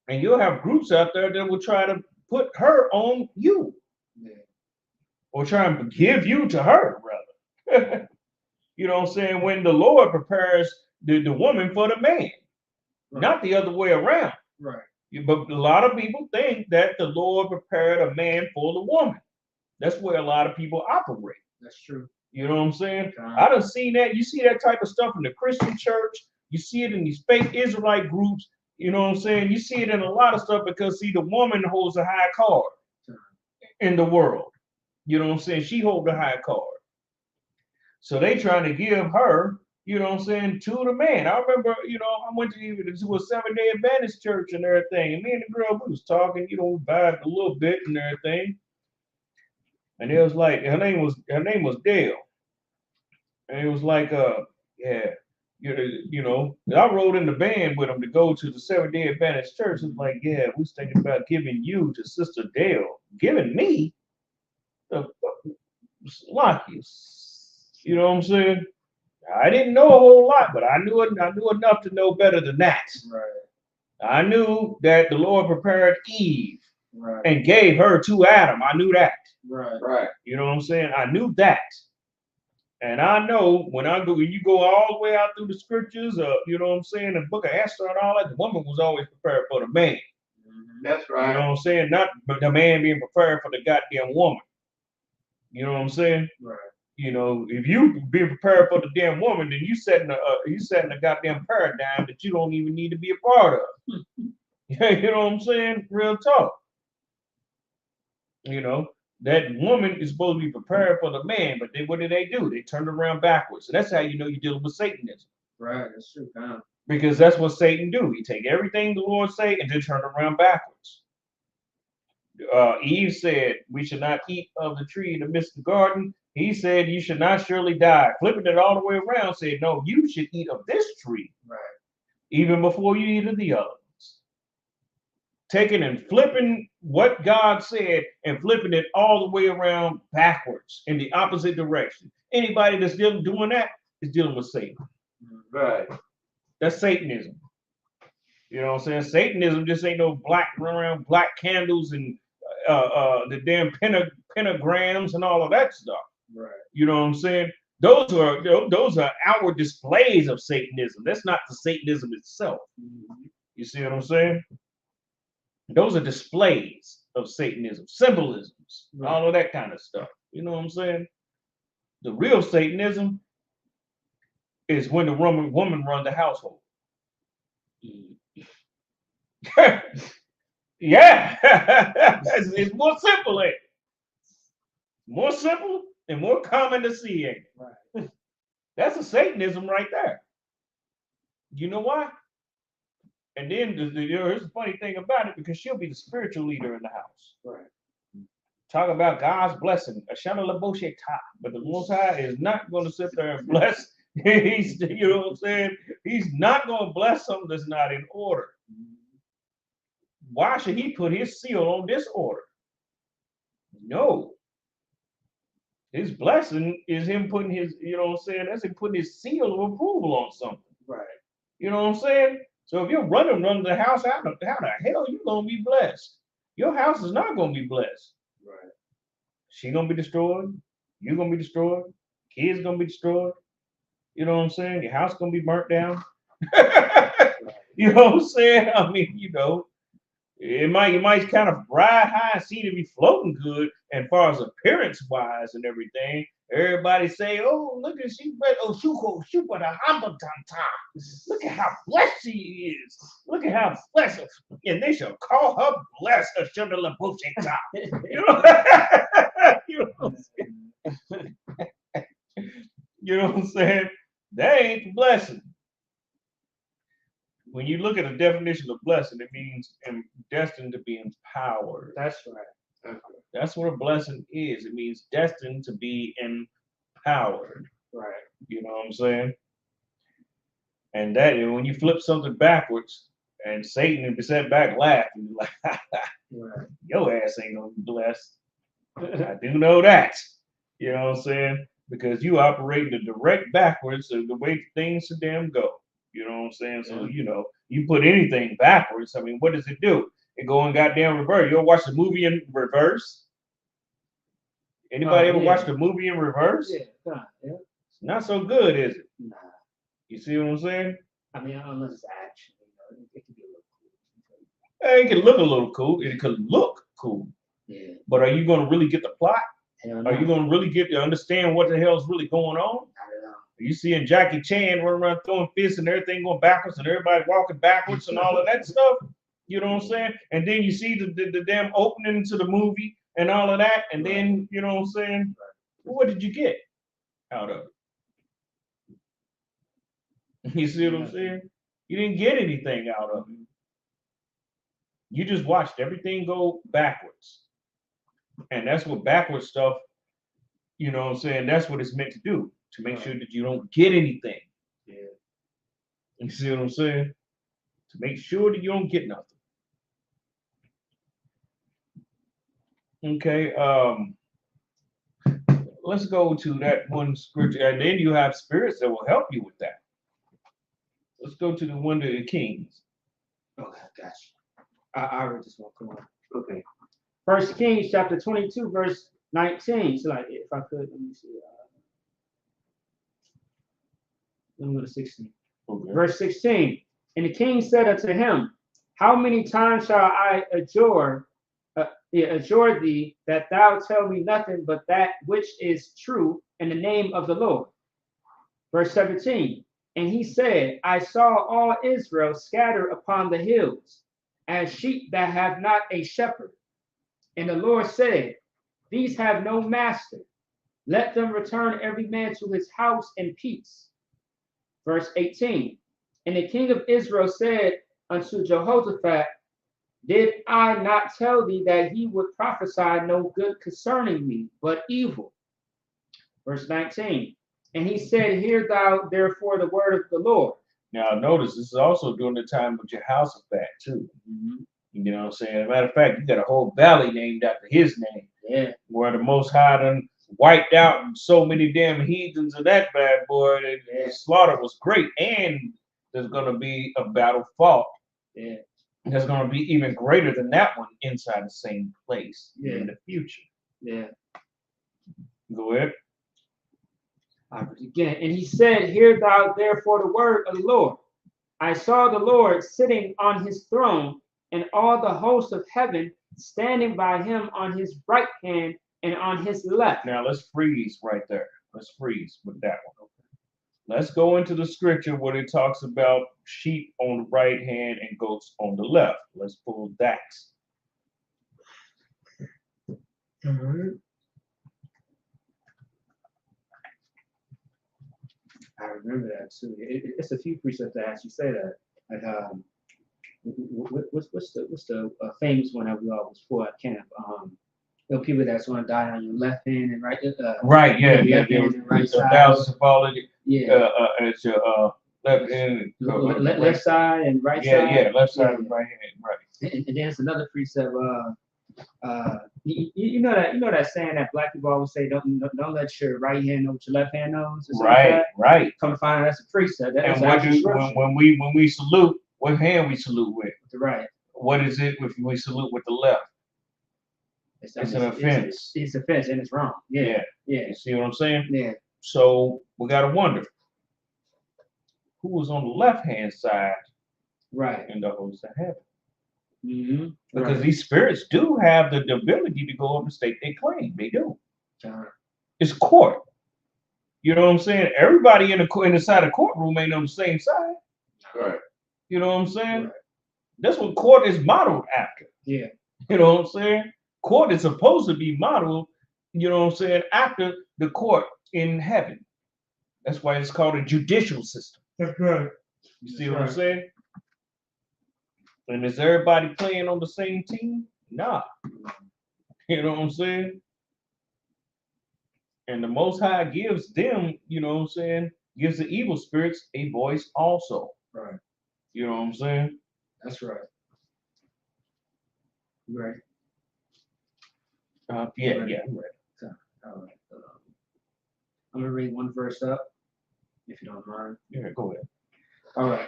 [SPEAKER 9] And you'll have groups out there that will try to put her on you.
[SPEAKER 10] Yeah.
[SPEAKER 9] Or try and give you to her, brother. You know what I'm saying? When the Lord prepares the woman for the man, not the other way around.
[SPEAKER 10] Right.
[SPEAKER 9] But a lot of people think that the Lord prepared a man for the woman. That's where a lot of people operate.
[SPEAKER 10] That's true.
[SPEAKER 9] You know what I'm saying? I done seen that. You see that type of stuff in the Christian church. You see it in these fake Israelite groups. You know what I'm saying? You see it in a lot of stuff because, see, the woman holds a high card in the world. You know what I'm saying? She holds a high card. So they trying to give her, you know what I'm saying, to the man. I remember, you know, I went to a Seventh-day Adventist church and everything. And me and the girl, we was talking, you know, vibed a little bit and everything. And it was like, her name was Dale. And it was like, yeah, you know, I rode in the van with him to go to the Seventh-day Adventist church. It was like, yeah, we was thinking about giving you to Sister Dale. Giving me? Lucky. You know what I'm saying? I didn't know a whole lot, but I knew enough to know better than that.
[SPEAKER 10] Right.
[SPEAKER 9] I knew that the Lord prepared Eve
[SPEAKER 10] Right.
[SPEAKER 9] and gave her to Adam. I knew that.
[SPEAKER 10] Right.
[SPEAKER 11] Right.
[SPEAKER 9] You know what I'm saying? I knew that. And I know when you go all the way out through the scriptures, you know what I'm saying, the book of Esther and all that, the woman was always prepared for the man.
[SPEAKER 11] That's right.
[SPEAKER 9] You know what I'm saying? Not the man being prepared for the goddamn woman. You know what I'm saying?
[SPEAKER 10] Right.
[SPEAKER 9] You know, if you be prepared for the damn woman, then you setting a goddamn paradigm that you don't even need to be a part of. You know what I'm saying? Real talk. You know, that woman is supposed to be prepared for the man, but what do? They turn around backwards. So that's how you know you're dealing with Satanism.
[SPEAKER 10] Right. That's true.
[SPEAKER 9] Because that's what Satan do. He take everything the Lord say and then turn around backwards. Eve said, we should not eat of the tree in the midst of the garden. He said, you should not surely die. Flipping it all the way around, said, no, you should eat of this tree.
[SPEAKER 10] Right.
[SPEAKER 9] Even before you eat of the other ones. Taking and flipping what God said and flipping it all the way around backwards in the opposite direction. Anybody that's doing that is dealing with Satan.
[SPEAKER 11] Right.
[SPEAKER 9] That's Satanism. You know what I'm saying? Satanism just ain't no run around black candles and the damn pentagrams and all of that stuff.
[SPEAKER 10] Right.
[SPEAKER 9] You know what I'm saying? Those are outward displays of Satanism. That's not the Satanism itself. You see what I'm saying? Those are displays of Satanism, symbolisms, all of that kind of stuff. You know what I'm saying? The real Satanism is when the woman runs the household. Yeah, it's more simple, ain't it? More simple and more common to see, ain't it?
[SPEAKER 10] Right.
[SPEAKER 9] That's a Satanism right there. You know why? And then here's the funny thing about it, because she'll be the spiritual leader in the house.
[SPEAKER 10] Right.
[SPEAKER 9] Talk about God's blessing, Ashana Labosheta, but the Most High is not going to sit there and bless. You know what I'm saying? He's not going to bless something that's not in order. Why should he put his seal on this order? No. His blessing is him putting his, you know what I'm saying? That's him putting his seal of approval on something.
[SPEAKER 10] Right.
[SPEAKER 9] You know what I'm saying? So if you're running the house, how the hell you gonna be blessed? Your house is not gonna be blessed.
[SPEAKER 10] Right.
[SPEAKER 9] She gonna be destroyed. You gonna be destroyed. Kids gonna be destroyed. You know what I'm saying? Your house gonna be burnt down. You know what I'm saying? I mean, you know, you might kind of ride high and seem to be floating good, and far as appearance wise and everything. Everybody say, "Oh, look at she, oh, shoot, but a look at how blessed she is. Look at how blessed, and they shall call her blessed." You know, you know what I'm saying? You know what I'm saying? That ain't the blessing. When you look at the definition of blessing, it means destined to be empowered.
[SPEAKER 10] That's right.
[SPEAKER 9] That's what a blessing is. It means destined to be empowered.
[SPEAKER 10] Right.
[SPEAKER 9] You know what I'm saying? And that when you flip something backwards and Satan and sat back laughing, like,
[SPEAKER 10] right.
[SPEAKER 9] Your ass ain't gonna be blessed. I do know that. You know what I'm saying? Because you operate the direct backwards of the way things should damn go. You know what I'm saying? So, you know, you put anything backwards, I mean, what does it do? It go in goddamn reverse. You ever watch the movie in reverse? Anybody ever watch the movie in reverse?
[SPEAKER 10] Yeah.
[SPEAKER 9] It's not so good, is it?
[SPEAKER 10] Nah.
[SPEAKER 9] You see what I'm saying?
[SPEAKER 10] I mean, unless it's action, you know, it can be a little
[SPEAKER 9] It can look a little cool. It could look cool.
[SPEAKER 10] Yeah.
[SPEAKER 9] But are you going to really get the plot?
[SPEAKER 10] Hell no.
[SPEAKER 9] Are you going to really get to understand what the hell's really going on?
[SPEAKER 10] Not at all.
[SPEAKER 9] You seeing Jackie Chan running around throwing fists and everything going backwards and everybody walking backwards and all of that stuff. You know what I'm saying? And then you see the damn opening to the movie and all of that. And then, you know what I'm saying? Well, what did you get out of it? You see what I'm saying? You didn't get anything out of it. You just watched everything go backwards. And that's what backwards stuff, you know what I'm saying? That's what it's meant to do, to make sure that you don't get anything.
[SPEAKER 10] Yeah.
[SPEAKER 9] You see what I'm saying? To make sure that you don't get nothing. Okay, let's go to that one scripture, and then you have spirits that will help you with that. Let's go to the one of the Kings.
[SPEAKER 10] Okay, gotcha. I read this one. Come on. Okay. 1 Kings chapter 22, verse 19. So, like, if I could, let me see. Let me go to 16.
[SPEAKER 9] Okay.
[SPEAKER 10] Verse 16. And the king said unto him, how many times shall I adjure thee that thou tell me nothing but that which is true in the name of the Lord? Verse 17. And he said, I saw all Israel scattered upon the hills, as sheep that have not a shepherd. And the Lord said, these have no master. Let them return every man to his house in peace. Verse 18. And the king of Israel said unto Jehoshaphat, did I not tell thee that he would prophesy no good concerning me, but evil? Verse 19. And he said, hear thou therefore the word of the Lord.
[SPEAKER 9] Now notice this is also during the time of Jehoshaphat too.
[SPEAKER 10] Mm-hmm.
[SPEAKER 9] You know what I'm saying? As a matter of fact, you got a whole valley named after his name.
[SPEAKER 10] Yeah.
[SPEAKER 9] Where the Most High done wiped out so many damn heathens of that bad boy. The slaughter was great. And there's going to be a battle fought.
[SPEAKER 10] Yeah.
[SPEAKER 9] There's going to be even greater than that one inside the same place in the future.
[SPEAKER 10] Yeah.
[SPEAKER 9] Go ahead.
[SPEAKER 10] Again, and he said, hear thou therefore the word of the Lord. I saw the Lord sitting on his throne, and all the hosts of heaven standing by him on his right hand and on his left.
[SPEAKER 9] Now let's freeze right there. Let's freeze with that one. Let's go into the scripture where it talks about sheep on the right hand and goats on the left. Let's pull that.
[SPEAKER 10] I remember that too. It's a few precepts that actually say that. Like, what's the famous one that we always fought at camp? You know, people that's going to die on your left hand and right.
[SPEAKER 9] Right. Yeah.
[SPEAKER 10] Left hand and right side.
[SPEAKER 9] Thousands of all of it.
[SPEAKER 10] Yeah.
[SPEAKER 9] It's your left hand.
[SPEAKER 10] Left side and right side.
[SPEAKER 9] Yeah. Left side and right hand. Right.
[SPEAKER 10] And then there's another precept. You know that saying that black people always say, don't let your right hand know what your left hand knows.
[SPEAKER 9] Right. Right.
[SPEAKER 10] Come to find out that's a precept.
[SPEAKER 9] And when we salute, what hand we salute with?
[SPEAKER 10] The right.
[SPEAKER 9] What is it if we salute with the left? It's an offense.
[SPEAKER 10] It's offense and it's wrong. Yeah.
[SPEAKER 9] You see what I'm saying?
[SPEAKER 10] Yeah.
[SPEAKER 9] So we gotta wonder who was on the left hand side,
[SPEAKER 10] right,
[SPEAKER 9] in the host of heaven.
[SPEAKER 10] Mm-hmm.
[SPEAKER 9] Because these spirits do have the ability to go up and state their claim. They do. It's court. You know what I'm saying? Everybody in the side of the courtroom ain't on the same side.
[SPEAKER 11] Right.
[SPEAKER 9] You know what I'm saying?
[SPEAKER 10] Right.
[SPEAKER 9] That's what court is modeled after.
[SPEAKER 10] Yeah.
[SPEAKER 9] You know what I'm saying? Court is supposed to be modeled, you know what I'm saying, after the court in heaven. That's why it's called a judicial system.
[SPEAKER 10] That's right.
[SPEAKER 9] You see what I'm saying? And is everybody playing on the same team? Nah. You know what I'm saying? And the Most High gives them, you know what I'm saying, gives the evil spirits a voice also.
[SPEAKER 10] Right.
[SPEAKER 9] You know what I'm saying?
[SPEAKER 10] That's right. Right.
[SPEAKER 9] Yeah,
[SPEAKER 10] right.
[SPEAKER 9] I'm ready.
[SPEAKER 10] So, all right. I'm gonna read one verse up, if you don't mind.
[SPEAKER 9] Yeah, go ahead.
[SPEAKER 10] All right.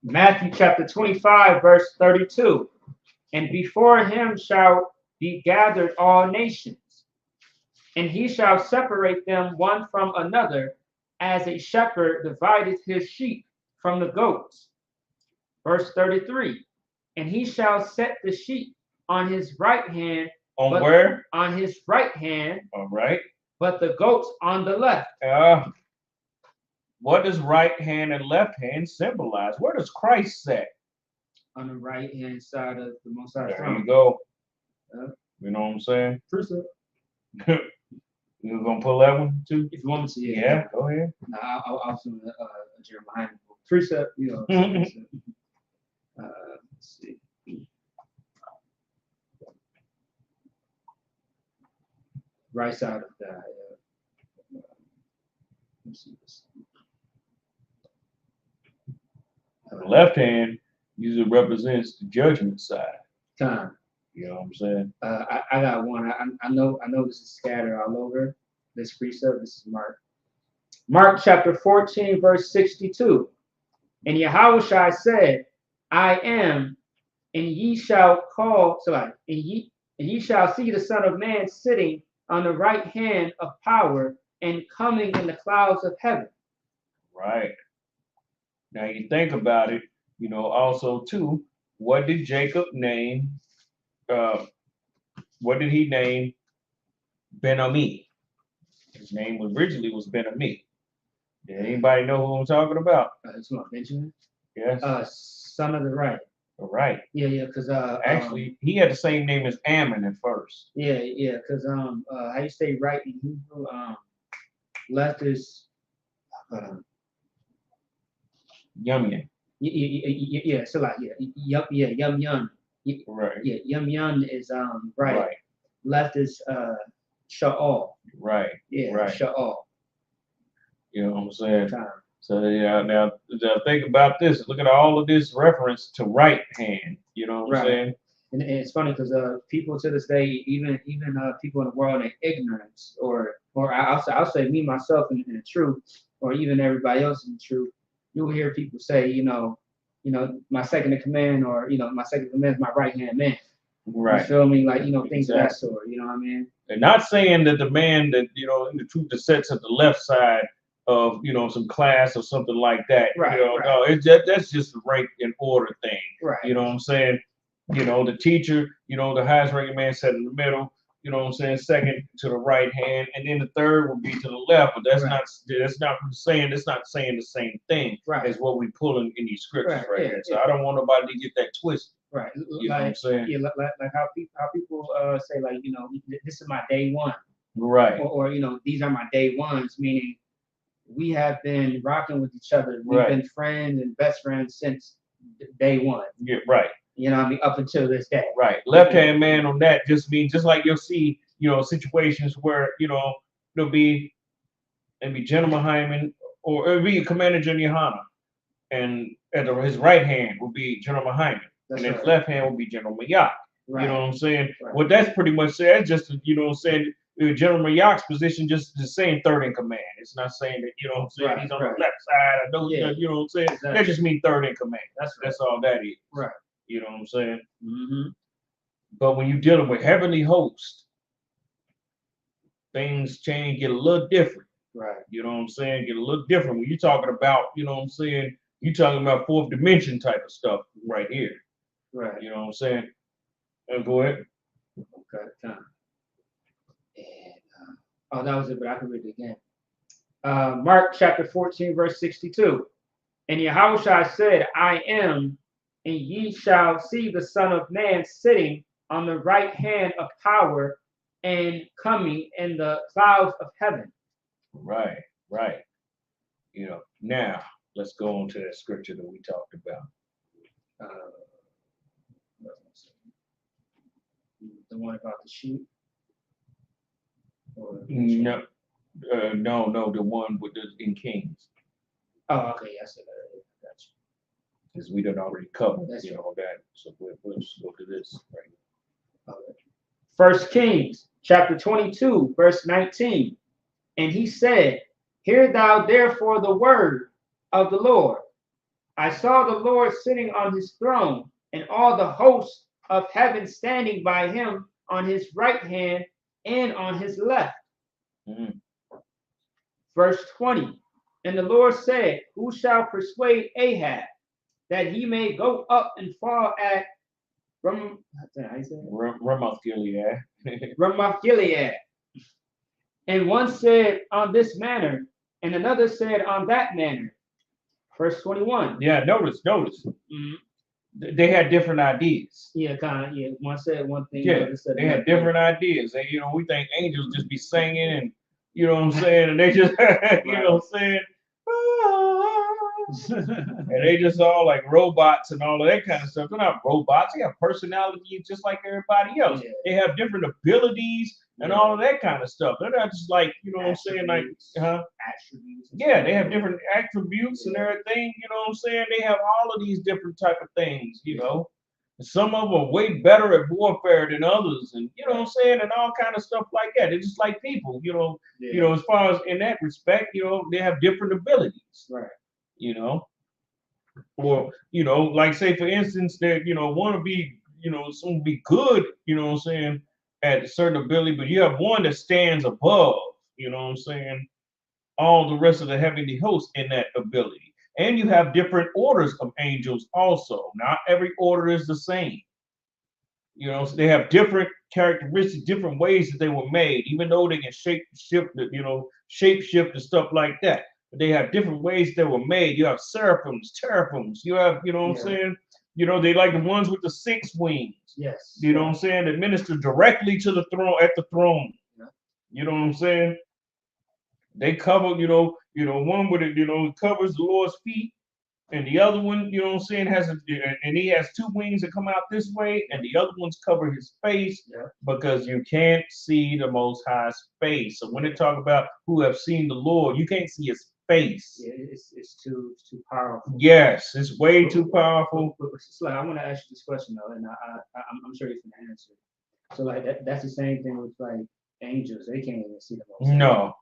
[SPEAKER 10] Matthew chapter 25, verse 32. And before him shall be gathered all nations, and he shall separate them one from another, as a shepherd divideth his sheep from the goats. Verse 33. and he shall set the sheep on his right hand.
[SPEAKER 9] On where?
[SPEAKER 10] On his right hand.
[SPEAKER 9] All right.
[SPEAKER 10] But the goats on the left.
[SPEAKER 9] What does right hand and left hand symbolize? Where does Christ sit?
[SPEAKER 10] On the right hand side of the Most High.
[SPEAKER 9] There you go. You know what I'm saying?
[SPEAKER 10] Precept.
[SPEAKER 9] You gonna pull that one too?
[SPEAKER 10] If you want me to, yeah.
[SPEAKER 9] Yeah, go ahead.
[SPEAKER 10] No, I'll also Jeremiah precept. You know. Let's see. Right side of that. Let's see this.
[SPEAKER 9] The left hand usually represents the judgment side.
[SPEAKER 10] Time.
[SPEAKER 9] You know what I'm saying?
[SPEAKER 10] I got one. I know this is scattered all over this precept. This is Mark. Mark chapter 14, verse 62. And Yahushua said, I am, and ye shall call, and ye shall see the Son of Man sitting on the right hand of power and coming in the clouds of heaven.
[SPEAKER 9] Right. Now you think about it, you know, also too, what did Jacob name? What did he name Ben-Ami? His name originally was Ben-Ami. Did anybody know who I'm talking about?
[SPEAKER 10] It's not Benjamin.
[SPEAKER 9] Yes.
[SPEAKER 10] Son of the right.
[SPEAKER 9] Right.
[SPEAKER 10] Yeah, because
[SPEAKER 9] actually he had the same name as Ammon at first.
[SPEAKER 10] Yeah, because how you say right in Hebrew? Left is
[SPEAKER 9] Yum.
[SPEAKER 10] Yeah, so like yum.
[SPEAKER 9] Right.
[SPEAKER 10] Yeah, yum is right. Left is sha'al.
[SPEAKER 9] Right.
[SPEAKER 10] Yeah,
[SPEAKER 9] right.
[SPEAKER 10] Sha'al.
[SPEAKER 9] You know what I'm saying? So yeah, now think about this. Look at all of this reference to right hand. You know what I'm saying?
[SPEAKER 10] And it's funny because people to this day, even people in the world in ignorance, or I'll say me myself in the truth, or even everybody else in the truth, you'll hear people say, you know, my second in command, or my second in command is my right hand man.
[SPEAKER 9] Right.
[SPEAKER 10] You feel me? Like things of that sort. You know what I mean?
[SPEAKER 9] They're not saying that the man that in the truth that sits at the left side of some class or something like that.
[SPEAKER 10] Right.
[SPEAKER 9] No, that's just a rank and order thing.
[SPEAKER 10] Right.
[SPEAKER 9] You know what I'm saying? The teacher, the highest ranking man sat in the middle, you know what I'm saying, second to the right hand, and then the third would be to the left. But that's not saying the same thing as what we pull in these scriptures right here. So I don't want nobody to get that twisted.
[SPEAKER 10] Right.
[SPEAKER 9] You know what I'm saying?
[SPEAKER 10] Yeah, like how people say, like, this is my day one.
[SPEAKER 9] Right.
[SPEAKER 10] Or these are my day ones, meaning we have been rocking with each other. We've been friends and best friends since day one.
[SPEAKER 9] Yeah, right.
[SPEAKER 10] You know what I mean? Up until this day.
[SPEAKER 9] Right. Left-hand man on that just means, just like you'll see, situations where, there'll be maybe General Hyman, or it'll be Commander General Hanna, and his right hand will be General Hyman, and his left hand will be General Mayak.
[SPEAKER 10] Right.
[SPEAKER 9] You know what I'm saying?
[SPEAKER 10] Right.
[SPEAKER 9] What that's pretty much said, just, saying General Mayak's position just saying third in command. It's not saying that, he's on the left side. I know, you know what I'm saying?
[SPEAKER 10] Exactly.
[SPEAKER 9] That just means third in command. That's all that is.
[SPEAKER 10] Right.
[SPEAKER 9] You know what I'm saying?
[SPEAKER 10] Mm-hmm.
[SPEAKER 9] But when you're dealing with heavenly hosts, things change, get a little different.
[SPEAKER 10] Right.
[SPEAKER 9] You know what I'm saying? Get a little different when you're talking about, you're talking about fourth dimension type of stuff right here.
[SPEAKER 10] Right.
[SPEAKER 9] You know what I'm saying? Go ahead.
[SPEAKER 10] Okay, time. And that was it, but I can read it again. Mark chapter 14, verse 62. And Yahushua said, I am, and ye shall see the Son of Man sitting on the right hand of power and coming in the clouds of heaven.
[SPEAKER 9] Right. Now let's go on to that scripture that we talked about.
[SPEAKER 10] The one about the sheep?
[SPEAKER 9] No, the one with in Kings.
[SPEAKER 10] Oh, okay, yes, gotcha.
[SPEAKER 9] Because we done already covered
[SPEAKER 10] That's
[SPEAKER 9] that. So we'll just go to this right.
[SPEAKER 10] Okay. 1 Kings chapter 22, verse 19. And he said, Hear thou therefore the word of the Lord. I saw the Lord sitting on his throne, and all the hosts of heaven standing by him on his right hand and on his left.
[SPEAKER 9] Mm-hmm.
[SPEAKER 10] Verse 20. And the Lord said, Who shall persuade Ahab that he may go up and fall at
[SPEAKER 9] Ramoth Gilead.
[SPEAKER 10] Ramoth Gilead. And one said on this manner, and another said on that manner. Verse 21.
[SPEAKER 9] Yeah, notice.
[SPEAKER 10] Mm-hmm.
[SPEAKER 9] They had different ideas.
[SPEAKER 10] Yeah, kind of. Yeah, one said one thing.
[SPEAKER 9] Yeah,
[SPEAKER 10] said
[SPEAKER 9] they had different ideas. And, we think angels just be singing and, you know what I'm saying? And they just, you know what I'm saying? And they just all like robots and all of that kind of stuff. They're not robots. They have personalities just like everybody else.
[SPEAKER 10] Yeah.
[SPEAKER 9] They have different abilities and all of that kind of stuff. They're not just like, you know what I'm saying? Like,
[SPEAKER 10] attributes.
[SPEAKER 9] Yeah, they have different attributes and everything. You know what I'm saying? They have all of these different type of things, Some of them are way better at warfare than others, and you know what I'm saying, and all kind of stuff like that. They're just like people, as far as in that respect, they have different abilities.
[SPEAKER 10] Right.
[SPEAKER 9] Or, like say for instance, that, want to be, some be good, you know what I'm saying, at a certain ability, but you have one that stands above, you know what I'm saying, all the rest of the heavenly hosts in that ability. And you have different orders of angels also. Not every order is the same. So they have different characteristics, different ways that they were made, even though they can shape shift and stuff like that. But they have different ways they were made. You have seraphims, teraphims. You have, you know what I'm saying? They like the ones with the 6 wings.
[SPEAKER 10] Yes.
[SPEAKER 9] You know what I'm saying? That minister directly to the throne, at the throne.
[SPEAKER 10] Yeah.
[SPEAKER 9] You know what I'm saying? They cover, one with it, covers the Lord's feet, and the other one, you know what I'm saying, and he has 2 wings that come out this way, and the other ones cover his face, because you can't see the Most High's face. So when they talk about who have seen the Lord, you can't see his face.
[SPEAKER 10] Yeah, it's too powerful.
[SPEAKER 9] Yes, it's way too powerful.
[SPEAKER 10] But like, I want to ask you this question though, and I'm sure you can answer. So like that's the same thing with like angels. They can't even see the Most High.
[SPEAKER 9] No.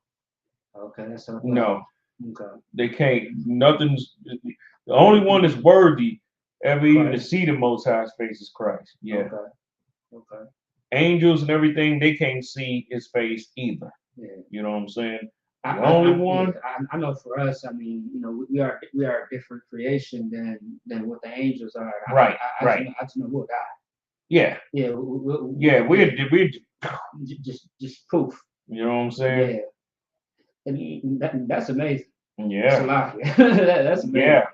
[SPEAKER 10] Okay, that's so
[SPEAKER 9] no.
[SPEAKER 10] Okay.
[SPEAKER 9] They can't. Nothing's. The only one that's worthy ever even to see the Most High's face is Christ. Yeah.
[SPEAKER 10] Okay.
[SPEAKER 9] Angels and everything, they can't see his face either.
[SPEAKER 10] Yeah.
[SPEAKER 9] You know what I'm saying? The only one.
[SPEAKER 10] I know for us, I mean, we are a different creation than what the angels are.
[SPEAKER 9] Right.
[SPEAKER 10] I just know we're God.
[SPEAKER 9] Yeah.
[SPEAKER 10] Yeah.
[SPEAKER 9] We're
[SPEAKER 10] just poof.
[SPEAKER 9] You know what I'm saying?
[SPEAKER 10] Yeah. And that's amazing.
[SPEAKER 9] Yeah.
[SPEAKER 10] That's amazing.
[SPEAKER 9] Yeah.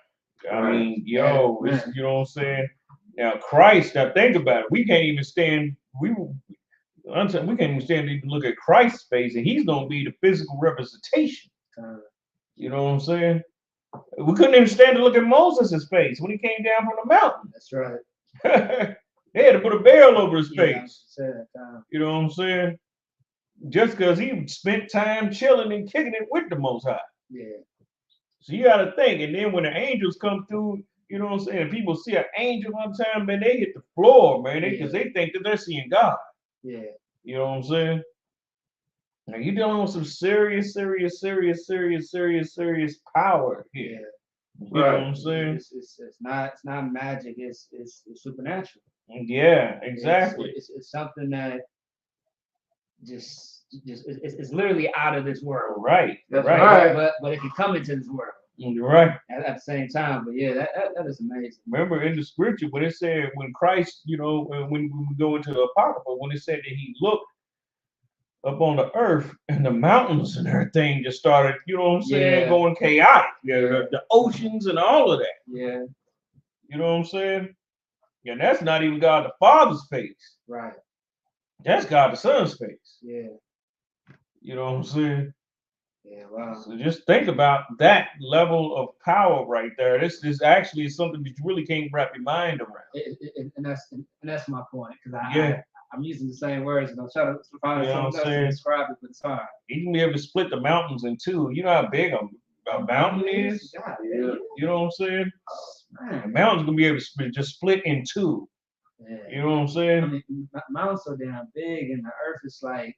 [SPEAKER 9] I mean, you know what I'm saying? Now, Christ, now think about it. We can't even stand, we can't even stand to even look at Christ's face, and he's going to be the physical representation. You know what I'm saying? We couldn't even stand to look at Moses' face when he came down from the mountain.
[SPEAKER 10] That's right.
[SPEAKER 9] They had to put a veil over his face.
[SPEAKER 10] Yeah,
[SPEAKER 9] you know what I'm saying? Just because he spent time chilling and kicking it with the Most High.
[SPEAKER 10] Yeah.
[SPEAKER 9] So you got to think, and then when the angels come through, you know what I'm saying? And people see an angel one time, man, they hit the floor, man, because they think that they're seeing God.
[SPEAKER 10] Yeah.
[SPEAKER 9] You know what I'm saying? Now you're dealing with some serious power here. You know what I'm saying?
[SPEAKER 10] It's not magic. It's supernatural.
[SPEAKER 9] Yeah, exactly.
[SPEAKER 10] It's something that just it's literally out of this world.
[SPEAKER 9] Right.
[SPEAKER 11] Right.
[SPEAKER 10] But if you come into this world,
[SPEAKER 9] you're right.
[SPEAKER 10] At the same time, but yeah, that is amazing.
[SPEAKER 9] Remember in the scripture when it said when Christ, when we go into the Apocrypha, when it said that he looked up on the earth and the mountains and everything just started, you know what I'm saying, going chaotic. Yeah, the oceans and all of that.
[SPEAKER 10] Yeah.
[SPEAKER 9] You know what I'm saying? Yeah, and that's not even God the Father's face.
[SPEAKER 10] Right.
[SPEAKER 9] That's God the Son's face.
[SPEAKER 10] Yeah.
[SPEAKER 9] You know what I'm saying?
[SPEAKER 10] Yeah, wow.
[SPEAKER 9] So just think about that level of power right there. This actually is something that you really can't wrap your mind around.
[SPEAKER 10] And that's my point. Because I'm using the same words and I'm trying to find something else to describe it, but it's hard.
[SPEAKER 9] You can be able to split the mountains in two. You know how big a mountain is?
[SPEAKER 10] God,
[SPEAKER 9] you know what I'm saying?
[SPEAKER 10] Man.
[SPEAKER 9] A mountain's gonna be able to just split in two.
[SPEAKER 10] Yeah.
[SPEAKER 9] You know what I'm saying?
[SPEAKER 10] I mean, mountains so damn big, and the earth is like,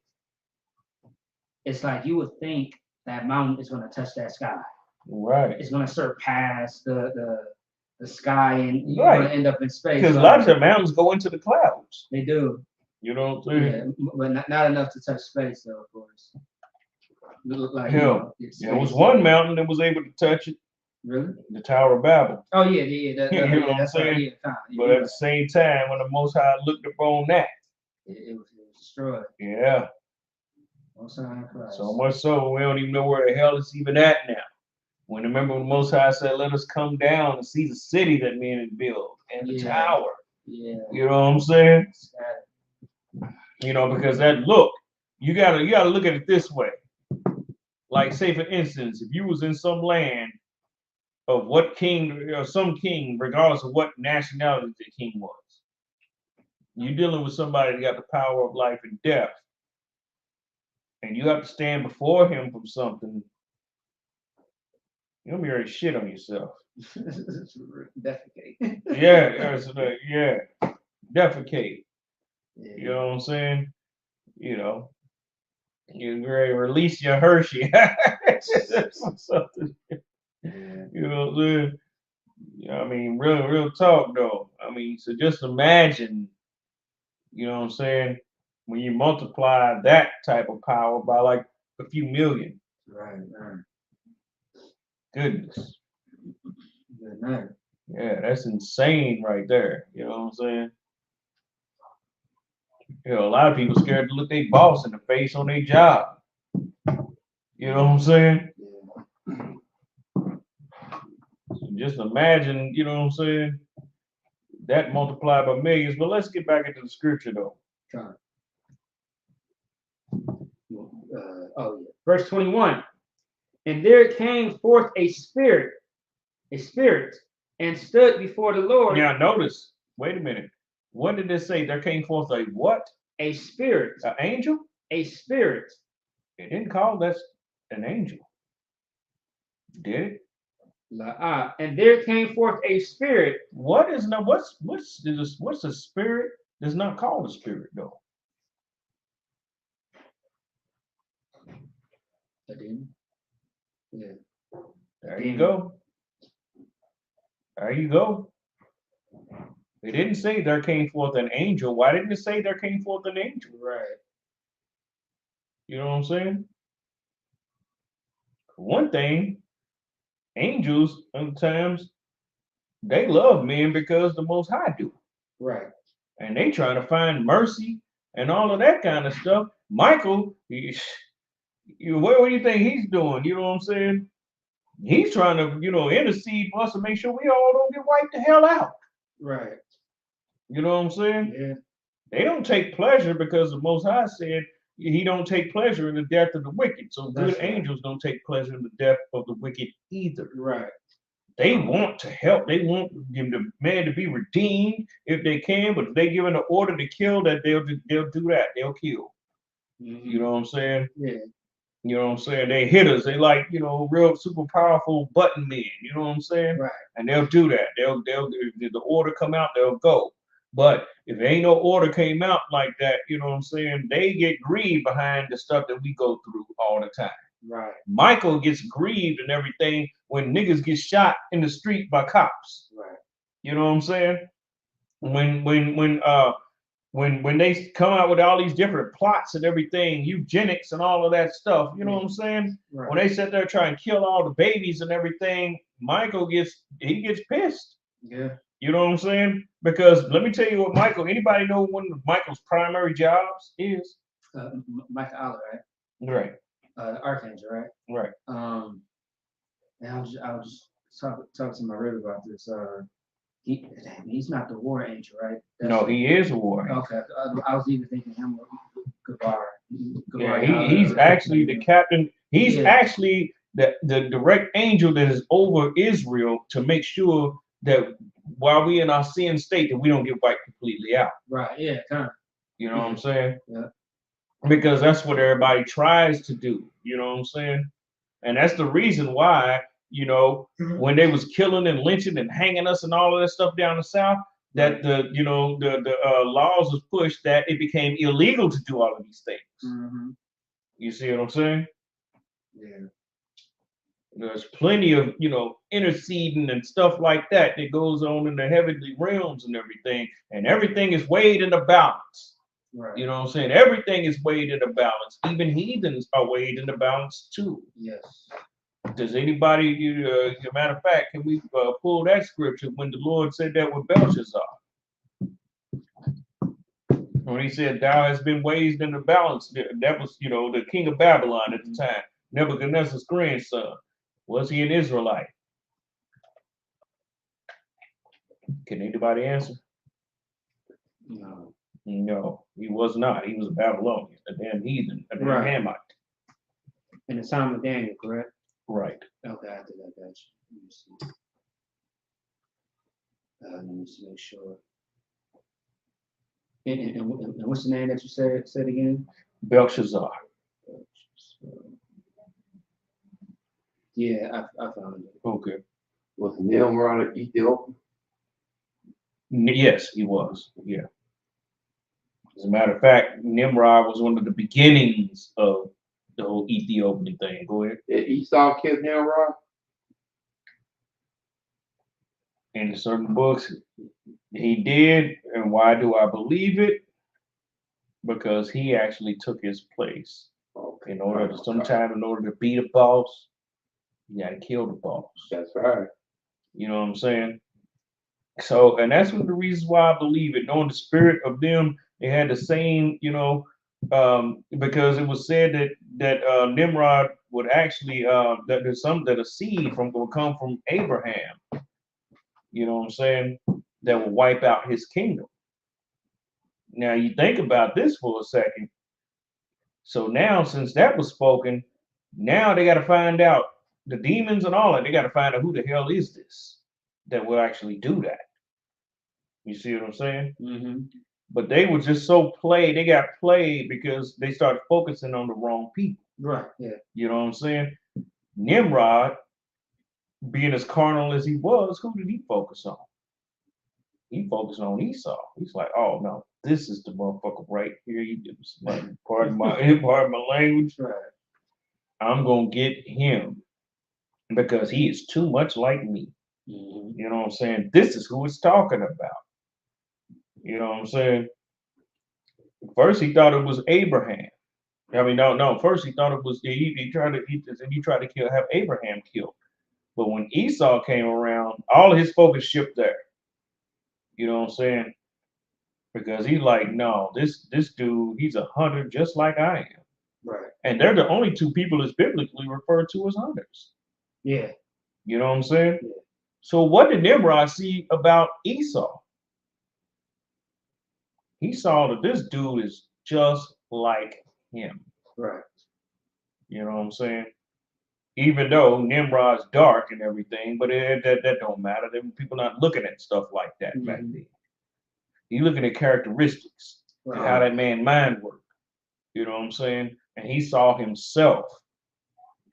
[SPEAKER 10] it's like you would think that mountain is gonna touch that sky.
[SPEAKER 9] Right.
[SPEAKER 10] It's gonna surpass the sky, and you're gonna end up in space.
[SPEAKER 9] Because a lot of the mountains go into the clouds.
[SPEAKER 10] They do.
[SPEAKER 9] You know what I'm saying?
[SPEAKER 10] Yeah, but not enough to touch space, though, of course. Like,
[SPEAKER 9] there was one mountain that was able to touch it.
[SPEAKER 10] Really?
[SPEAKER 9] The Tower of Babel.
[SPEAKER 10] Oh yeah, yeah.
[SPEAKER 9] You know what I'm saying?
[SPEAKER 10] Yeah,
[SPEAKER 9] But at the same time, when the Most High looked upon that,
[SPEAKER 10] it was destroyed.
[SPEAKER 9] yeah.
[SPEAKER 10] Most High Christ.
[SPEAKER 9] So much so we don't even know where the hell it's even at now. When the Most High said, "Let us come down and see the city that men had built and the tower."
[SPEAKER 10] Yeah.
[SPEAKER 9] You know what I'm saying? You know, because that look, you gotta look at it this way. Like, say for instance, if you was in some land of what king or some king, regardless of what nationality the king was, you're dealing with somebody that got the power of life and death, and you have to stand before him from something. You're gonna be ready to shit on yourself.
[SPEAKER 10] Defecate.
[SPEAKER 9] Yeah, defecate.
[SPEAKER 10] Yeah.
[SPEAKER 9] You know what I'm saying? You know, you ready to release your Hershey. Something. You know what I'm saying? I mean, real talk though. I mean, so just imagine, you know what I'm saying, when you multiply that type of power by like a few million.
[SPEAKER 10] Right.
[SPEAKER 9] Goodness.
[SPEAKER 10] Good night.
[SPEAKER 9] Yeah, that's insane right there. You know what I'm saying? You know, a lot of people scared to look their boss in the face on their job. You know what I'm saying? So just imagine, you know what I'm saying, that multiplied by millions. But let's get back into the scripture though.
[SPEAKER 10] Verse 21. And there came forth a spirit, and stood before the Lord.
[SPEAKER 9] Now notice, wait a minute. What did it say? There came forth a what?
[SPEAKER 10] A spirit.
[SPEAKER 9] An angel?
[SPEAKER 10] A spirit.
[SPEAKER 9] It didn't call that an angel. Did it?
[SPEAKER 10] And there came forth a spirit.
[SPEAKER 9] What is now? What's a spirit? That's not called a spirit though.
[SPEAKER 10] A demon. Yeah.
[SPEAKER 9] There you go. There you go. It didn't say there came forth an angel. Why didn't it say there came forth an angel?
[SPEAKER 10] Right.
[SPEAKER 9] You know what I'm saying? One thing, angels sometimes they love men because the Most High do.
[SPEAKER 10] Right.
[SPEAKER 9] And they trying to find mercy and all of that kind of stuff. Michael, what do you think he's doing? You know what I'm saying? He's trying to, intercede for us to make sure we all don't get wiped the hell out.
[SPEAKER 10] Right.
[SPEAKER 9] You know what I'm saying?
[SPEAKER 10] Yeah.
[SPEAKER 9] They don't take pleasure because the Most High said he don't take pleasure in the death of the wicked. So good angels don't take pleasure in the death of the wicked either.
[SPEAKER 10] Right.
[SPEAKER 9] They want to help. They want the man to be redeemed if they can, but if they give an order to kill, that they'll do that. They'll kill.
[SPEAKER 10] Mm-hmm.
[SPEAKER 9] You know what I'm saying?
[SPEAKER 10] Yeah.
[SPEAKER 9] You know what I'm saying? They hitters. They like, real super powerful button men. You know what I'm saying?
[SPEAKER 10] Right.
[SPEAKER 9] And they'll do that. They'll if the order come out, they'll go. But if ain't no order came out like that, you know what I'm saying? They get grieved behind the stuff that we go through all the time.
[SPEAKER 10] Right. Michael
[SPEAKER 9] gets grieved and everything when niggas get shot in the street by cops.
[SPEAKER 10] Right.
[SPEAKER 9] You know what I'm saying? When they come out with all these different plots and everything, eugenics and all of that stuff, you know what I'm saying?
[SPEAKER 10] Right.
[SPEAKER 9] When they sit there trying to kill all the babies and everything, Michael gets pissed.
[SPEAKER 10] Yeah.
[SPEAKER 9] You know what I'm saying? Because let me tell you what anybody know one of Michael's primary jobs is?
[SPEAKER 10] Michael Allah, right?
[SPEAKER 9] Right.
[SPEAKER 10] The Archangel, right?
[SPEAKER 9] Right.
[SPEAKER 10] And I was just talking to my brother about this. He's not the war angel, right?
[SPEAKER 9] No, he is a war angel.
[SPEAKER 10] Okay. I was even thinking him or Gabar.
[SPEAKER 9] Yeah, he's actually the captain. He's actually the direct angel that is over Israel to make sure that while we in our sin state, that we don't get wiped completely out.
[SPEAKER 10] Right. Yeah. Kind of.
[SPEAKER 9] You know what I'm saying?
[SPEAKER 10] Yeah.
[SPEAKER 9] Because that's what everybody tries to do. You know what I'm saying? And that's the reason why, when they was killing and lynching and hanging us and all of that stuff down the South, that the laws was pushed that it became illegal to do all of these things.
[SPEAKER 10] Mm-hmm.
[SPEAKER 9] You see what I'm saying?
[SPEAKER 10] Yeah.
[SPEAKER 9] There's plenty of, interceding and stuff like that goes on in the heavenly realms and everything is weighed in a balance.
[SPEAKER 10] Right.
[SPEAKER 9] You know what I'm saying? Everything is weighed in a balance. Even heathens are weighed in a balance too.
[SPEAKER 10] Yes.
[SPEAKER 9] Does anybody, as a matter of fact, can we pull that scripture when the Lord said that with Belshazzar? When he said, "Thou hast been weighed in the balance," that was, the king of Babylon at the time, Nebuchadnezzar's grandson. Was he an Israelite? Can anybody answer?
[SPEAKER 10] No.
[SPEAKER 9] No, he was not. He was a Babylonian, a damn heathen, a damn
[SPEAKER 10] Right.
[SPEAKER 9] Hamite.
[SPEAKER 10] In the time of Daniel, correct?
[SPEAKER 9] Right.
[SPEAKER 10] Okay, I think I got you. Let me see. Let me just make sure. And what's the name that you said again?
[SPEAKER 9] Belshazzar.
[SPEAKER 10] Yeah, I found it.
[SPEAKER 9] Okay.
[SPEAKER 11] Was Nimrod Ethiopian?
[SPEAKER 9] Yes, he was. Yeah. As a matter of fact, Nimrod was one of the beginnings of the whole Ethiopian thing. Go ahead.
[SPEAKER 11] Did Esau kill Nimrod?
[SPEAKER 9] In certain books, he did. And why do I believe it? Because he actually took his place.
[SPEAKER 11] Okay.
[SPEAKER 9] In order to beat a boss, you got to kill the boss.
[SPEAKER 11] That's right.
[SPEAKER 9] You know what I'm saying? So, and that's one of the reasons why I believe it. Knowing the spirit of them, they had the same, because it was said that Nimrod would actually that a seed will come from Abraham. You know what I'm saying? That will wipe out his kingdom. Now you think about this for a second. So now, since that was spoken, now they got to find out the demons and all that. They got to find out who the hell is this that will actually do that. You see what I'm saying?
[SPEAKER 10] Mm-hmm.
[SPEAKER 9] But they were just so played. They got played because they started focusing on the wrong people.
[SPEAKER 10] Right. Yeah.
[SPEAKER 9] You know what I'm saying? Nimrod, being as carnal as he was, who did he focus on? He focused on Esau. He's like, oh no, this is the motherfucker right here. You did pardon my language.
[SPEAKER 10] Right.
[SPEAKER 9] I'm gonna get him because he is too much like me.
[SPEAKER 10] Mm-hmm.
[SPEAKER 9] You know what I'm saying? This is who it's talking about. You know what I'm saying? First he thought it was Abraham. I mean, no. First he thought it was he tried to have Abraham killed. But when Esau came around, all of his focus shifted there. You know what I'm saying? Because he's like, no, this dude, he's a hunter just like I am.
[SPEAKER 10] Right.
[SPEAKER 9] And they're the only two people that's biblically referred to as hunters.
[SPEAKER 10] Yeah.
[SPEAKER 9] You know what I'm saying?
[SPEAKER 10] Yeah.
[SPEAKER 9] So what did Nimrod see about Esau? He saw that this dude is just like him.
[SPEAKER 10] Right.
[SPEAKER 9] You know what I'm saying? Even though Nimrod's dark and everything, but that don't matter. People not looking at stuff like that back then. He looking at characteristics and how that man mind worked. You know what I'm saying? And he saw himself.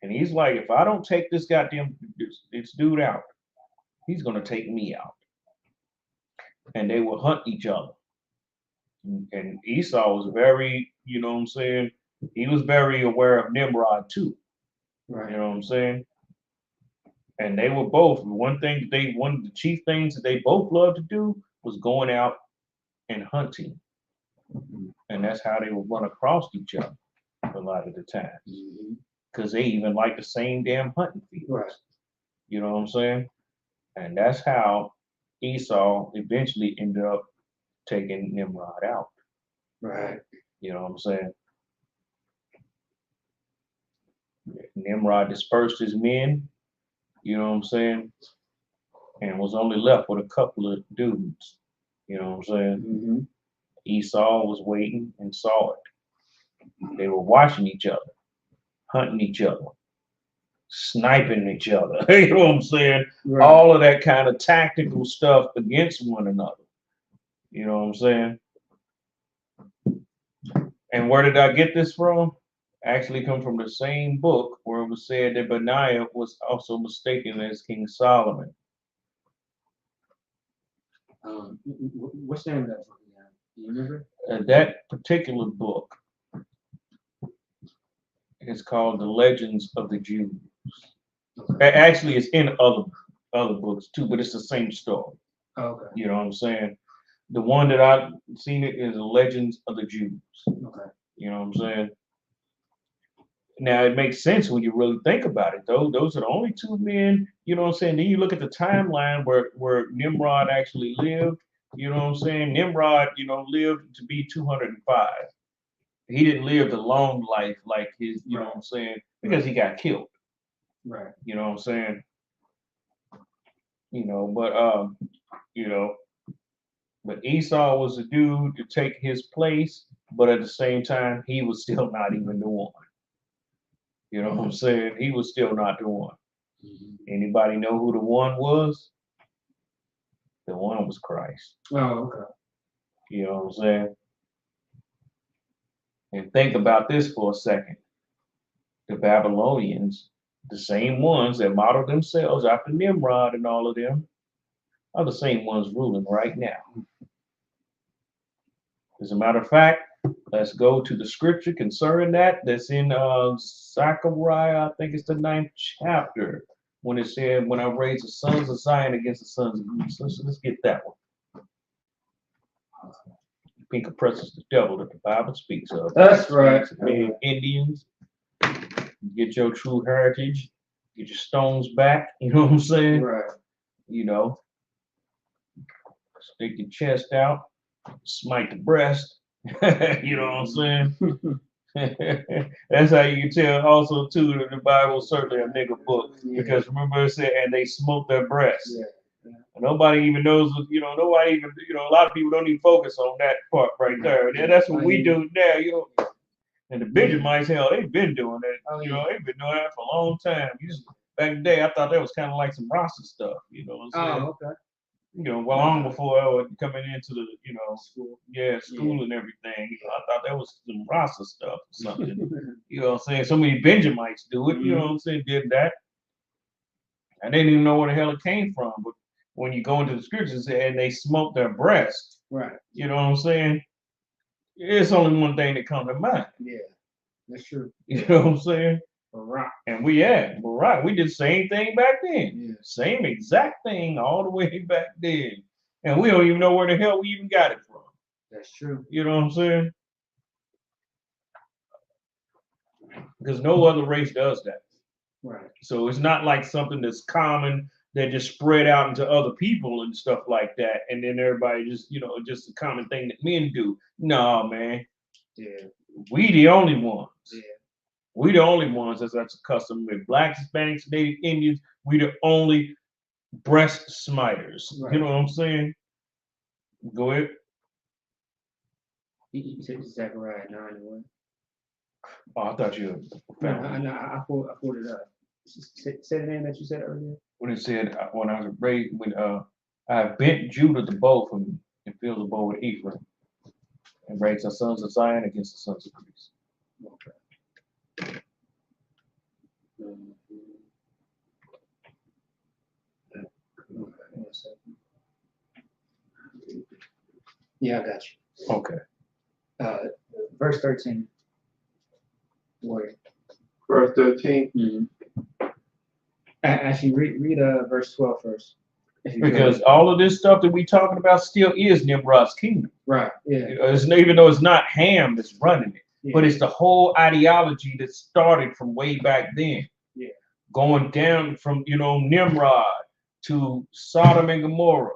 [SPEAKER 9] And he's like, if I don't take this this dude out, he's gonna take me out. And they will hunt each other. And Esau was very, you know what I'm saying? He was very aware of Nimrod too.
[SPEAKER 10] Right.
[SPEAKER 9] You know what I'm saying? And they were both, one of the chief things that they both loved to do was going out and hunting. And that's how they would run across each other a lot of the time. Because they even like the same damn hunting fields.
[SPEAKER 10] Right.
[SPEAKER 9] You know what I'm saying? And that's how Esau eventually ended up taking Nimrod out.
[SPEAKER 10] Right.
[SPEAKER 9] You know what I'm saying? Nimrod dispersed his men, you know what I'm saying? And was only left with a couple of dudes. You know what I'm saying?
[SPEAKER 10] Mm-hmm.
[SPEAKER 9] Esau was waiting and saw it. They were watching each other, hunting each other, sniping each other. You know what I'm saying?
[SPEAKER 10] Right.
[SPEAKER 9] All of that kind of tactical stuff against one another. You know what I'm saying? And where did I get this from? Actually come from the same book where it was said that Benaiah was also mistaken as King Solomon.
[SPEAKER 10] What's the name of that book? Do you remember?
[SPEAKER 9] That particular book is called The Legends of the Jews.
[SPEAKER 10] Okay.
[SPEAKER 9] Actually, it's in other books too, but it's the same story.
[SPEAKER 10] Okay.
[SPEAKER 9] You know what I'm saying? The one that I've seen it is The Legends of the Jews.
[SPEAKER 10] Okay.
[SPEAKER 9] You know what I'm saying? Now it makes sense when you really think about it, though. Those are the only two men, you know what I'm saying? Then you look at the timeline where Nimrod actually lived, you know what I'm saying? Nimrod, lived to be 205. He didn't live the long life like his, you know what I'm saying? Because he got killed.
[SPEAKER 10] Right.
[SPEAKER 9] You know what I'm saying? But but Esau was the dude to take his place, but at the same time, he was still not even the one. You know what I'm saying? He was still not the one. Anybody know who the one was? The one was Christ.
[SPEAKER 10] Oh, okay.
[SPEAKER 9] You know what I'm saying? And think about this for a second. The Babylonians, the same ones that modeled themselves after Nimrod and all of them, are the same ones ruling right now. As a matter of fact, let's go to the scripture concerning that. That's in Zechariah, I think it's the 9th chapter, when it said, when I raise the sons of Zion against the sons of Greece. Let's get that one. Pink oppresses the devil that the Bible speaks of.
[SPEAKER 10] That's right.
[SPEAKER 9] Man, Indians, get your true heritage, get your stones back, you know what I'm saying?
[SPEAKER 10] Right.
[SPEAKER 9] Stick your chest out, smite the breast, you know what I'm saying? That's how you can tell also too that the Bible is certainly a nigga book. Because remember it said, and they smote their breasts. Nobody even knows, nobody even, a lot of people don't even focus on that part right there. And that's what we do now, And the Benjamites, hell, they've been doing that. They've been doing that for a long time. Back in the day, I thought that was kind of like some Rasta stuff, you know what I'm saying?
[SPEAKER 10] Oh, okay.
[SPEAKER 9] Long before I was coming into the, school and everything. I thought that was some Rasta stuff or something. You know what I'm saying? So many Benjamites do it, you know what I'm saying, did that. I didn't even know where the hell it came from, but when you go into the scriptures and they smote their breast,
[SPEAKER 10] right?
[SPEAKER 9] You know what I'm saying? It's only one thing that comes to mind.
[SPEAKER 10] Yeah, that's true.
[SPEAKER 9] You know what I'm saying?
[SPEAKER 10] Right.
[SPEAKER 9] And we did the same thing back then.
[SPEAKER 10] Yeah. Same
[SPEAKER 9] Same exact thing all the way back then. And we don't even know where the hell we even got it from.
[SPEAKER 10] That's true.
[SPEAKER 9] You know what I'm saying? Because no other race does that.
[SPEAKER 10] Right.
[SPEAKER 9] So it's not like something that's common that just spread out into other people and stuff like that. And then everybody just, just a common thing that men do. No, man.
[SPEAKER 10] Yeah.
[SPEAKER 9] We the only ones.
[SPEAKER 10] Yeah.
[SPEAKER 9] We the only ones that's accustomed with blacks, Hispanics, Native Indians. We the only breast smiters.
[SPEAKER 10] Right.
[SPEAKER 9] You know what I'm saying? Go ahead.
[SPEAKER 10] You said Zechariah 9:1.
[SPEAKER 9] Oh, I thought you found it.
[SPEAKER 10] No, I pulled it up. Say the name that you said earlier.
[SPEAKER 9] When it said, when I was raised, when I bent Judah the bow from and filled the bow with Ephraim, and raised the sons of Zion against the sons of Greece.
[SPEAKER 10] Okay. Yeah, I got you.
[SPEAKER 9] Okay.
[SPEAKER 10] Verse 13. Warrior.
[SPEAKER 11] Verse 13.
[SPEAKER 10] Mm-hmm. Actually, read verse 12 first.
[SPEAKER 9] Because all of this stuff that we talking about still is Nimrod's kingdom.
[SPEAKER 10] Right. Yeah.
[SPEAKER 9] Even though it's not Ham that's running it,
[SPEAKER 10] Yeah.
[SPEAKER 9] but it's the whole ideology that started from way back then.
[SPEAKER 10] Yeah.
[SPEAKER 9] Going down from, Nimrod to Sodom and Gomorrah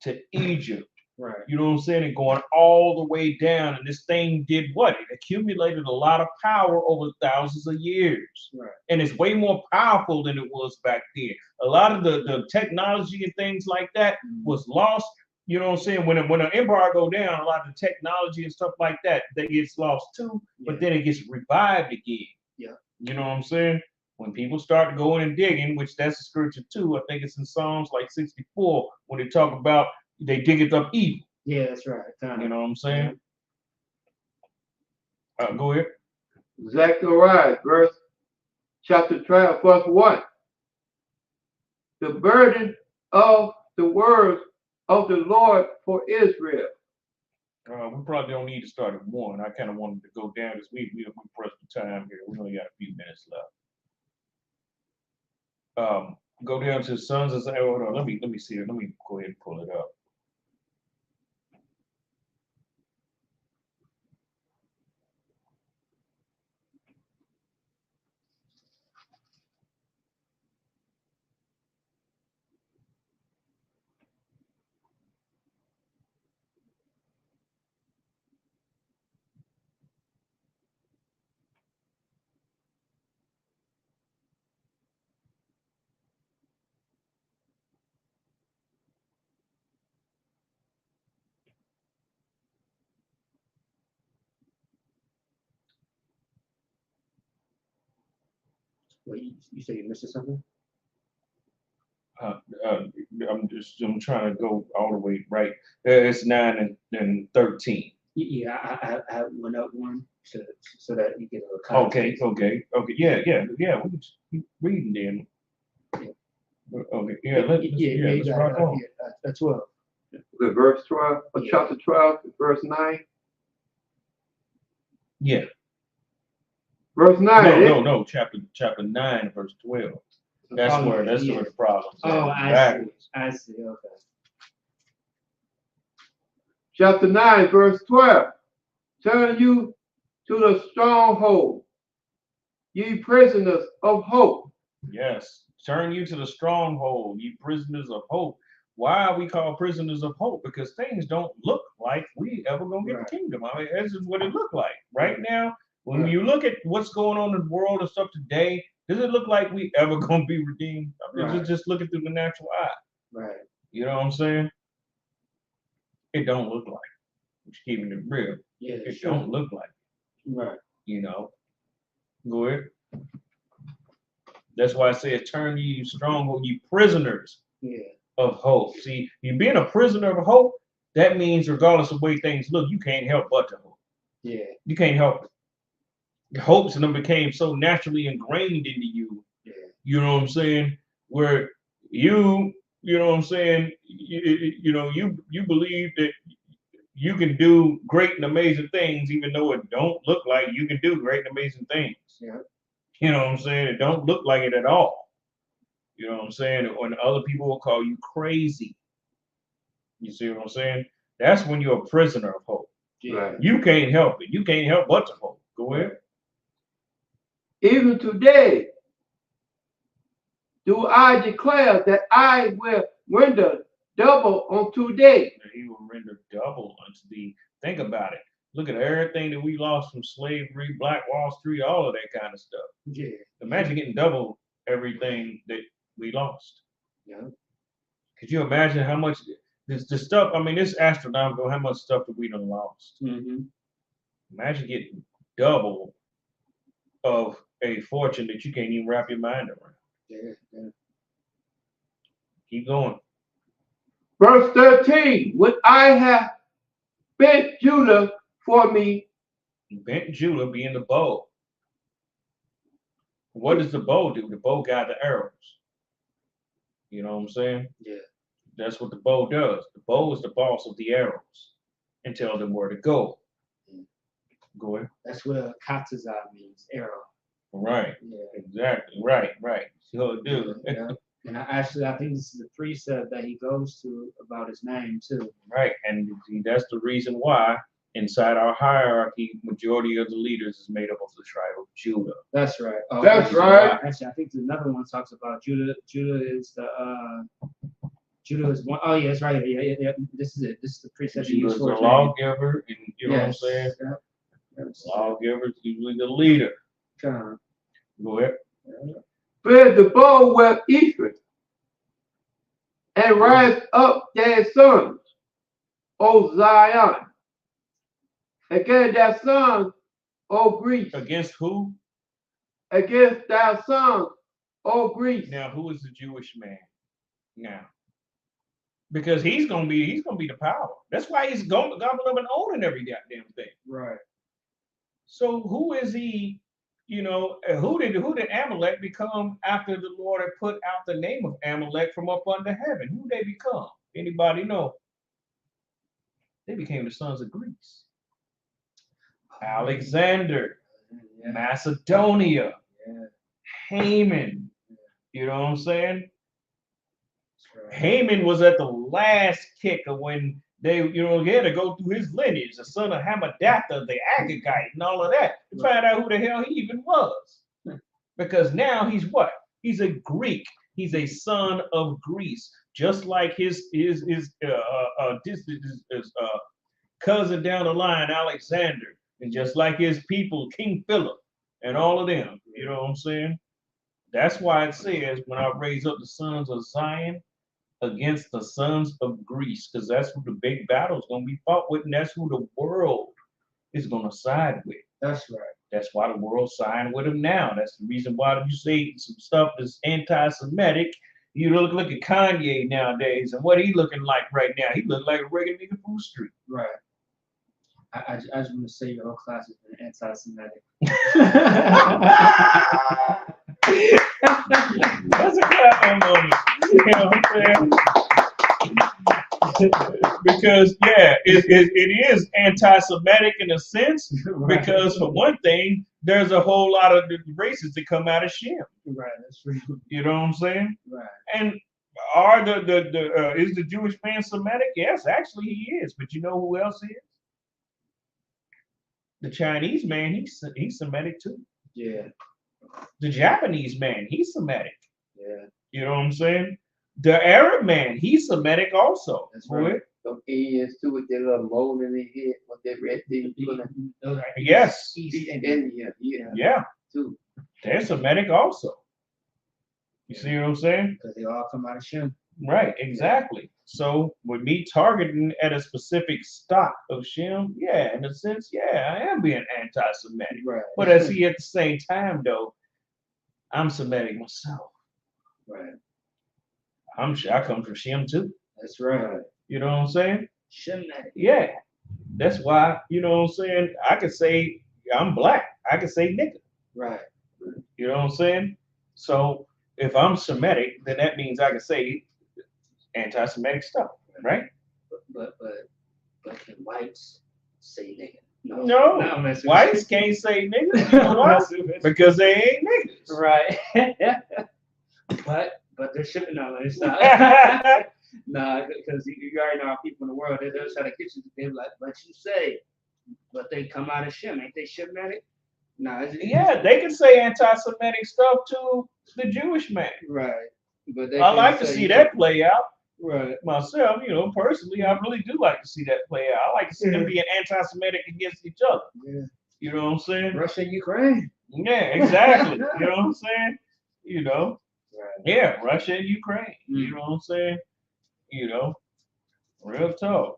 [SPEAKER 9] to Egypt.
[SPEAKER 10] Right.
[SPEAKER 9] You know what I'm saying? And going all the way down. And this thing did what? It accumulated a lot of power over thousands of years.
[SPEAKER 10] Right.
[SPEAKER 9] And it's way more powerful than it was back then. A lot of the technology and things like that was lost. You know what I'm saying? When an empire go down, a lot of the technology and stuff like that gets lost too.
[SPEAKER 10] Yeah.
[SPEAKER 9] But then it gets revived again.
[SPEAKER 10] Yeah.
[SPEAKER 9] You know what I'm saying? When people start going and digging, which that's the scripture too. I think it's in Psalms like 64 when they talk about they diggeth up evil.
[SPEAKER 10] Yeah, that's right.
[SPEAKER 9] You know what I'm saying? Go ahead.
[SPEAKER 11] Zechariah, chapter 12, verse 1. The burden of the words of the Lord for Israel.
[SPEAKER 9] We probably don't need to start at 1. I kind of wanted to go down because we pressed the time here. We only got a few minutes left. Go down to the sons of Zion. Hold on, let me see it. Let me go ahead and pull it up.
[SPEAKER 10] Wait, you say you missed something?
[SPEAKER 9] I'm trying to go all the way right. It's 9 and 13.
[SPEAKER 10] Yeah, I went up one so that you get a context.
[SPEAKER 9] Okay. Yeah. We can keep reading then. Okay. Yeah. Let's rock on.
[SPEAKER 10] That's 12.
[SPEAKER 11] The verse 12, or chapter 12, verse 9.
[SPEAKER 9] Yeah.
[SPEAKER 11] Verse 9.
[SPEAKER 9] No. Chapter 9, verse 12. That's where the problem is.
[SPEAKER 10] Oh, I see. Okay.
[SPEAKER 11] Chapter 9, verse 12. Turn you to the stronghold, ye prisoners of hope.
[SPEAKER 9] Yes. Turn you to the stronghold, ye prisoners of hope. Why are we called prisoners of hope? Because things don't look like we ever gonna get the kingdom. I mean, this is what it look like right now. When you look at what's going on in the world and stuff today, does it look like we ever gonna be redeemed? I mean, just looking through the natural eye.
[SPEAKER 10] Right.
[SPEAKER 9] You know what I'm saying? It don't look like it. Just keeping it real.
[SPEAKER 10] Yeah.
[SPEAKER 9] It don't look like it.
[SPEAKER 10] Right.
[SPEAKER 9] You know. Go ahead. That's why I say, turn ye stronghold, ye prisoners of hope. See, you being a prisoner of hope, that means regardless of the way things look, you can't help but to hope.
[SPEAKER 10] Yeah.
[SPEAKER 9] You can't help it. The hopes in them became so naturally ingrained into you.
[SPEAKER 10] Yeah.
[SPEAKER 9] You know what I'm saying? Where you know what I'm saying? You believe that you can do great and amazing things, even though it don't look like you can do great and amazing things.
[SPEAKER 10] Yeah.
[SPEAKER 9] You know what I'm saying? It don't look like it at all. You know what I'm saying? When other people will call you crazy. You see what I'm saying? That's when you're a prisoner of hope.
[SPEAKER 10] Yeah.
[SPEAKER 9] You can't help it. You can't help but to hope. Go ahead.
[SPEAKER 11] Even today, do I declare that I will render double on today.
[SPEAKER 9] He will render double unto thee. Think about it. Look at everything that we lost from slavery, Black Wall Street, all of that kind of stuff.
[SPEAKER 10] Yeah.
[SPEAKER 9] Imagine getting double everything that we lost.
[SPEAKER 10] Yeah.
[SPEAKER 9] Could you imagine how much the stuff? I mean, it's astronomical how much stuff that we done lost.
[SPEAKER 10] Mm-hmm.
[SPEAKER 9] Imagine getting double of a fortune that you can't even wrap your mind around.
[SPEAKER 10] Yeah.
[SPEAKER 9] Keep going.
[SPEAKER 11] Verse 13, when I have bent Judah for me.
[SPEAKER 9] Bent Judah being the bow. What does the bow do? The bow guide the arrows. You know what I'm saying?
[SPEAKER 10] Yeah.
[SPEAKER 9] That's what the bow does. The bow is the boss of the arrows and tell them where to go. Go ahead.
[SPEAKER 10] That's what katazah means, arrow.
[SPEAKER 9] Right.
[SPEAKER 10] Yeah.
[SPEAKER 9] Exactly. Right. So it do.
[SPEAKER 10] Yeah. And I think this is the precept that he goes to about his name too.
[SPEAKER 9] Right. And that's the reason why inside our hierarchy, majority of the leaders is made up of the tribe of Judah.
[SPEAKER 10] That's right. Oh,
[SPEAKER 11] that's right.
[SPEAKER 10] Actually, I think another one talks about Judah. Judah is one. Oh, yeah, that's right. Yeah. This is it. This is the precept he used for
[SPEAKER 9] the lawgiver, and you know what I'm saying?
[SPEAKER 10] Yeah.
[SPEAKER 9] Lawgiver is usually the leader. Go ahead.
[SPEAKER 11] Spread the bow with Ephraim, and rise up their sons, O Zion. Against thy sons, O Greece.
[SPEAKER 9] Against who?
[SPEAKER 11] Against thy sons, O Greece.
[SPEAKER 9] Now, who is the Jewish man? Now, because he's gonna be the power. That's why he's gobbling up and owning every goddamn thing.
[SPEAKER 10] Right.
[SPEAKER 9] So who is he? You know, who did Amalek become after the Lord had put out the name of Amalek from up under heaven? Who they become? Anybody know? They became the sons of Greece. Alexander, Macedonia, Haman. You know what I'm saying? Right. Haman was at the last kick of when they, he had to go through his lineage, the son of Hamadatha, the Agagite, and all of that, to find out who the hell he even was. Because now he's what? He's a Greek. He's a son of Greece, just like his cousin down the line, Alexander, and just like his people, King Philip, and all of them. You know what I'm saying? That's why it says, when I raise up the sons of Zion against the sons of Greece, because that's who the big battle is going to be fought with, and that's who the world is going to side with.
[SPEAKER 10] That's right.
[SPEAKER 9] That's why the world signed with him now. That's the reason why you see some stuff that's anti-Semitic. You look at Kanye nowadays, and what he looking like right now? He look like a regular nigga from the street.
[SPEAKER 10] Right. I just want to say your whole class has been anti-Semitic.
[SPEAKER 9] That's a clap moment. You know what I'm saying? Because yeah, it is anti-Semitic in a sense.
[SPEAKER 10] Right.
[SPEAKER 9] Because for one thing, there's a whole lot of races that come out of Shem.
[SPEAKER 10] Right, that's true.
[SPEAKER 9] You know what I'm saying?
[SPEAKER 10] Right.
[SPEAKER 9] And are is the Jewish man Semitic? Yes, actually he is. But you know who else is? The Chinese man, he's Semitic too.
[SPEAKER 10] Yeah.
[SPEAKER 9] The Japanese man, he's Semitic.
[SPEAKER 10] Yeah.
[SPEAKER 9] You know what I'm saying? The Arab man, he's Semitic also.
[SPEAKER 10] That's right.
[SPEAKER 11] Some Indians too with their little mole in their head, with their red thing.
[SPEAKER 9] Yes.
[SPEAKER 11] East India, yeah.
[SPEAKER 9] Yeah.
[SPEAKER 11] Too.
[SPEAKER 9] They're Semitic also. You see what I'm saying?
[SPEAKER 10] Because they all come out of Shem.
[SPEAKER 9] Right, exactly. So with me targeting at a specific stock of Shem, yeah, in a sense, yeah, I am being anti-Semitic.
[SPEAKER 10] Right.
[SPEAKER 9] But I see at the same time though, I'm Semitic myself.
[SPEAKER 10] Right.
[SPEAKER 9] I come from Shem too.
[SPEAKER 10] That's right.
[SPEAKER 9] You know what I'm saying?
[SPEAKER 10] Shemitic.
[SPEAKER 9] Yeah. That's why, you know what I'm saying? I could say I'm black. I could say nigga.
[SPEAKER 10] Right.
[SPEAKER 9] You know what I'm saying? So if I'm Semitic, then that means I can say anti-Semitic stuff, right?
[SPEAKER 10] But can whites say nigga?
[SPEAKER 9] No, whites can't say nigga. You know why? Because they ain't niggas.
[SPEAKER 10] Right. but they're shipping on it. Nah, because you already know how people in the world, they'll try to get you. They're like, but you say, but they come out of Shem. Ain't they Shemitic? Nah,
[SPEAKER 9] yeah, they can say anti-Semitic stuff to the Jewish man.
[SPEAKER 10] Right. But
[SPEAKER 9] I like to see that play out.
[SPEAKER 10] Right.
[SPEAKER 9] Myself, you know, personally, I really do like to see that play out. I like to see them being anti-Semitic against each other.
[SPEAKER 10] Yeah.
[SPEAKER 9] You know what I'm saying?
[SPEAKER 10] Russia, Ukraine.
[SPEAKER 9] Yeah, exactly. You know what I'm saying? You know.
[SPEAKER 10] Right.
[SPEAKER 9] Yeah, Russia and Ukraine.
[SPEAKER 10] Mm.
[SPEAKER 9] You know what I'm saying? You know, real talk.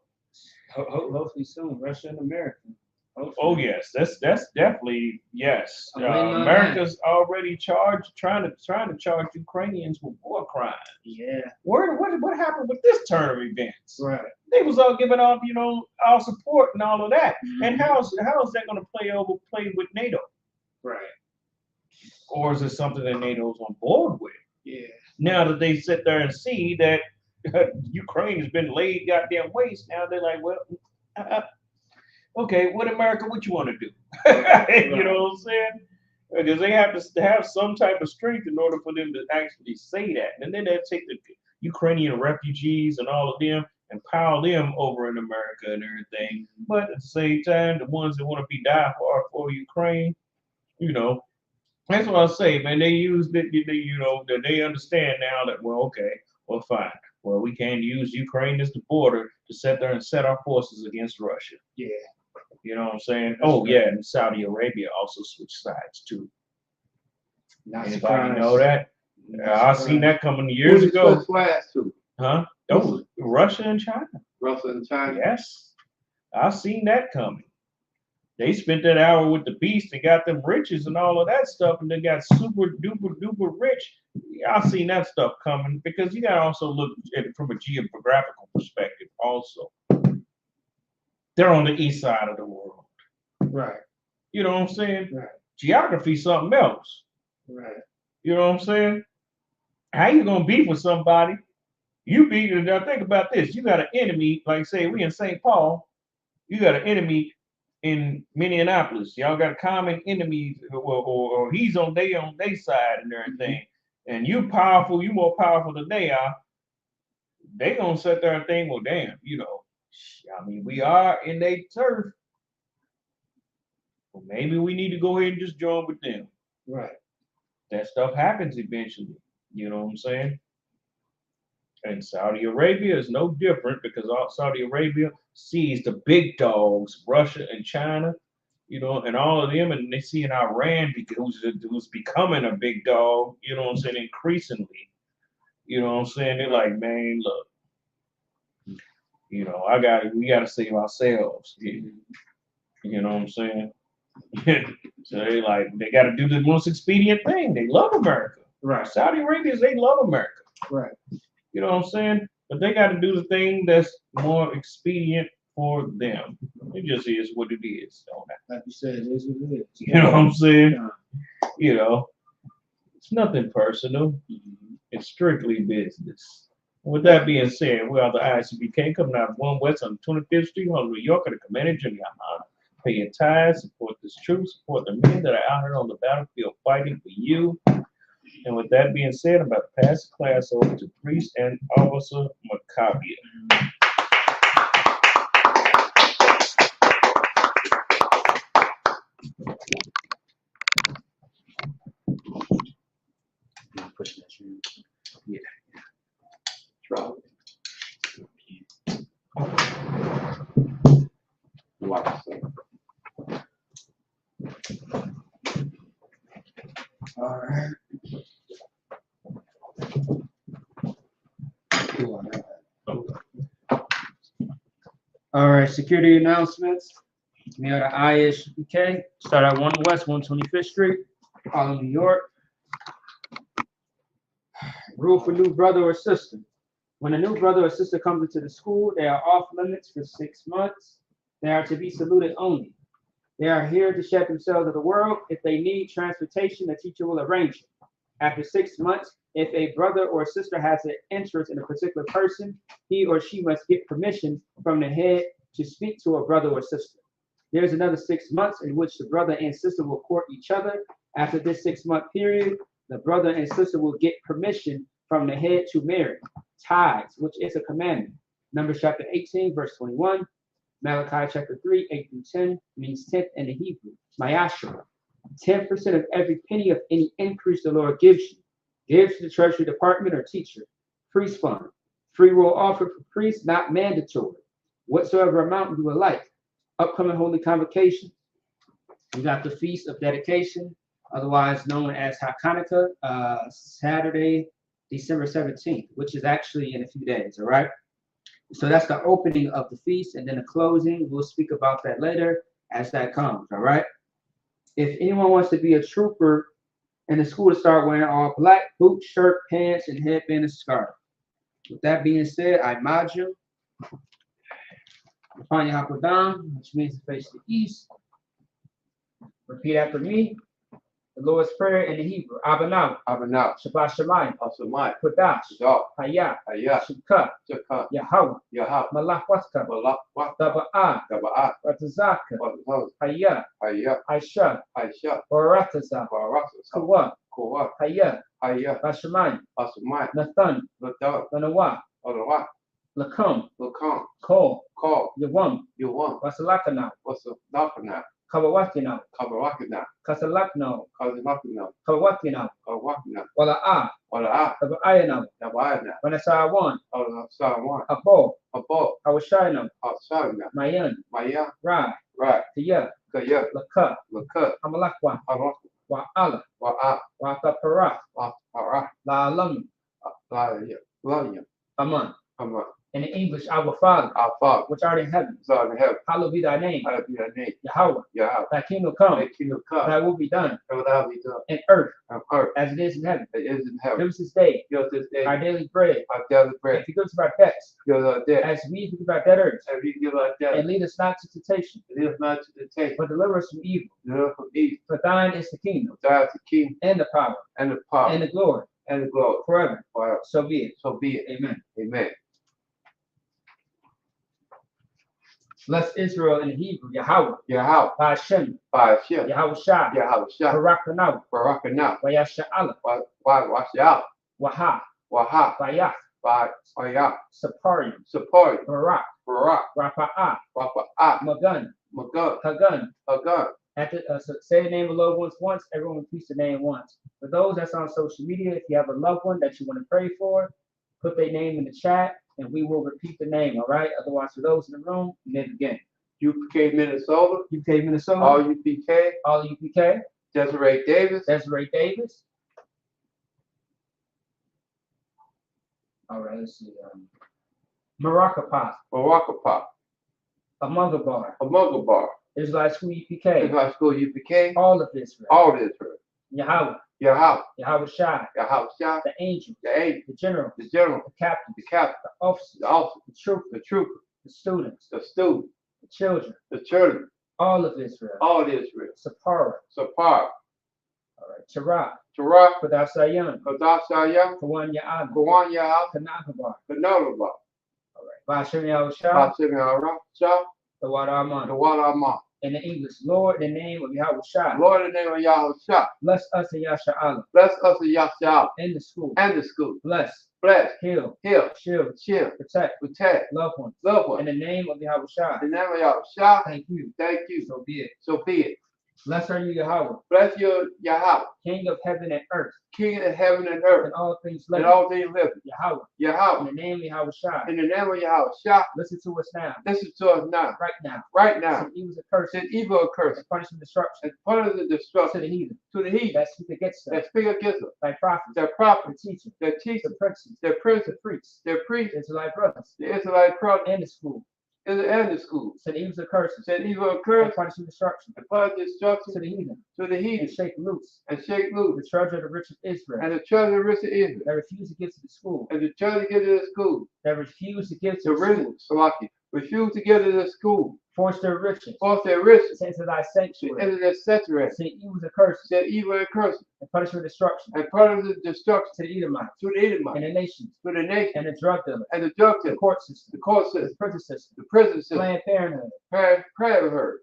[SPEAKER 10] Hopefully soon, Russia and America. Hopefully.
[SPEAKER 9] Oh yes, that's definitely yes.
[SPEAKER 10] I'm waiting on
[SPEAKER 9] America's already trying to charge Ukrainians with war crimes.
[SPEAKER 10] Yeah.
[SPEAKER 9] What happened with this turn of events?
[SPEAKER 10] Right.
[SPEAKER 9] They was all giving off, you know, our support and all of that.
[SPEAKER 10] Mm-hmm.
[SPEAKER 9] And how is that going to play with NATO?
[SPEAKER 10] Right.
[SPEAKER 9] Or is it something that NATO's on board with?
[SPEAKER 10] Yeah.
[SPEAKER 9] Now that they sit there and see that Ukraine has been laid goddamn waste, now they're like, well, okay, what America, what you want to do? You know what I'm saying? Because they have to have some type of strength in order for them to actually say that. And then they'll take the Ukrainian refugees and all of them and pile them over in America and everything. But at the same time, the ones that want to be die for Ukraine, you know, that's what I say, man. They use that, you know, that they understand now that, well, okay, well, fine. Well, we can't use Ukraine as the border to sit there and set our forces against Russia.
[SPEAKER 10] Yeah.
[SPEAKER 9] You know what I'm saying? Oh, yeah, and Saudi Arabia also switched sides, too.
[SPEAKER 10] Not
[SPEAKER 9] Anybody
[SPEAKER 10] surprised.
[SPEAKER 9] know that? I seen that coming years ago.
[SPEAKER 11] Who switched to?
[SPEAKER 9] Huh? Oh, Russia and China.
[SPEAKER 11] Russia and China?
[SPEAKER 9] Yes. I seen that coming. They spent that hour with the beast and got them riches and all of that stuff, and they got super duper rich. Yeah, I seen that stuff coming because you gotta also look at it from a geographical perspective also. They're on the east side of the world.
[SPEAKER 10] Right.
[SPEAKER 9] You know what I'm saying?
[SPEAKER 10] Right.
[SPEAKER 9] Geography something else.
[SPEAKER 10] Right.
[SPEAKER 9] You know what I'm saying? How you gonna beef with somebody? You beat, now think about this. You got an enemy, like say we in St. Paul, you got an enemy in Minneapolis. Y'all got a common enemy, or he's on their side and everything. And you powerful, you more powerful than they are. They gonna sit there and think, well, damn, you know, I mean, we are in their turf. Well, maybe we need to go ahead and just join with them.
[SPEAKER 10] Right.
[SPEAKER 9] That stuff happens eventually. You know what I'm saying? And Saudi Arabia is no different because Saudi Arabia sees the big dogs, Russia and China, you know, and all of them, and they see in Iran who's becoming a big dog, you know what I'm saying, increasingly. You know what I'm saying? They're like, man, look, you know, we gotta save ourselves. You know what I'm saying? So they got to do the most expedient thing. They love America.
[SPEAKER 10] Right.
[SPEAKER 9] Saudi Arabians, they love America.
[SPEAKER 10] Right.
[SPEAKER 9] You know what I'm saying? But they got to do the thing that's more expedient for them. It just is what it is.
[SPEAKER 10] Like you said, it is what it is.
[SPEAKER 9] You know what I'm saying? You know, it's nothing personal. It's strictly business. With that being said, we are the ICBK coming out of 1 West on 25th Street, Harlem, New York, at the Commander Junior High. Pay your tithes, support this truth, support the men that are out here on the battlefield fighting for you. And with that being said, I'm about to pass the class over to Priest and Officer Maccabia.
[SPEAKER 10] Pushing that through.
[SPEAKER 11] Yeah. Try. Watch it.
[SPEAKER 10] All right. All right, security announcements. We are the ISBK. Start at 1 West, 125th Street, Harlem, New York. Rule for new brother or sister. When a new brother or sister comes into the school, they are off limits for 6 months. They are to be saluted only. They are here to shed themselves of the world. If they need transportation, the teacher will arrange it. After 6 months, if a brother or sister has an interest in a particular person, he or she must get permission from the head to speak to a brother or sister. There's another 6 months in which the brother and sister will court each other. After this 6-month period, the brother and sister will get permission from the head to marry. Tithes, which is a commandment. Numbers chapter 18, verse 21. Malachi chapter 3, 8 through 10 means 10th in the Hebrew. Mayashra. 10% of every penny of any increase the Lord gives you. Give to the treasury department or teacher. Priest fund. Free will offered for priests, not mandatory. Whatsoever amount you would like. Upcoming holy convocations. We got the Feast of Dedication, otherwise known as Hanukkah, Saturday, December 17th, which is actually in a few days, all right? So that's the opening of the feast, and then the closing. We'll speak about that later as that comes, all right? If anyone wants to be a trooper in the school, to start wearing all black, boots, shirt, pants, and headband and scarf. With that being said, I Maju. Panya Hakodam, which means to face the east. Repeat after me. The Lord's Prayer in the Hebrew. Abanav.
[SPEAKER 11] Abanav.
[SPEAKER 10] Shabbat Shemayim.
[SPEAKER 11] Asamai.
[SPEAKER 10] Kodash.
[SPEAKER 11] Kodash.
[SPEAKER 10] Hayah.
[SPEAKER 11] Hayah.
[SPEAKER 10] Shukah.
[SPEAKER 11] Shukah.
[SPEAKER 10] Yahweh.
[SPEAKER 11] Yahweh.
[SPEAKER 10] Malach Waska.
[SPEAKER 11] Malach Waska.
[SPEAKER 10] Daba'ah.
[SPEAKER 11] Daba'ah.
[SPEAKER 10] Ratazaka.
[SPEAKER 11] Ratazaka.
[SPEAKER 10] Hayah.
[SPEAKER 11] Hayah.
[SPEAKER 10] Aisha.
[SPEAKER 11] Aisha.
[SPEAKER 10] Barataza.
[SPEAKER 11] Barataza.
[SPEAKER 10] Kuwa.
[SPEAKER 11] Kuwa.
[SPEAKER 10] Hayah.
[SPEAKER 11] Hayah.
[SPEAKER 10] Bashamayim.
[SPEAKER 11] Asamai.
[SPEAKER 10] Nathan.
[SPEAKER 11] Nathan.
[SPEAKER 10] Nanawa.
[SPEAKER 11] Odawa.
[SPEAKER 10] Lakum.
[SPEAKER 11] Lakum.
[SPEAKER 10] Kol.
[SPEAKER 11] Call.
[SPEAKER 10] Yawam.
[SPEAKER 11] Yuwam.
[SPEAKER 10] Wasalakana.
[SPEAKER 11] What's the Nakana?
[SPEAKER 10] Kawawakina.
[SPEAKER 11] Kabarakina.
[SPEAKER 10] Kasalakno.
[SPEAKER 11] Kazamakina.
[SPEAKER 10] Kawawakina.
[SPEAKER 11] Kawakina.
[SPEAKER 10] Wala'a.
[SPEAKER 11] Wala'a.
[SPEAKER 10] Tabaayana.
[SPEAKER 11] Nabayana.
[SPEAKER 10] Wanasawan.
[SPEAKER 11] Sawan.
[SPEAKER 10] Abo.
[SPEAKER 11] Abo.
[SPEAKER 10] Awashayana.
[SPEAKER 11] Asana.
[SPEAKER 10] Mayan.
[SPEAKER 11] Maya.
[SPEAKER 10] Ra.
[SPEAKER 11] Right.
[SPEAKER 10] Tiya.
[SPEAKER 11] Kaya.
[SPEAKER 10] Laka.
[SPEAKER 11] Laka.
[SPEAKER 10] Amalakwa.
[SPEAKER 11] Harak.
[SPEAKER 10] Wa'ala.
[SPEAKER 11] Wa'a.
[SPEAKER 10] Wa'atapara.
[SPEAKER 11] Wa'ara.
[SPEAKER 10] La'alam.
[SPEAKER 11] Laya. Laya.
[SPEAKER 10] Aman.
[SPEAKER 11] Aman.
[SPEAKER 10] In English, our Father,
[SPEAKER 11] Our Father.
[SPEAKER 10] which art in heaven,
[SPEAKER 11] Son in heaven.
[SPEAKER 10] hallowed be thy name.
[SPEAKER 11] Hallowed be thy name.
[SPEAKER 10] Yahweh.
[SPEAKER 11] Yahweh.
[SPEAKER 10] Thy kingdom come.
[SPEAKER 11] Thy kingdom come.
[SPEAKER 10] Thy will be done
[SPEAKER 11] Thy will be done.
[SPEAKER 10] in earth
[SPEAKER 11] On earth
[SPEAKER 10] as it is in heaven.
[SPEAKER 11] as it is in heaven.
[SPEAKER 10] Give us this day
[SPEAKER 11] Give us this day
[SPEAKER 10] our daily bread.
[SPEAKER 11] our daily
[SPEAKER 10] And
[SPEAKER 11] bread.
[SPEAKER 10] forgive us of our debts,
[SPEAKER 11] Give us our debt.
[SPEAKER 10] as we forgive our debtors.
[SPEAKER 11] As we give our debt.
[SPEAKER 10] And lead us not to temptation,
[SPEAKER 11] Lead us not to temptation.
[SPEAKER 10] but deliver us from evil.
[SPEAKER 11] Deliver us from evil.
[SPEAKER 10] For thine is the kingdom,
[SPEAKER 11] Thou art the King
[SPEAKER 10] and the power,
[SPEAKER 11] and the power
[SPEAKER 10] and the glory,
[SPEAKER 11] and the glory
[SPEAKER 10] forever.
[SPEAKER 11] forever.
[SPEAKER 10] So be it.
[SPEAKER 11] So be it.
[SPEAKER 10] Amen.
[SPEAKER 11] Amen.
[SPEAKER 10] Bless Israel in Hebrew, Yahweh,
[SPEAKER 11] Yahweh.
[SPEAKER 10] Ba'ashem,
[SPEAKER 11] By Hashem.
[SPEAKER 10] Yahweh Shah,
[SPEAKER 11] Yahweh Shah.
[SPEAKER 10] Barakanaw,
[SPEAKER 11] Barakana.
[SPEAKER 10] Wayasha'ala,
[SPEAKER 11] Washyah.
[SPEAKER 10] Waha,
[SPEAKER 11] Waha.
[SPEAKER 10] Bayah,
[SPEAKER 11] By Ayah.
[SPEAKER 10] Saparium,
[SPEAKER 11] Support.
[SPEAKER 10] Barak,
[SPEAKER 11] Barak.
[SPEAKER 10] Rafa'ah,
[SPEAKER 11] Wapa'ah.
[SPEAKER 10] Magun,
[SPEAKER 11] Magun.
[SPEAKER 10] Hagun.
[SPEAKER 11] Hagun.
[SPEAKER 10] So say the name of loved ones once, everyone repeats the name once. For those that's on social media, if you have a loved one that you want to pray for, put their name in the chat and we will repeat the name, all right? Otherwise, for those in the room, you may begin.
[SPEAKER 11] UPK Minnesota.
[SPEAKER 10] UPK Minnesota.
[SPEAKER 11] All UPK.
[SPEAKER 10] All UPK.
[SPEAKER 11] Desiree Davis.
[SPEAKER 10] Desiree Davis. All right, let's see. Maracapá.
[SPEAKER 11] Barakapah.
[SPEAKER 10] Amungabar.
[SPEAKER 11] Amungabar.
[SPEAKER 10] Israelite School UPK,
[SPEAKER 11] Israelite School UPK,
[SPEAKER 10] all of Israel,
[SPEAKER 11] all Israel,
[SPEAKER 10] Yahweh,
[SPEAKER 11] Yahweh,
[SPEAKER 10] Yahweh Shai,
[SPEAKER 11] Yahweh Shah,
[SPEAKER 10] the angel,
[SPEAKER 11] the angel,
[SPEAKER 10] the general,
[SPEAKER 11] the general,
[SPEAKER 10] the captain,
[SPEAKER 11] the captain,
[SPEAKER 10] the officer,
[SPEAKER 11] the officer,
[SPEAKER 10] the trooper,
[SPEAKER 11] the trooper,
[SPEAKER 10] the students,
[SPEAKER 11] the student,
[SPEAKER 10] the children,
[SPEAKER 11] the children,
[SPEAKER 10] all of Israel,
[SPEAKER 11] all Israel,
[SPEAKER 10] Sapara,
[SPEAKER 11] Sapar,
[SPEAKER 10] all right, Terah,
[SPEAKER 11] Torah,
[SPEAKER 10] Kadasayan,
[SPEAKER 11] Kadashayah,
[SPEAKER 10] Kawan Ya'am,
[SPEAKER 11] Kawan Yahab,
[SPEAKER 10] Kanakabar,
[SPEAKER 11] Kanodaba,
[SPEAKER 10] all right, Bashim Yahweh Shai,
[SPEAKER 11] Hashem Yahra, Shah,
[SPEAKER 10] the Wadaman.
[SPEAKER 11] the Walaman.
[SPEAKER 10] In the English, Lord, in the name of Yahweh Shai,
[SPEAKER 11] Lord, in the name of Yahweh Shah,
[SPEAKER 10] bless us in Yasha'Allah,
[SPEAKER 11] bless us in Yahshua
[SPEAKER 10] in the school,
[SPEAKER 11] and the school.
[SPEAKER 10] bless,
[SPEAKER 11] Bless,
[SPEAKER 10] heal,
[SPEAKER 11] heal,
[SPEAKER 10] shield,
[SPEAKER 11] shield,
[SPEAKER 10] protect,
[SPEAKER 11] protect,
[SPEAKER 10] loved ones.
[SPEAKER 11] love
[SPEAKER 10] In
[SPEAKER 11] one.
[SPEAKER 10] the name of Yahweh Shai,
[SPEAKER 11] In the name of Yahweh Shah,
[SPEAKER 10] thank you.
[SPEAKER 11] thank you.
[SPEAKER 10] So be it.
[SPEAKER 11] So be it.
[SPEAKER 10] Blessed are you, Yahweh,
[SPEAKER 11] Bless you, Yahweh,
[SPEAKER 10] King of heaven and earth,
[SPEAKER 11] King of heaven and earth,
[SPEAKER 10] and all things
[SPEAKER 11] and
[SPEAKER 10] living.
[SPEAKER 11] all things living.
[SPEAKER 10] Yahweh, in
[SPEAKER 11] Yahweh,
[SPEAKER 10] the name of Yahweh Shai,
[SPEAKER 11] in the name of Yahweh Shah,
[SPEAKER 10] listen to us now,
[SPEAKER 11] listen to us now,
[SPEAKER 10] right now.
[SPEAKER 11] right now.
[SPEAKER 10] Some evils and curses,
[SPEAKER 11] Send evil and curse,
[SPEAKER 10] and punishment, destruction
[SPEAKER 11] and punish the
[SPEAKER 10] to
[SPEAKER 11] destruction
[SPEAKER 10] the heathen
[SPEAKER 11] to the heathen
[SPEAKER 10] that speak against us,
[SPEAKER 11] that speak against us,
[SPEAKER 10] thy prophets,
[SPEAKER 11] their
[SPEAKER 10] the
[SPEAKER 11] prophets,
[SPEAKER 10] teachers,
[SPEAKER 11] their
[SPEAKER 10] the
[SPEAKER 11] teachers,
[SPEAKER 10] princes,
[SPEAKER 11] their
[SPEAKER 10] the
[SPEAKER 11] princes,
[SPEAKER 10] priests,
[SPEAKER 11] their priests,
[SPEAKER 10] the Israelite brothers,
[SPEAKER 11] the Israelite prophets,
[SPEAKER 10] and the school.
[SPEAKER 11] and the school.
[SPEAKER 10] Send evils and curses,
[SPEAKER 11] Send evil and
[SPEAKER 10] and
[SPEAKER 11] curse,
[SPEAKER 10] punishment, destruction
[SPEAKER 11] and punish destruction
[SPEAKER 10] to the heathen,
[SPEAKER 11] to the
[SPEAKER 10] and
[SPEAKER 11] heathen,
[SPEAKER 10] shake loose
[SPEAKER 11] and shake
[SPEAKER 10] the
[SPEAKER 11] loose,
[SPEAKER 10] treasure of the rich of Israel,
[SPEAKER 11] and the treasure of rich of Israel,
[SPEAKER 10] that refuse to give to the school,
[SPEAKER 11] and the treasure get to the school.
[SPEAKER 10] that refuse to give to
[SPEAKER 11] The
[SPEAKER 10] the
[SPEAKER 11] rich,
[SPEAKER 10] school,
[SPEAKER 11] Salaki, refuse to get to the school,
[SPEAKER 10] force their riches,
[SPEAKER 11] force their riches,
[SPEAKER 10] send to thy
[SPEAKER 11] to
[SPEAKER 10] sanctuary,
[SPEAKER 11] enter their sanctuary,
[SPEAKER 10] send evils and curses,
[SPEAKER 11] send evil and curse,
[SPEAKER 10] and punishment, destruction
[SPEAKER 11] and punish the destruction
[SPEAKER 10] to the Edomites,
[SPEAKER 11] to the
[SPEAKER 10] and
[SPEAKER 11] Edomites,
[SPEAKER 10] the nations,
[SPEAKER 11] to the nation,
[SPEAKER 10] and the drug dealers,
[SPEAKER 11] and the drug
[SPEAKER 10] the
[SPEAKER 11] system,
[SPEAKER 10] court system,
[SPEAKER 11] the court
[SPEAKER 10] the
[SPEAKER 11] system,
[SPEAKER 10] prison system,
[SPEAKER 11] the prison system,
[SPEAKER 10] Planned Parenthood,
[SPEAKER 11] prayer heard,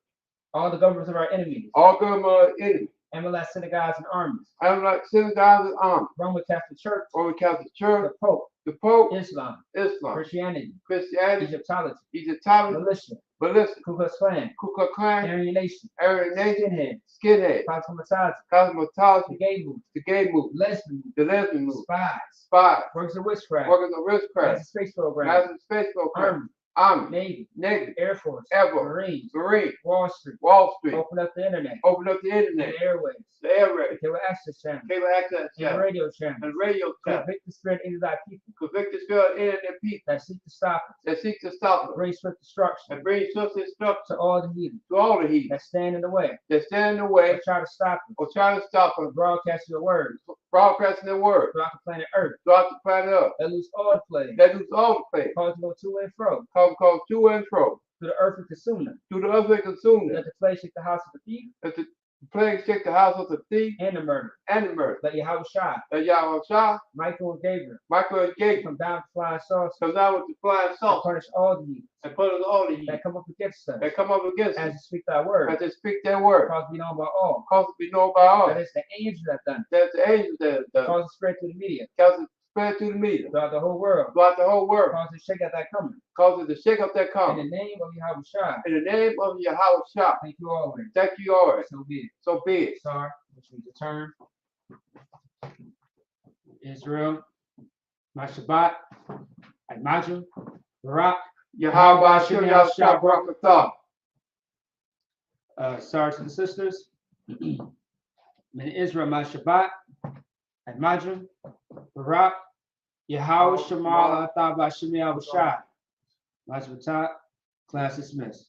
[SPEAKER 10] all the governments of our enemies,
[SPEAKER 11] all government enemies.
[SPEAKER 10] MLS synagogues and armies,
[SPEAKER 11] I'm like synagogues and armies,
[SPEAKER 10] Roman Catholic Church,
[SPEAKER 11] Roman Catholic
[SPEAKER 10] the
[SPEAKER 11] Church,
[SPEAKER 10] Pope,
[SPEAKER 11] the Pope,
[SPEAKER 10] Islam,
[SPEAKER 11] Islam,
[SPEAKER 10] Christianity,
[SPEAKER 11] Christianity,
[SPEAKER 10] Egyptology,
[SPEAKER 11] Egyptology,
[SPEAKER 10] militia,
[SPEAKER 11] Melissa,
[SPEAKER 10] Ku Klux Klan,
[SPEAKER 11] Ku Klux Klan,
[SPEAKER 10] Aryan Nation,
[SPEAKER 11] Aryan Nation,
[SPEAKER 10] skinheads,
[SPEAKER 11] Skinhead,
[SPEAKER 10] cosmopolitan, the
[SPEAKER 11] Cosmetology,
[SPEAKER 10] gay movement,
[SPEAKER 11] the gay movement,
[SPEAKER 10] lesbian movement,
[SPEAKER 11] the lesbian movement,
[SPEAKER 10] spies,
[SPEAKER 11] spies,
[SPEAKER 10] workers of witchcraft,
[SPEAKER 11] workers of witchcraft,
[SPEAKER 10] NASA space program,
[SPEAKER 11] NASA space program,
[SPEAKER 10] Army,
[SPEAKER 11] Army,
[SPEAKER 10] Navy,
[SPEAKER 11] Navy,
[SPEAKER 10] Air Force,
[SPEAKER 11] Air Force,
[SPEAKER 10] Marines,
[SPEAKER 11] Marine,
[SPEAKER 10] Wall Street,
[SPEAKER 11] Wall Street,
[SPEAKER 10] open up the internet,
[SPEAKER 11] open up the
[SPEAKER 10] and
[SPEAKER 11] internet,
[SPEAKER 10] the airways,
[SPEAKER 11] the air raid,
[SPEAKER 10] cable access channel,
[SPEAKER 11] cable access
[SPEAKER 10] and
[SPEAKER 11] channel,
[SPEAKER 10] radio channel,
[SPEAKER 11] and radio channel,
[SPEAKER 10] convict the spirit into thy people
[SPEAKER 11] convict the spirit in their people
[SPEAKER 10] that seek to stop us,
[SPEAKER 11] that seek to stop us
[SPEAKER 10] bring swift destruction
[SPEAKER 11] and bring swift destruction
[SPEAKER 10] to all the heathen
[SPEAKER 11] to all the heathen
[SPEAKER 10] that stand in the way,
[SPEAKER 11] that stand in the way
[SPEAKER 10] that try to stop us
[SPEAKER 11] or try to stop us
[SPEAKER 10] from broadcasting your word
[SPEAKER 11] broadcasting their word
[SPEAKER 10] throughout the planet Earth,
[SPEAKER 11] throughout the planet Earth.
[SPEAKER 10] that lose all the plague,
[SPEAKER 11] That lose all the faith,
[SPEAKER 10] cause to go to and fro,
[SPEAKER 11] cause to and fro,
[SPEAKER 10] to the earth and consume them,
[SPEAKER 11] to the earth and consume them.
[SPEAKER 10] let the plague shake the house of the thief
[SPEAKER 11] That the plague shake the house of the thief
[SPEAKER 10] and the murder,
[SPEAKER 11] and the murder.
[SPEAKER 10] let Yahweh Shai,
[SPEAKER 11] That Yahweh Shah,
[SPEAKER 10] Michael and Gabriel
[SPEAKER 11] Michael and Gabriel
[SPEAKER 10] come down with flying saucers
[SPEAKER 11] comes out with the flying
[SPEAKER 10] and
[SPEAKER 11] saucer
[SPEAKER 10] punish all the heathen
[SPEAKER 11] and punish all the heathen
[SPEAKER 10] that come up against us
[SPEAKER 11] that come up against
[SPEAKER 10] as
[SPEAKER 11] us
[SPEAKER 10] you speak thy word,
[SPEAKER 11] as they speak their word.
[SPEAKER 10] cause to be known by all,
[SPEAKER 11] Cause to be known by all.
[SPEAKER 10] that it's the angels that done it,
[SPEAKER 11] That's the angels that have done.
[SPEAKER 10] cause to spread to the media,
[SPEAKER 11] Cause it spread to the media
[SPEAKER 10] throughout the whole world,
[SPEAKER 11] throughout the whole world.
[SPEAKER 10] cause to shake out that coming.
[SPEAKER 11] Cause it to shake up that
[SPEAKER 10] In
[SPEAKER 11] calm.
[SPEAKER 10] the name of Yahweh Shai,
[SPEAKER 11] In the name of Yahweh Shah,
[SPEAKER 10] thank you always.
[SPEAKER 11] thank you always.
[SPEAKER 10] So be it.
[SPEAKER 11] So be it.
[SPEAKER 10] Sar, which we return. Israel, my Shabbat, Admaju, Barak,
[SPEAKER 11] Yahweh Hashem Yahshua Barakatah.
[SPEAKER 10] Sorry to the sisters. In Israel, my Shabbat, Admaju, Barak, Yahweh Shemal Atah B'Shem Yahweh Shai. Class dismissed.